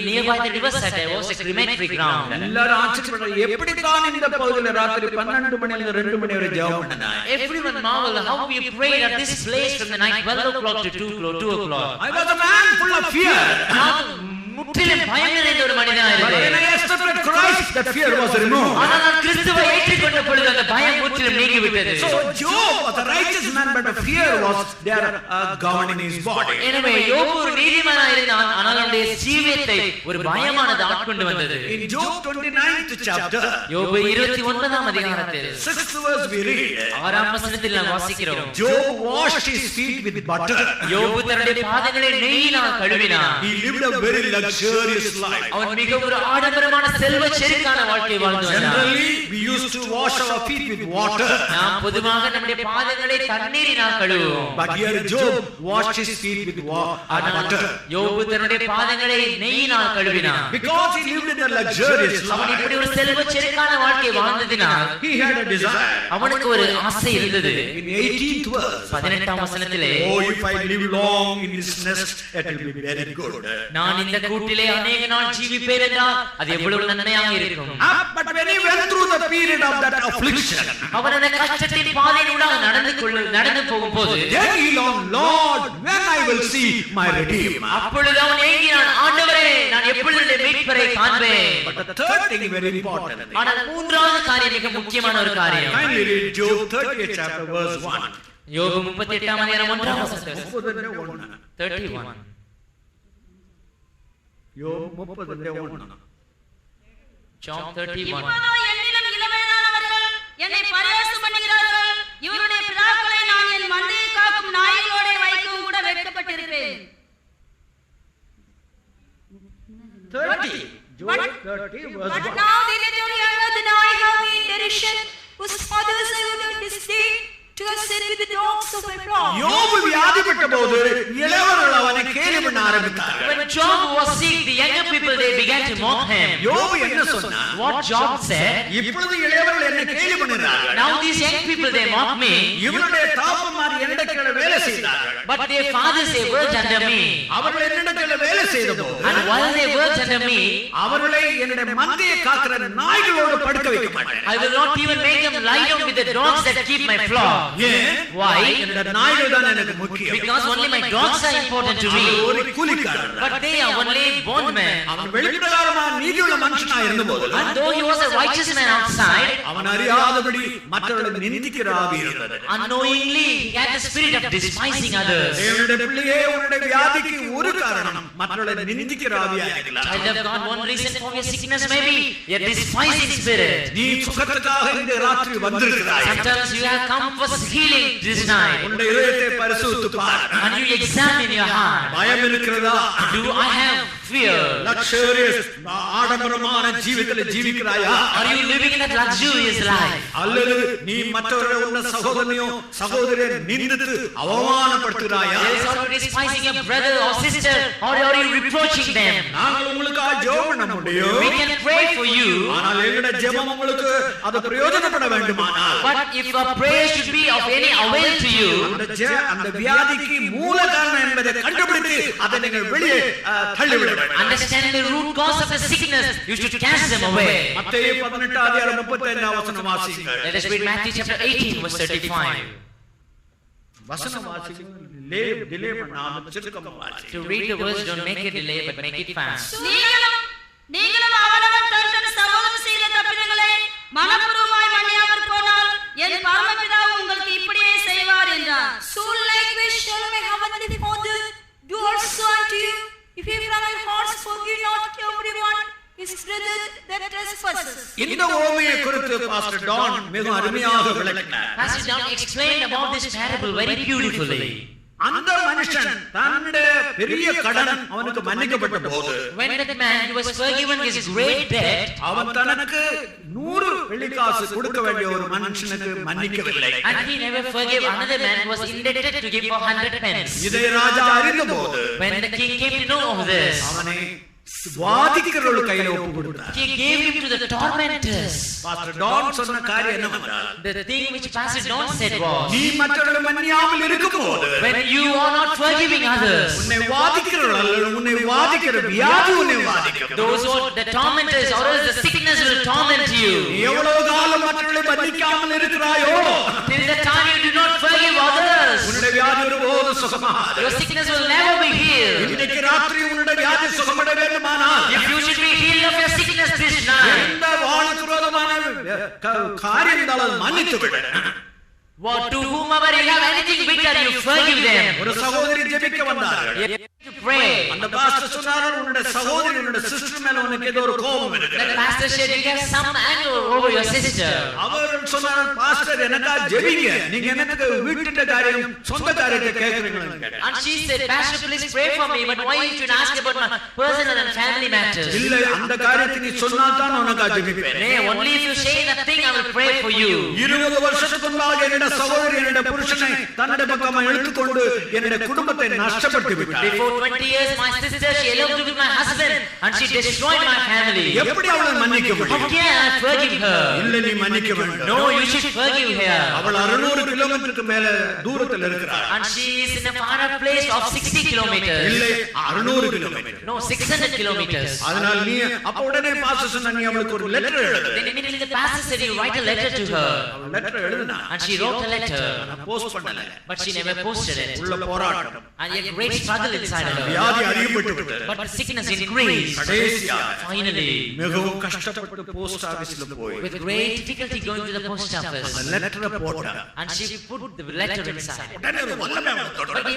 Nearby the riverside there was a crematory ground. எல்லாரும் ஆச்சரியப்பட்டாங்க, எப்படி தான் இந்த பகுதியில ராத்திரி 12 மணில இருந்து 2 மணி வரை ஜெபம் பண்ணாய்? Everyone marveled how you prayed at this place from the night 12 o'clock to 2 o'clock. I was a man full of fear. நான் முற்றிலும் பயம் நிறைந்த ஒரு மனிதனாக But when இருந்தேன். I accepted Christ, that fear was removed. ஆனால் நான் கிறிஸ்துவை ஏற்றுக்கொண்ட பொழுது அந்த பயம் முற்றிலும் நீங்கிவிட்டது. So Job was a righteous man, but the fear was there governing his body. எனவே யோபு ஒரு நீதிமானாக இருந்தான், ஆனால் அவனுடைய ஜீவியத்தை ஒரு பயமானது ஆட்கொண்டு வந்தது. In Job 29th chapter, யோபு 29ஆம் அதிகாரத்தில் 6th verse we read, 6ஆம் வசனத்தில் நாம் வாசிக்கிறோம். Job washed his feet with butter. யோபு தன்னுடைய பாதங்களை நெய்யினால் கழுவினான். He lived a very luxurious luxurious life. அவன் மிக ஒரு ஆடம்பரமான செல்வ செருக்கான வாழ்க்கை வாழ்ந்து வந்தான். Generally, we used to wash our feet with water. நாம் பொதுவாக நம்முடைய பாதங்களை தண்ணீரினால் கழுவுவோம். But here Job washed his feet with butter. யோபு தன்னுடைய பாதங்களை நெய்யினால் கழுவினான். Because he lived in a luxurious அவன் life. இப்படி ஒரு செல்வ செருக்கான வாழ்க்கை வாழ்ந்ததினால் He had a desire. அவனுக்கு ஒரு ஆசை இருந்தது. In 18th verse. 18ஆம் வசனத்திலே, Oh, if I live long in this nest, it will be very good. நான் இந்த கூட்டிலே அநேக நாள் ஜீவிப்பேன் என்றால் அது எவ்வளவு நன்மையாக இருக்கும். But when he went through the period of that affliction, அவன் அந்த கஷ்டத்தின் பாதையிலூடாக நடந்து போகும்போது, then he longed, Lord, when I will see my Redeemer. அப்பொழுது அவன் ஏங்கினான், ஆண்டவரே, நான் எப்பொழுது என்னுடைய மீட்பரை காண்பேன். But the third thing very important. ஆனால் மூன்றாவது காரியம் மிக முக்கியமான ஒரு காரியம். Kindly read Job 30th chapter verse 1. யோபு 38ஆம் அதிகாரம் 1ஆம் வசனம். 31. யோபு 31. Job 31. இப்போதோ என்னிலும் இளமையானவர்கள் என்னை பரியாசம் பண்ணுகிறார்கள். இவருடைய பிதாக்களை நான் என் மந்தையை காக்கும் நாய்களோட வைக்கவும் கூட வெட்கப்பட்டிருப்பேன். 30. Job 30 verse But 1. now they that are younger than I have been derision, whose fathers I would have disdained, to have said with the dogs of my flock. யோபு வியாதிப்பட்ட போது இளையவர்கள் அவனை கேலி பண்ண ஆரம்பித்தார்கள். When Job was sick, the younger people they began to mock him. யோபு என்ன சொன்னார்? What Job said? இப்பொழுது இளையவர்கள் என்னை கேலி பண்ணுகிறார்கள். Now these young people they mock me, இவனுடைய தாப்பமார் என்னிடத்தில் வேலை செய்தார்கள். but their fathers they worked under me. அவர்கள் என்னிடத்தில் வேலை செய்தபோது And while they worked under me, அவர்களை என்னுடைய மந்தையை காக்கிற நாய்களோடு படுக்க வைக்க மாட்டேன். I will not even make them lie down with the dogs that keep my flock. ஏன்? Why? என்னுடைய நாய்கள் தான் எனக்கு முக்கியம். Because only my dogs are important to me. ஒரு கூலிக்காரன். But they are only bondmen. அவன் வெளிப்பிரகாரமான நீதியுள்ள மனுஷனாய் இருந்தபோது And though he was a righteous man outside, அவன் அறியாதபடி மற்றவர்களை நிந்திக்கிற ஆவி இருந்தது. unknowingly he had the spirit of despising others. தேவனுடைய பிள்ளையே, உன்னுடைய வியாதிக்கு ஒரு காரணம் மற்றவர்களை நிந்திக்கிற ஆவியா இருக்கலாம். Child of God, one reason for your sickness may be a despising spirit. நீ சுகத்துக்காக இந்த ராத்திரி வந்திருக்கிறாய். Sometimes you have come for healing this night, உன்னுடைய இதயத்தை பரிசுத்து பார். and you examine your heart. பயம் இருக்கிறதா? Do I have fear? luxurious ஆடம்பரமான ஜீவிதத்தை ஜீவிக்கிறாயா? Are you living in a luxurious life? அல்லது நீ மற்றவரை உன்ன சகோதரனையோ சகோதரியை நிந்தித்து அவமானப்படுத்துகிறாயா? Are you despising your brother or sister, or are you reproaching them? நாங்கள் உங்களுக்காக ஜெபம் பண்ண முடியும். We can pray for you, ஆனால் எங்களுடைய ஜெபம் உங்களுக்கு அது பிரயோஜனப்பட வேண்டுமானால் but if our prayer should be of any avail to you, அந்த வியாதிக்கு மூல காரணம் என்பதை கண்டுபிடித்து அதை நீங்கள் வெளியே தள்ளிவிட வேண்டும். understand the root cause of the sickness, you should cast them away. மத்தேயு 18:35 வசனம் வாசிங்க. Let us read Matthew chapter 18 verse 35. வசனம் வாசிங்க. டிலே பண்ணாம சுருக்கமா வாசிங்க. To read the verse, don't make it delay, but make it fast. நீங்களும் அவனவன் தன் சகோதரன் செய்த தப்பிதங்களை மனப்பூர்வமாய் மன்னியாமற் போனால் என் பரமபிதாவும் உங்களுக்கு இப்படியே செய்வார் என்றார். So likewise shall my heavenly Father do also unto you, if you from your hearts forgive not everyone his brother that trespasses. இந்த ஓமையை குறித்து பாஸ்டர் டான் மிக அருமையாக விளக்கினார். Pastor John explained about this parable very beautifully. அந்த மனுஷன் தன்னுடைய பெரிய கடன் அவனுக்கு மன்னிக்கப்பட்ட போது When that man was forgiven his great debt, அவன் தனக்கு 100 வெள்ளிக்காசு கொடுக்க வேண்டிய ஒரு மனுஷனுக்கு மன்னிக்கவில்லை. and he never forgave another man who was indebted to give for 100 pence. இதை ராஜா அறிந்தபோது When the king came to know of this, அவனை வாதிக்கிறவர்கள் கையில ஒப்பு கொடுத்தார். he gave him to the tormentors. Pastor Don சொன்ன காரியம் என்னவென்றால், The thing which Pastor John said was, நீ மற்றவர்களை மன்னியாமல் இருக்கும்போது when you are not forgiving others, உன்னை வாதிக்கிறவர்கள் உன்னை வாதிக்கிற வியாதி உன்னை வாதிக்கும். those who are the tormentors, or else the sickness will torment you. நீ எவ்வளவு காலம் மற்றவர்களை மன்னிக்காமல் இருக்கிறாயோ, Till the time you do not forgive others, உன்னுடைய வியாதி ஒருபோதும் சுகமாகாது. your sickness will never be healed. இன்னைக்கு ராத்திரி உன்னுடைய வியாதி சுகமடைய வேண்டுமானால், If you should be healed of your sickness this night, எந்த வாழுக்கு விரோதமான காரியம் இருந்தாலும் மன்னித்து விடு. to whomever you have anything bitter, you forgive them. ஒரு சகோதரி ஜெபிக்க வந்தார்கள். To pray. அந்த பாஸ்டர் சொன்னாரு உன்னுடைய சகோதரி உன்னுடைய சிஸ்டர் மேல உனக்கு ஏதோ ஒரு கோபம் இருக்கு. The pastor said you have some anger over your sister. அவர் சொன்னாரு பாஸ்டர் எனக்கா ஜெபிங்க நீங்க எனக்கு வீட்டுடைய காரியம் சொந்த காரியத்தை கேக்குறீங்கன்னு கேட்டார். And she said, Pastor, please pray for me, but why you should ask about my personal and family matters? இல்ல அந்த காரியத்தை நீ சொன்னால் தான் உனக்கு ஜெபிப்பேன். Nay, only if you say that thing I will pray for you. 20 வருஷத்துக்கு முன்பாக என்னுடைய சகோதரி என்னுடைய புருஷனை தன்னுடைய பக்கமா இழுத்துக்கொண்டு என்னுடைய குடும்பத்தை நஷ்டப்படுத்தி விட்டார். Before 20 years, my sister, she eloped with my husband and she destroyed my family. எப்படி அவளை மன்னிக்க முடியும்? How can I forgive her? இல்ல நீ மன்னிக்க வேண்டும். No, you should forgive her. அவள் 600 கிலோமீட்டருக்கு மேல தூரத்தில் இருக்கிறார். And she is in a far place of 60 kilometers. இல்ல 600 கிலோமீட்டர். No, 600 kilometers. அதனால நீ அப்ப உடனே பாஸ்டர் சொன்னா நீ அவளுக்கு ஒரு லெட்டர் எழுது. Then immediately the pastor said you write a letter to her. அவள் லெட்டர் எழுதுனா. And she wrote a letter. Post பண்ணல. But she never posted it. உள்ள போராட்டம். And a great struggle inside her. வியாதி அதிகப்பட்டு விட்டது. But the sickness increased. கடைசியா Finally, மிகவும் கஷ்டப்பட்டு போஸ்ட் ஆபீஸ்ல போய் with great difficulty going to the post office. லெட்டரை போட்டா. And she put the letter inside. உடனே ஒரு வல்லமை அவளை But தொடர்ந்து.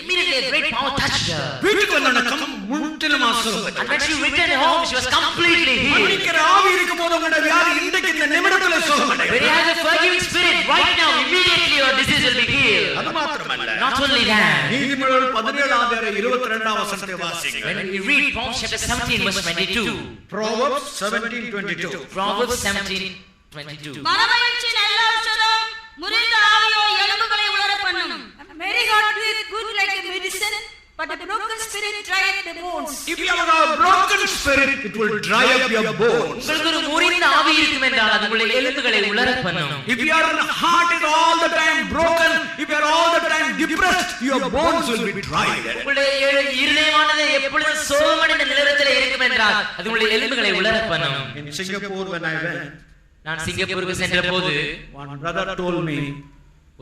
immediately a great power touched her. வீட்டுக்கு வந்தா முற்றிலும் ஆசுரம். And when she returned home, she was completely healed. மன்னிக்கிற ஆவி இருக்கும்போது உங்களுடைய வியாதி இன்றைக்கு இந்த நிமிடத்துல சுகமடையும். When you have a forgiving spirit, right now, immediately your disease will be healed. அது மாத்திரமல்ல. Not only that, நீதிமொழிகள் 17 அதிகாரம் 22 வசனத்தை வாசிங்க. when you read Proverbs chapter 17 verse 22, Proverbs 17:22. Proverbs 17:22. மனமகிழ்ச்சி நல்ல ஔஷதம், முறிந்த ஆவியோ எலும்புகளை உலர பண்ணும். Merry heart is good like a medicine, but a broken spirit drieth the bones. If you have a broken spirit, it will dry up your bones. உங்களுக்கு ஒரு முறிந்த ஆவி இருக்கும் என்றால் அது உங்களுடைய எலும்புகளை உலர பண்ணும். If your heart is all the time broken, if you are all the time depressed, your bones will be dried. உங்களுடைய இருதயமானது எப்பொழுதும் சோகமடைந்த நிலவரத்தில் இருக்கும் என்றால் அது உங்களுடைய எலும்புகளை உலர பண்ணும். In Singapore when I went, நான் சிங்கப்பூருக்கு சென்ற போது one brother told me,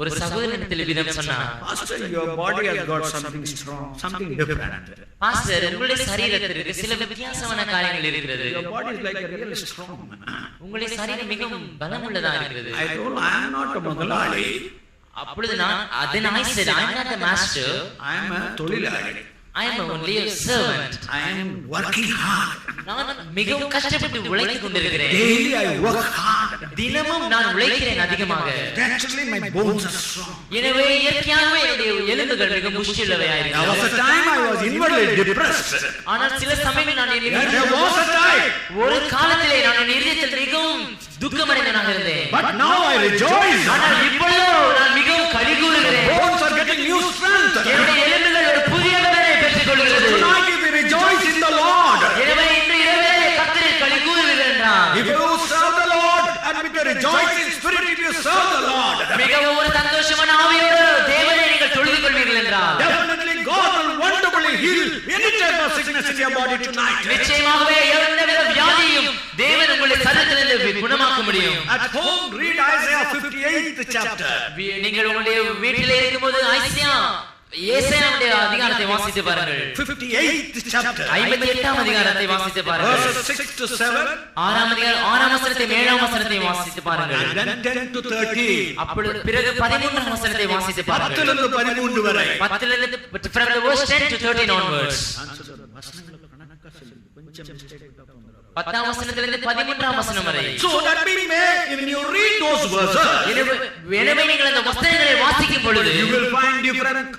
ஒரு சகோதரனிடத்தில் விதம் சொன்னார், Pastor, your body has got something strong, something different. Pastor, உங்களுடைய சரீரத்திற்கு சில வித்தியாசமான காரியங்கள் இருக்கிறது. Your body is like a really strong. உங்களுடைய சரீரம் மிகவும் பலமுள்ளதா இருக்கிறது. I told him, I am not a முதலாளி. அப்பொழுது நான் I said, I am not the master, I am a தொழிலாளி. I am only a servant. I am working hard. நான் மிகவும் கஷ்டப்பட்டு உழைத்துக் கொண்டிருக்கிறேன். Daily I work hard. தினமும் நான் உழைக்கிறேன் அதிகமாக. Naturally my bones are strong. எனவே இயற்கையாகவே என்னுடைய எலும்புகள் மிகவும் புஷ்டியுள்ளவையாக There was a இருக்கிறது. time I was inwardly depressed. ஆனால் சில சமயம் நான் There was a time. ஒரு காலத்திலே நான் என் இதயத்தில் மிகவும் துக்கமடைந்தவனாக இருந்தேன். But now I rejoice. ஆனால் இப்பொழுதோ நான் மிகவும் களிகூறுகிறேன். Bones are getting new strength. என்னுடைய எலும்புகள் ஒரு புதிய பலனை பெற்றுக் கொள்கிறது. Tonight we rejoice in the Lord. எனவே இன்று இரவே கர்த்தரில் களிகூறுவீர்கள் என்றார். If you serve the Lord and with a rejoicing spirit, if you serve the Lord, மிகவும் ஒரு சந்தோஷமான ஆவியோடு தேவனை நீங்கள் தொழுது கொள்வீர்கள் என்றார். definitely God will wonderfully heal any type of sickness in your body tonight. நிச்சயமாகவே எந்தவித வியாதியையும் தேவன் உங்களுடைய சரீரத்திலிருந்து குணமாக்க முடியும். At home, read Isaiah 58th chapter. நீங்கள் உங்களுடைய வீட்டிலே இருக்கும்போது ஏசாயாவுடைய அதிகாரத்தை வாசித்து பாருங்கள். 58th chapter. 58ஆம் அதிகாரத்தை வாசித்து பாருங்கள். Verses 6 to 7. 6ஆம் அதிகாரம் 6ஆம் வசனத்தை 7ஆம் வசனத்தை வாசித்து பாருங்கள். And then 10 to 13. அப்பொழுது பிறகு 13ஆம் வசனத்தை வாசித்து 10 பாருங்கள். லிருந்து 13 வரை. 10 லிருந்து from the verse 10 to 13 onwards. 10ஆம் வசனத்திலிருந்து 13ஆம் வசனம் வரை. So that we may, when you read those verses, எனவே நீங்கள் அந்த வசனங்களை வாசிக்கும் பொழுது you will find different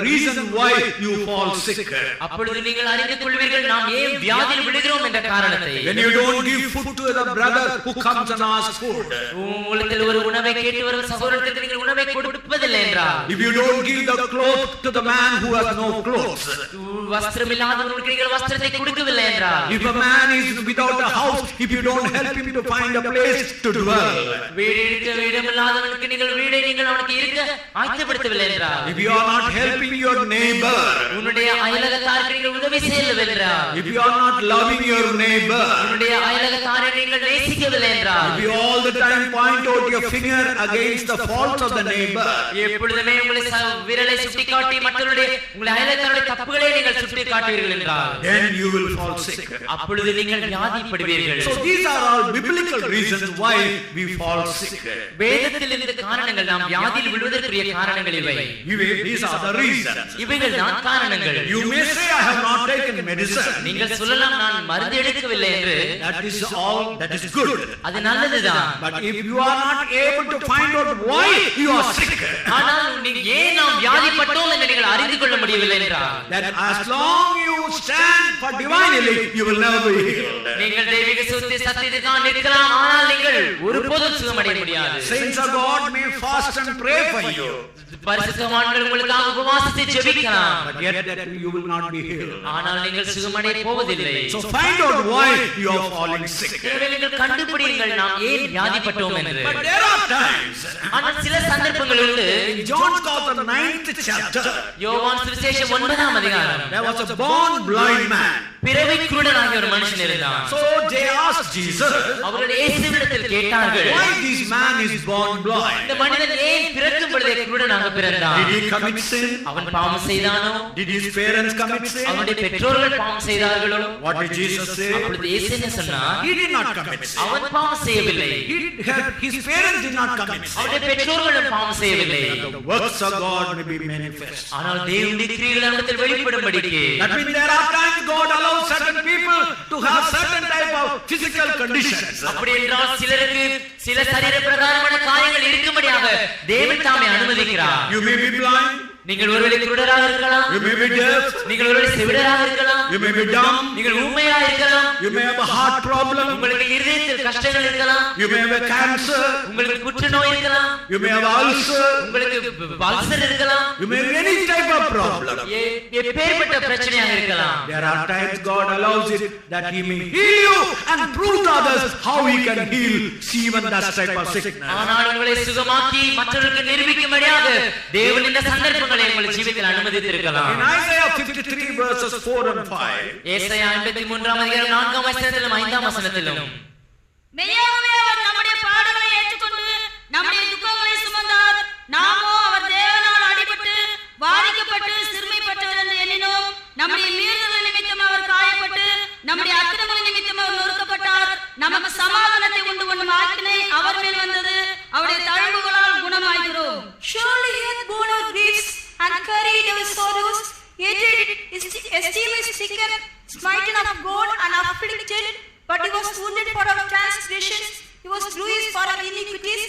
reason why you fall sick. அப்பொழுது நீங்கள் அறிந்து கொள்வீர்கள் நாம் ஏன் வியாதியில் விழுகிறோம் என்ற காரணத்தை. When you don't give food to the brother who comes and asks food, உங்களுக்கு ஒரு உணவை கேட்டு வரும் சகோதரருக்கு நீங்கள் உணவை கொடுப்பதில்லை என்றால், if you don't give the cloth to the man who has no clothes, வஸ்திரம் இல்லாதவருக்கு நீங்கள் வஸ்திரத்தை கொடுக்கவில்லை என்றால், if a man is without a house, if you don't help him to find a place to dwell, வீடு இருக்க இடமில்லாதவனுக்கு நீங்கள் வீடை நீங்கள் அவனுக்கு இருக்க ஆயத்தப்படுத்தவில்லை என்றால், if you are not helping your neighbor, உன்னுடைய அயலகத்தாருக்கு நீங்கள் உதவி செய்யவில்லை என்றால், if you are not loving your neighbor, உன்னுடைய அயலகத்தாரை நீங்கள் நேசிக்கவில்லை என்றால், if you all the time point out your finger against the faults of the neighbor, எப்பொழுதுமே உங்களை விரலை சுட்டிக்காட்டி மற்றவருடைய உங்களை அயலகத்தாருடைய தப்புகளை நீங்கள் சுட்டிக்காட்டுவீர்கள் என்றால், then you will fall sick. அப்பொழுது நீங்கள் வியாதிப்படுவீர்கள். So these are all biblical reasons why we fall sick. வேதத்தில் இந்த காரணங்கள் நாம் வியாதியில் விழுவதற்குரிய காரணங்கள் இவை. These are the reasons. இவைகள் தான் காரணங்கள். You may say, I have not taken medicine. நீங்கள் சொல்லலாம், நான் மருந்து எடுக்கவில்லை என்று. That is all. That is good. அது நல்லதுதான். But if you are not able to find out why you are sick, ஆனால் நீங்கள் ஏன் நாம் வியாதிப்பட்டோம் என்று நீங்கள் அறிந்து கொள்ள முடியவில்லை என்றால், then as long you stand for divine healing, you will never be healed. நீங்கள் தெய்வீக சத்தியத்துக்காக நிற்கலாம், ஆனால் நீங்கள் ஒருபோதும் சுகமடைய முடியாது. Saints of God may fast and pray for you, பரிசுத்தவான்கள் உங்களுக்காக உபவாசித்து ஜெபிக்கலாம், but yet that you will not be healed. ஆனால் நீங்கள் சுகமடைய போவதில்லை. So find out why you are falling sick. எனவே நீங்கள் கண்டுபிடியுங்கள் நாம் ஏன் வியாதிப்பட்டோம் என்று. But there are times, ஆனால் சில சந்தர்ப்பங்கள் உண்டு. in John's Gospel 9th chapter, யோவான் சுவிசேஷம் 9ஆம் அதிகாரம், there was a born blind man. பிறவி குருடனாகிய ஒரு மனுஷன் இருந்தான். So they asked Jesus, அவர்கள் இயேசுவிடத்தில் கேட்டார்கள், why this man is born blind? இந்த மனிதன் ஏன் பிறக்கும் பொழுதே குருடனாக பிறந்தான்? Did he commit sin? அவன் பாவம் செய்தானோ? Did his parents commit sin? அவனுடைய பெற்றோர்கள் பாவம் செய்தார்களோ? What did Jesus say? அப்பொழுது இயேசு என்ன சொன்னார்? He did not commit sin. அவன் பாவம் செய்யவில்லை, His parents did not commit sin. அவனுடைய பெற்றோர்களும் பாவம் செய்யவில்லை. The works of God may be manifest. ஆனால் தேவனுடைய கிரியைகள் அவனிடத்தில் வெளிப்படும்படிக்கு. That means there are times God allows certain people to have certain type of physical conditions. அப்படி என்றால் சிலருக்கு சில சரீர பிரகாரமான காரியங்கள் இருக்கும்படியாக தேவன் தாமே அனுமதிக்கிறார். You may be blind. நீங்கள் ஒருவேளை குருடராக இருக்கலாம், You may be deaf. நீங்கள் ஒருவேளை செவிடராக இருக்கலாம், You may be dumb. நீங்கள் ஊமையாக இருக்கலாம், You may have a heart problem. உங்களுக்கு இருதயத்தில் கஷ்டங்கள் இருக்கலாம், You may have a cancer. உங்களுக்கு புற்றுநோய் இருக்கலாம், You may have ulcer. உங்களுக்கு அல்சர் இருக்கலாம், You may have any type of problem. எப்பேற்பட்ட பிரச்சனையாக இருக்கலாம். There are times God allows it that He may heal you and prove to others how He can heal even that type of sickness. ஆனால் உங்களை சுகமாக்கி மற்றவர்களுக்கு நிரூபிக்கும்படியாக தேவன் இந்த சந்தர்ப்பங்களை உங்கள் ஜீவிதத்தில் அனுமதித்திருக்கலாம். In Isaiah 53 verses 4 and 5, ஏசாயா 53ஆம் அதிகாரம் 4ஆம் வசனத்திலும் 5ஆம் வசனத்திலும், மெய்யாகவே அவர் நம்முடைய பாடுகளை ஏற்றுக்கொண்டு நம்முடைய துக்கங்களை சுமந்தார், நாமோ அவர் தேவனால் அடிபட்டு வாதிக்கப்பட்டு சிறுமைப்பட்டவர் என்று எண்ணினோம். நம்முடைய மீறுதல் நிமித்தம் அவர் காயப்பட்டு நம்முடைய அக்கிரமங்கள் நிமித்தம் அவர் நொறுக்கப்பட்டார். நமக்கு சமாதானத்தை உண்டு பண்ணும் ஆக்கினை அவர் மேல் வந்தது, அவருடைய தழும்புகளால் குணமாகிறோம். Surely he hath borne our griefs and carried our sorrows, yet esteemed is stricken, smitten of God and afflicted. But he was wounded for our transgressions, he was bruised for our iniquities.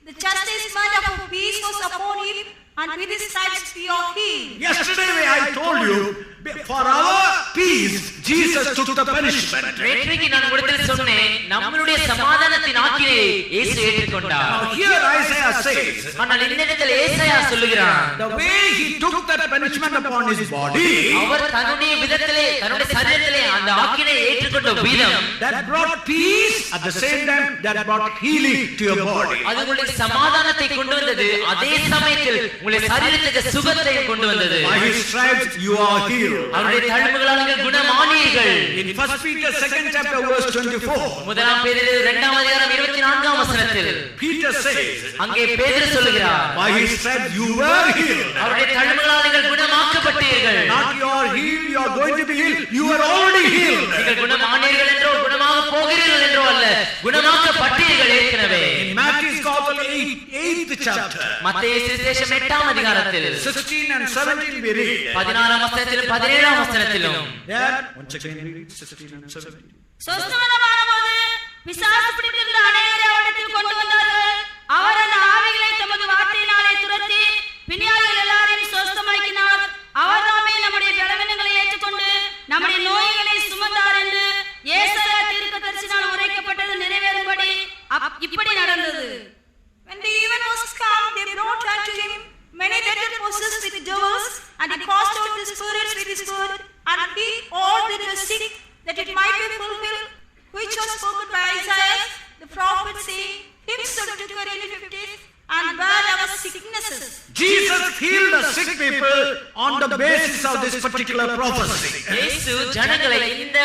The chastisement of our peace was upon him, and with his stripes we are healed. yesterday I told you, for our peace Jesus took the punishment. நேற்றைக்கு நான் உங்களுக்கு சொன்னேன், நம்மளுடைய சமாதானத்தின் ஆக்கினையை இயேசு ஏற்றுக்கொண்டார். Now here Isaiah says, ஆனால் இந்த இடத்தில் ஏசாயா சொல்லுகிறான், the way he took that punishment upon his body, அவர் தன்னுடைய விதத்திலே தன்னுடைய சரீரத்திலே அந்த ஆக்கினையை ஏற்றுக்கொண்ட விதம், that brought peace, at the same time that brought healing to your body. அது உங்களுக்கு சமாதானத்தை கொண்டு வந்தது, அதே சமயத்தில் உங்களுடைய சரீரத்துக்கு சுகத்தை கொண்டு வந்தது. By his stripes you are healed. அவருடைய தழும்புகளால் நீங்கள் குணமானீர்கள். In 1 Peter 2nd chapter verse 24, முதலாம் பேதுரு 2ஆம் அதிகாரம் 24ஆம் வசனத்தில் Peter says, அங்கே பேதுரு சொல்லுகிறார், by his stripes you were healed. அவருடைய தழும்புகளால் நீங்கள் குணமாக்கப்பட்டீர்கள். Not you are healed, you are going to be healed, you are already healed. நீங்கள் குணமானீர்கள் என்றோ குணமாக போகிறீர்கள் என்றோ அல்ல, குணமாக்கப்பட்டீர்கள் ஏற்கனவே. In Matthew's Gospel 8th chapter, மத்தேயு சுவிசேஷம் 8ஆம் அதிகாரத்தில் 16 and 17 we read. 16ஆம் வசனத்திலும் 17ஆம் வசனத்திலும் There, once again read 16 and 17. சொஸ்தமானபோது பிசாசு பிடித்திருந்த அநேகரை அவரிடத்தில் கொண்டு வந்தார்கள். அவர் அந்த ஆவிகளை தமது வார்த்தையினாலே துரத்தி பிணியாளர்கள் எல்லாரையும் சொஸ்தமாக்கினார். அவர் தாமே நம்முடைய பலவீனங்களை ஏற்றுக்கொண்டு நம்முடைய நோய்களை சுமந்தார் என்று ஏசாயா தீர்க்கதரிசியால் உரைக்கப்பட்டது நிறைவேறும்படி இப்படி நடந்தது. When the even was come, they brought unto him many that were possessed with devils, and he cast out the spirits with his word, and healed all that were sick, that it might be fulfilled, which was spoken by Isaiah the prophet, saying, himself took our iniquities and bare our sicknesses. Jesus healed the sick people on the basis of this particular prophecy. இயேசு ஜனங்களை இந்த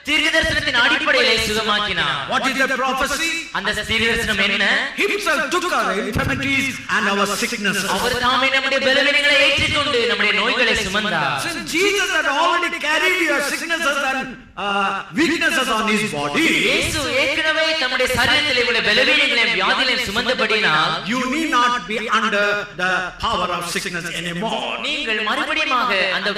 தீர்க்கதரிசனத்தின் அடிப்படையிலே சுகமாக்கினார். What is the prophecy? அந்த தீர்க்கதரிசனம் என்ன? Himself took our infirmities and our sicknesses. அவர் தாமே நம்முடைய பலவீனங்களை ஏற்றுக்கொண்டு நம்முடைய நோய்களை சுமந்தார். Since Jesus had already carried your sicknesses and weaknesses on his body, இயேசு ஏற்கனவே நம்முடைய சரீரத்திலே உள்ள பலவீனங்களையும் வியாதிகளையும் சுமந்தபடியினால் you need not be under the power of sickness anymore. நீங்கள் மறுபடியுமாக அந்த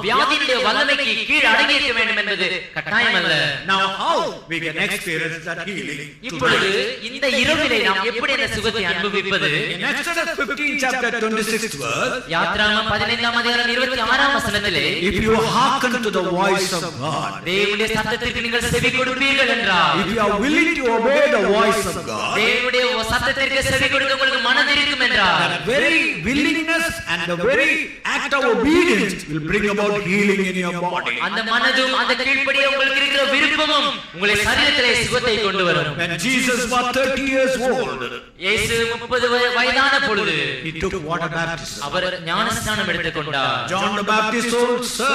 வியாதியினுடைய வல்லமைக்கு கீழ் அடங்கி இருக்க வேண்டும் என்பது கட்டாயம் அல்ல. Now how we can experience that healing? இப்பொழுது இந்த இரவிலே நாம் எப்படி அந்த சுகத்தை அனுபவிப்பது? In Exodus 15 chapter 26th verse, யாத்ராகமம் 15ஆம் அதிகாரம் 26ஆம் வசனத்திலே, if you hearken to the voice of God, தேவனுடைய சத்தத்திற்கு நீங்கள் செவி கொடுப்பீர்கள் என்றால், if you are willing to obey the voice of God, தேவனுடைய சத்தத்திற்கு செவி கொடுக்க உங்களுக்கு மனம் இருக்கும் என்றால், that very willingness and the very act of obedience will bring about healing in your body. அந்த மனதும் அந்த கீழ்ப்படியே உங்களுக்கு இருக்கிற விருப்பமும் உங்களுடைய சரீரத்திலே சுகத்தை கொண்டு வரும். When Jesus was 30 years old, இயேசு 30 வயதான பொழுது he took water baptism. அவர் ஞானஸ்நானம் எடுத்துக்கொண்டார். John the Baptist told, sir,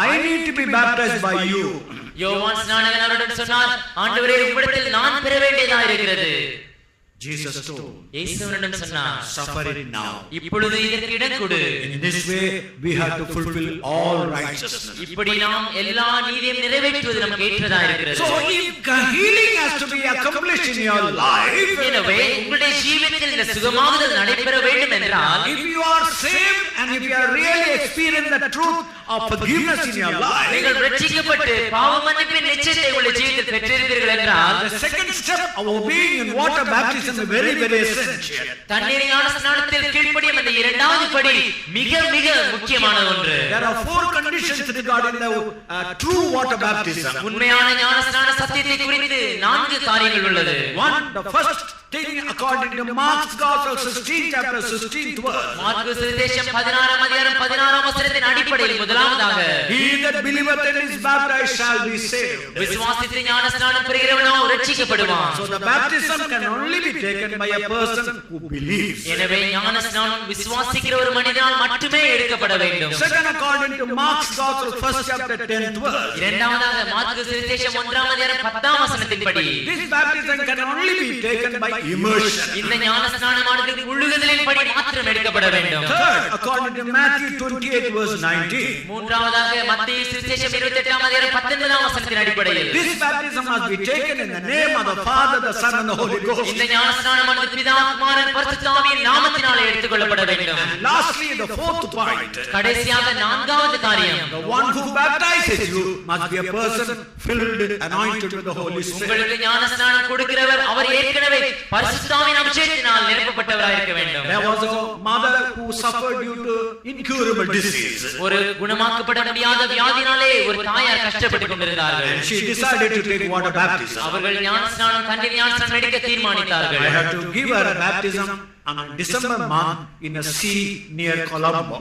I need to be baptized by you. யோவான் ஸ்நானகன் அவரிடம் சொன்னார், ஆண்டவரே, உம்மிடத்தில் நான் பெற வேண்டியதா இருக்கிறது. Jesus told, இயேசு அவரிடம் சொன்னார், suffer it now. இப்பொழுது இதற்கு இடம் கொடு. In this way we have to fulfill all righteousness. இப்படி நாம் எல்லா நீதியையும் நிறைவேற்றுவது நமக்கு ஏற்றதா இருக்கிறது. So if healing has to be accomplished in your life, எனவே உங்களுடைய ஜீவிதத்தில் இந்த சுகமாகுதல் நடைபெற வேண்டும் என்றால், if you are saved and if you are really experiencing the truth of forgiveness in your life, நீங்கள் ரட்சிக்கப்பட்டு பாவ மன்னிப்பின் நிச்சயத்தை உங்களுடைய ஜீவிதத்தில் பெற்றிருப்பீர்கள் என்றால், the second step of obeying in water baptism is very essential. தண்ணீர் ஞானஸ்நானத்தில் கீழ்ப்படியும் அந்த இரண்டாவது படி மிக மிக முக்கியமான ஒன்று. There are 4 conditions regarding the true water baptism. உண்மையான ஞானஸ்நான சத்தியத்தை குறித்து 4 காரியங்கள் உள்ளது. One, the first thing according to Mark's Gospel 16 chapter 16th verse, mark சுவிசேஷம் 16ஆம் அதிகாரம் 16ஆம் வசனத்தின் அடிப்படையில் முதலாவதாக, he that believeth and is baptized shall be saved. விசுவாசித்து ஞானஸ்நானம் பெறுகிறவனோ ரட்சிக்கப்படுவான். So the baptism can only be taken by a person who believes. எனவே ஞானஸ்நானம் விசுவாசிக்கிற ஒரு மனிதனால் மட்டுமே எடுக்கப்பட வேண்டும். Second, according to Mark's Gospel 1st chapter 10th verse, இரண்டாவதாக மார்க்கு சுவிசேஷம் 1ஆம் அதிகாரம் 10ஆம் வசனத்தின்படி, this baptism can only be taken by immersion. இந்த ஞானஸ்நானமானது முழுகுதலின் படி மாத்திரம் எடுக்கப்பட வேண்டும். Third, according to Matthew 28 verse 19, மூன்றாவதாக மத்தேயு சுவிசேஷம் 28ஆம் அதிகாரம் 19ஆம் வசனத்தின் அடிப்படையில், this baptism must be taken in the name of the Father, the Son and the Holy Ghost. இந்த ஞானஸ்நானமானது பிதா, குமாரன், பரிசுத்த ஆவியின் நாமத்தினாலே எடுத்துக்கொள்ளப்பட வேண்டும். And lastly, the fourth point, கடைசியாக 4வது காரியம், the one who baptizes you must be a person filled, anointed with the Holy Spirit. உங்களுக்கு ஞானஸ்நானம் கொடுக்கிறவர் அவர் ஏற்கனவே பரிசுத்த ஆவியின் அபிஷேகத்தினால் நிரப்பப்பட்டவராய் இருக்க வேண்டும். There was a mother who suffered due to incurable disease. ஒரு குணமாக்கப்பட முடியாத வியாதினாலே ஒரு தாயார் கஷ்டப்பட்டுக் கொண்டிருந்தார்கள். And she decided to take water baptism. அவர்கள் ஞானஸ்நானம் தண்ணீர் ஞானஸ்நானம் எடுக்க தீர்மானித்தார்கள். I had to give her a baptism on December month in a sea near Colombo.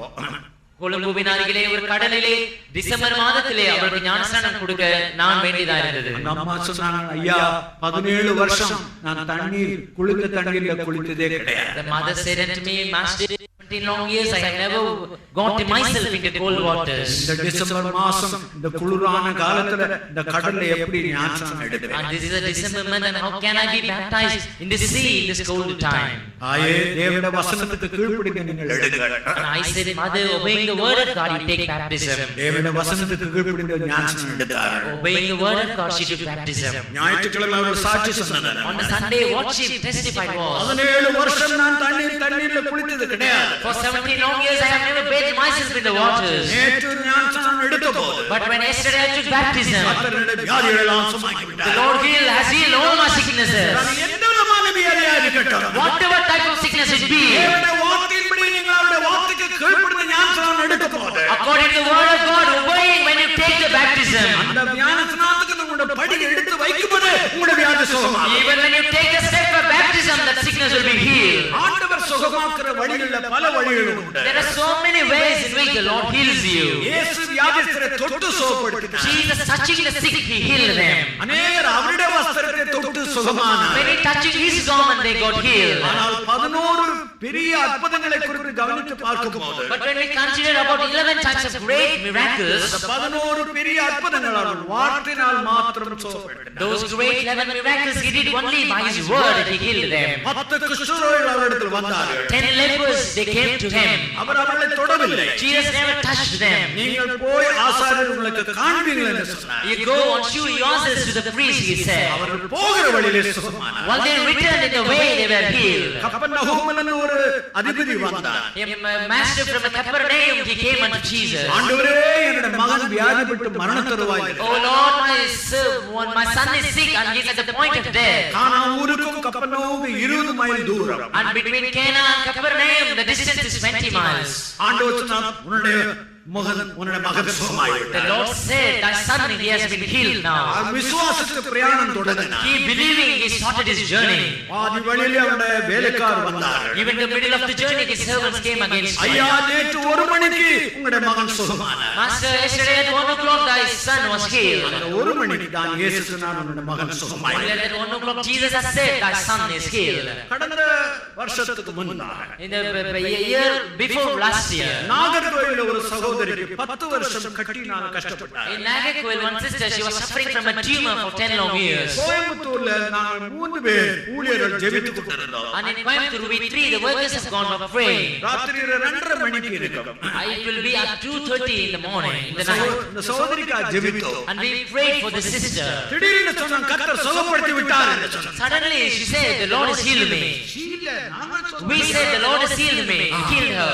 கொழும்புவின் அருகிலே ஒரு கடலிலே டிசம்பர் மாதத்திலே அவருக்கு ஞானஸ்நானம் கொடுக்க நான் வேண்டியதா இருந்தது. அந்த அம்மா சொன்னாங்க, ஐயா 17 வருஷம் நான் தண்ணீர் குளிர்ந்த தண்ணீர்ல குளித்ததே கிடையாது. The mother said unto me, Master, 17 long years I have never got myself into cold waters. இந்த டிசம்பர் மாசம் இந்த குளிரான காலத்துல இந்த கடல்ல எப்படி ஞானஸ்நானம் எடுப்பேன்? And this is a December month, and how can I be baptized in the sea in this cold time? ஆயே தேவனுடைய வசனத்துக்கு கீழ்ப்படிந்து நீங்கள் எடுங்கள். And I said, Mother, obeying the word of God, you take baptism. தேவனுடைய வசனத்துக்கு கீழ்ப்படிந்து ஞானஸ்நானம் எடுத்தார். Obeying the word of God, she took baptism. ஞாயிற்றுக்கிழமை ஒரு சாட்சி சொன்னார். On the Sunday, what she testified was, 17 வருஷம் நான் தண்ணீர்ல குளித்தது கிடையாது. for 17 long years I have never bathed myself in the waters. நேற்று ஞானஸ்நானம் எடுத்தபோது But when yesterday I took baptism, கர்த்தருடைய வியாதிகளை எல்லாம் சுமக்கி the விட்டார். Lord has healed all my sicknesses. நான் எந்த விதமான வியாதியா இருக்கட்டும், Whatever type of sickness it be, தேவனுடைய வார்த்தையின்படி நீங்கள் அவருடைய வார்த்தைக்கு கீழ்ப்படிந்து ஞானஸ்நானம் எடுக்கும்போது according to the word of God, obeying when you take the baptism, அந்த ஞானஸ்நானத்துக்கு உங்களுடைய படி எடுத்து வைக்கும்போது உங்களுடைய வியாதி சுகமாகும். even when you take a step of baptism, that sickness will be healed. ஆண்டவர் சுகமாக்குற வழிகளில் பல வழிகள் உண்டு. There are so many ways in which the Lord heals you. இயேசு வியாதிஸ்தரை தொட்டு சுகப்படுத்தினார். Jesus touching the sick, he healed them. அநேகர் அவருடைய வஸ்திரத்தை தொட்டு சுகமானார். When he touching his garment, they got healed. ஆனால் 11 பெரிய அற்புதங்களை குறித்து கவனித்து பார்க்கும்போது But when we consider about 11 types of great miracles, 11 பெரிய அற்புதங்களால் வார்த்தையினால் மாத்திரம் சுகப்படுத்தினார். those great 11 miracles he did only by his word he healed them. 10 குஷ்டரோகிகள் அவரிடத்தில் வந்தார்கள். 10 lepers they came to him. அவர் அவர்களை தொடவில்லை. Jesus never touched them. நீங்கள் போய் ஆசாரியர் உங்களுக்கு காண்பீர்கள் என்று சொன்னார். You go and show yourselves to the priest, he said. அவர்கள் போகிற வழியிலே சுகமானார். While they returned in the way they were healed. கப்பர்நகூமிலிருந்து ஒரு அதிபதி வந்தார். A master from Capernaum he came unto Jesus. ஆண்டவரே என்னுடைய மகன் வியாதிப்பட்டு மரண தருவாயில். Oh Lord, my son is sick and he is at the point of death. கானா ஊருக்கும் கப்பர்நகூமுக்கும் 20 மைல் தூரம். And between Cana and Capernaum the distance is 20 miles. ஆண்டவர் சொன்னார் உன்னுடைய மகன் சுகமாயிட்டார். The Lord said, thy son he has been healed now. விசுவாசத்து பிரயாணம் தொடங்கினார். He believing he started his journey. பாதி வழியிலே அவருடைய வேலைக்காரர் வந்தார். Even in the middle of the journey his servants came against him. ஐயா நேற்று 1 மணிக்கு உங்களுடைய மகன் சுகமானார். Master, yesterday at 1 o'clock thy son was healed. அந்த 1 மணிக்கு தான் இயேசு சொன்னார் உன்னுடைய மகன் சுகமாயிட்டார். At 1 o'clock Jesus has said thy son is healed. கடந்த வருஷத்துக்கு முன்னாக In the year before last year, நாகர்கோயிலில் ஒரு சகோதரிக்கு 10 வருஷம் கட்டினால கஷ்டப்பட்டார். in Nagarkoil one sister she was suffering from a tumor for 10 long years. கோயம்புத்தூர்ல நாங்கள் 3 பேர் ஊழியர்கள் ஜெபித்துக் கொண்டிருந்தோம். And in Coimbatore we 3 the workers have gone for praying. ராத்திரி 2:30 மணிக்கு இருக்கும். It will be at 2:30 in the morning in the night. இந்த சகோதரிக்கு ஜெபித்தோம். And we prayed for the sister. திடீர்னு சொன்னாங்க கர்த்தர் சுகப்படுத்தி விட்டார் என்று சொன்னாங்க. Suddenly she said the Lord has healed me. We said the Lord has healed me. He healed her.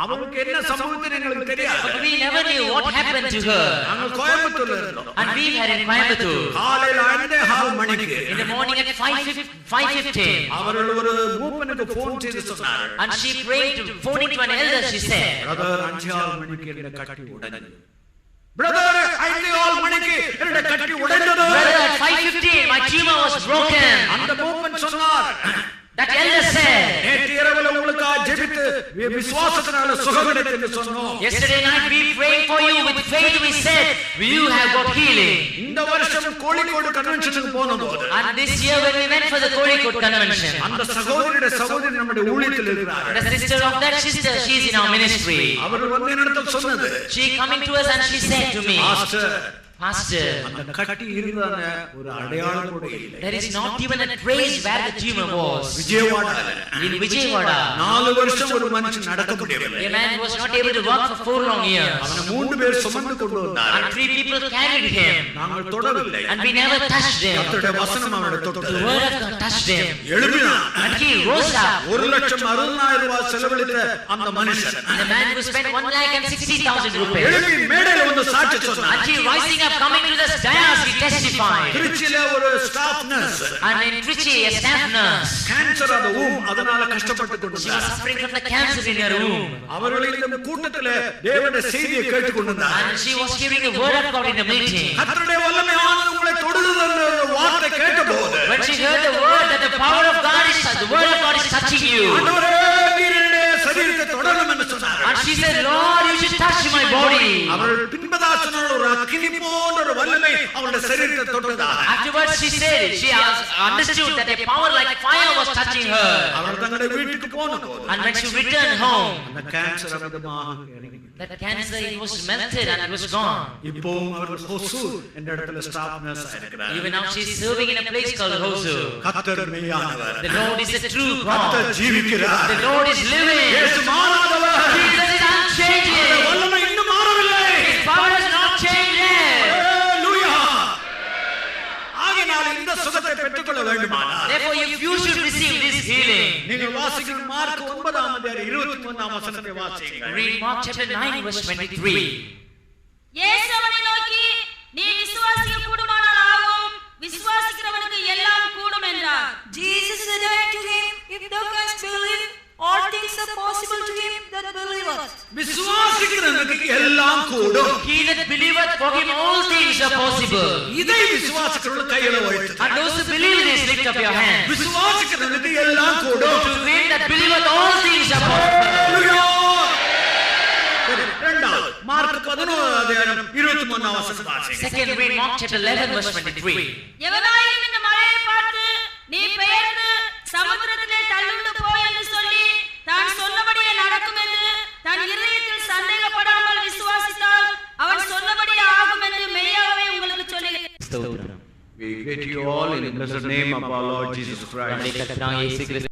அவங்களுக்கு என்ன சம்பவித்தது எங்களுக்கு தெரியாது. But we never knew what happened to her. நாங்கள் கோயம்புத்தூர்ல இருந்தோம். And we were in Coimbatore. காலையில 5:30 மணிக்கு In the morning at 5:15. அவர்கள் ஒரு மூப்பனுக்கு போன் செய்து சொன்னார்கள். And she prayed to phoning to an elder, she said. Brother 5:30 மணிக்கு இந்த கட்டி உடைந்தது. பிரதர் 5:30 மணிக்கு என்னுடைய கட்டி உடைந்தது. Brother, at 5:15 my tumor was broken. அந்த மூப்பன் சொன்னார். That elder said. நேற்று இரவுல உங்களுக்கு ஜெபித்து விசுவாசத்தினால சுகம் கிடைத்தது என்று சொன்னோம். Yesterday night we prayed for you with faith we said you have got healing. இந்த வருஷம் கோழிக்கோடு கன்வென்ஷனுக்கு போனபோது And this year when we went for the Kozhikode convention, அந்த சகோதரி நம்முடைய ஊழியத்தில் இருக்கிறார். the sister of that sister she is in our ministry. அவர் வந்து என்னிடத்தில் சொன்னது. She coming to us and she said to me, Pastor, அந்த கட்டி இருந்ததான ஒரு அடையாளம் கூட இல்லை. there is not even a trace where the tumor was. விஜயவாடால In Vijayawada, 4 வருஷம் ஒரு மனுஷன் நடக்க முடியவில்லை. a man was not able to walk for 4 long years. அவனை 3 பேர் சுமந்து கொண்டு வந்தார். And 3 people carried him. நாங்கள் தொடவில்லை. And we never touched him. கர்த்தருடைய வசனம் அவனை The தொட்டது. word of God touched him. எழும்பினான். And he rose up. 1,60,000 ரூபாய் செலவழித்த அந்த மனுஷன் And the man who spent 1,60,000 rupees. எழும்பி மேடையில வந்து சாட்சி சொன்னார். And he rising up, coming to the dais, he testified. திருச்சியில ஒரு staff nurse And in Trichy, a staff nurse, cancer அந்த அதனால கஷ்டப்பட்டு she was கொண்டிருந்தார். suffering from the cancer in her womb. அவர்கள் இந்த கூட்டத்தில தேவனுடைய செய்தியை கேட்டுக் கொண்டிருந்தார். And she was hearing the word of God in the meeting. கர்த்தருடைய வல்லமையானது உங்களை தொடுகிறது என்ற வார்த்தை கேட்டபோது When she heard the word that the power of God is, the word of God is touching you. ஆண்டவரே நீர் என்னுடைய சரீரத்தை தொடரும் என்று சொன்னார். And she said, Lord, you should touch my body. அவர்கள் பின்பதா சொன்ன ஒரு அக்கினி போன்ற ஒரு வல்லமை அவருடைய சரீரத்தை தொட்டதாக. Afterwards she said, she understood that a power like fire was touching her. அவர்கள் தங்களுடைய வீட்டுக்கு போனபோது And when she returned home, அந்த கேன்சர் அமிதமாக இறங்கி that cancer it was melted and it was gone. இப்போவும் அவர்கள் ஹொசூர் என்ற இடத்துல ஸ்டாஃப் நர்ஸ் ஆயிருக்கிறார். Even now she is serving in a place called Hosur. கர்த்தர் மெய்யானவர். The Lord is a true கர்த்தர் God. ஜீவிக்கிறார். The Lord is living. இயேசு மாறாதவர். Jesus is unchanging. வல்லமை இன்னும் மாறவில்லை. His power has not changed yet. ஹalleluya. ஆகையால் இந்த சுகத்தை பெற்றுக்கொள்ள வேண்டுமானால் Therefore, if you should receive this healing, நீங்கள் வாசிக்கும் மார்க் 9ஆம் அதிகாரம் 23ஆம் வசனத்தை வாசியுங்கள். read Mark chapter 9 verse 23. இயேசு அவனை நோக்கி, நீ விசுவாசிக்க கூடுமானால் ஆகும், விசுவாசிக்கிறவனுக்கு எல்லாம் கூடும் என்றார். Jesus said unto him, if thou canst believe, all things are possible to him that believeth. விசுவாசிக்கிறவனுக்கு எல்லாம் கூடும். He that believeth, for him all things are possible. இதை விசுவாசிக்கிறவங்க கையில வைத்து And those who believe this, lift up your hand. விசுவாசிக்கிறவனுக்கு எல்லாம் கூடும். To him that believeth, all things are possible. ஹalleluya. இரண்டாவது மார்க் 11ஆம் அதிகாரம் 23ஆம் வசனம் வாசியுங்கள். Second, read Mark chapter 11 verse 23. எவனாயிலும் இந்த மலையை பார்த்து, நீ பெயர்ந்து சமுத்திரத்திலே தள்ளுண்டு போ என்று சொல்லி, ஸ்தோத்திரம். We greet you all in the blessed name of our Lord Jesus Christ. நம்முடைய கர்த்தராகிய இயேசு கிறிஸ்து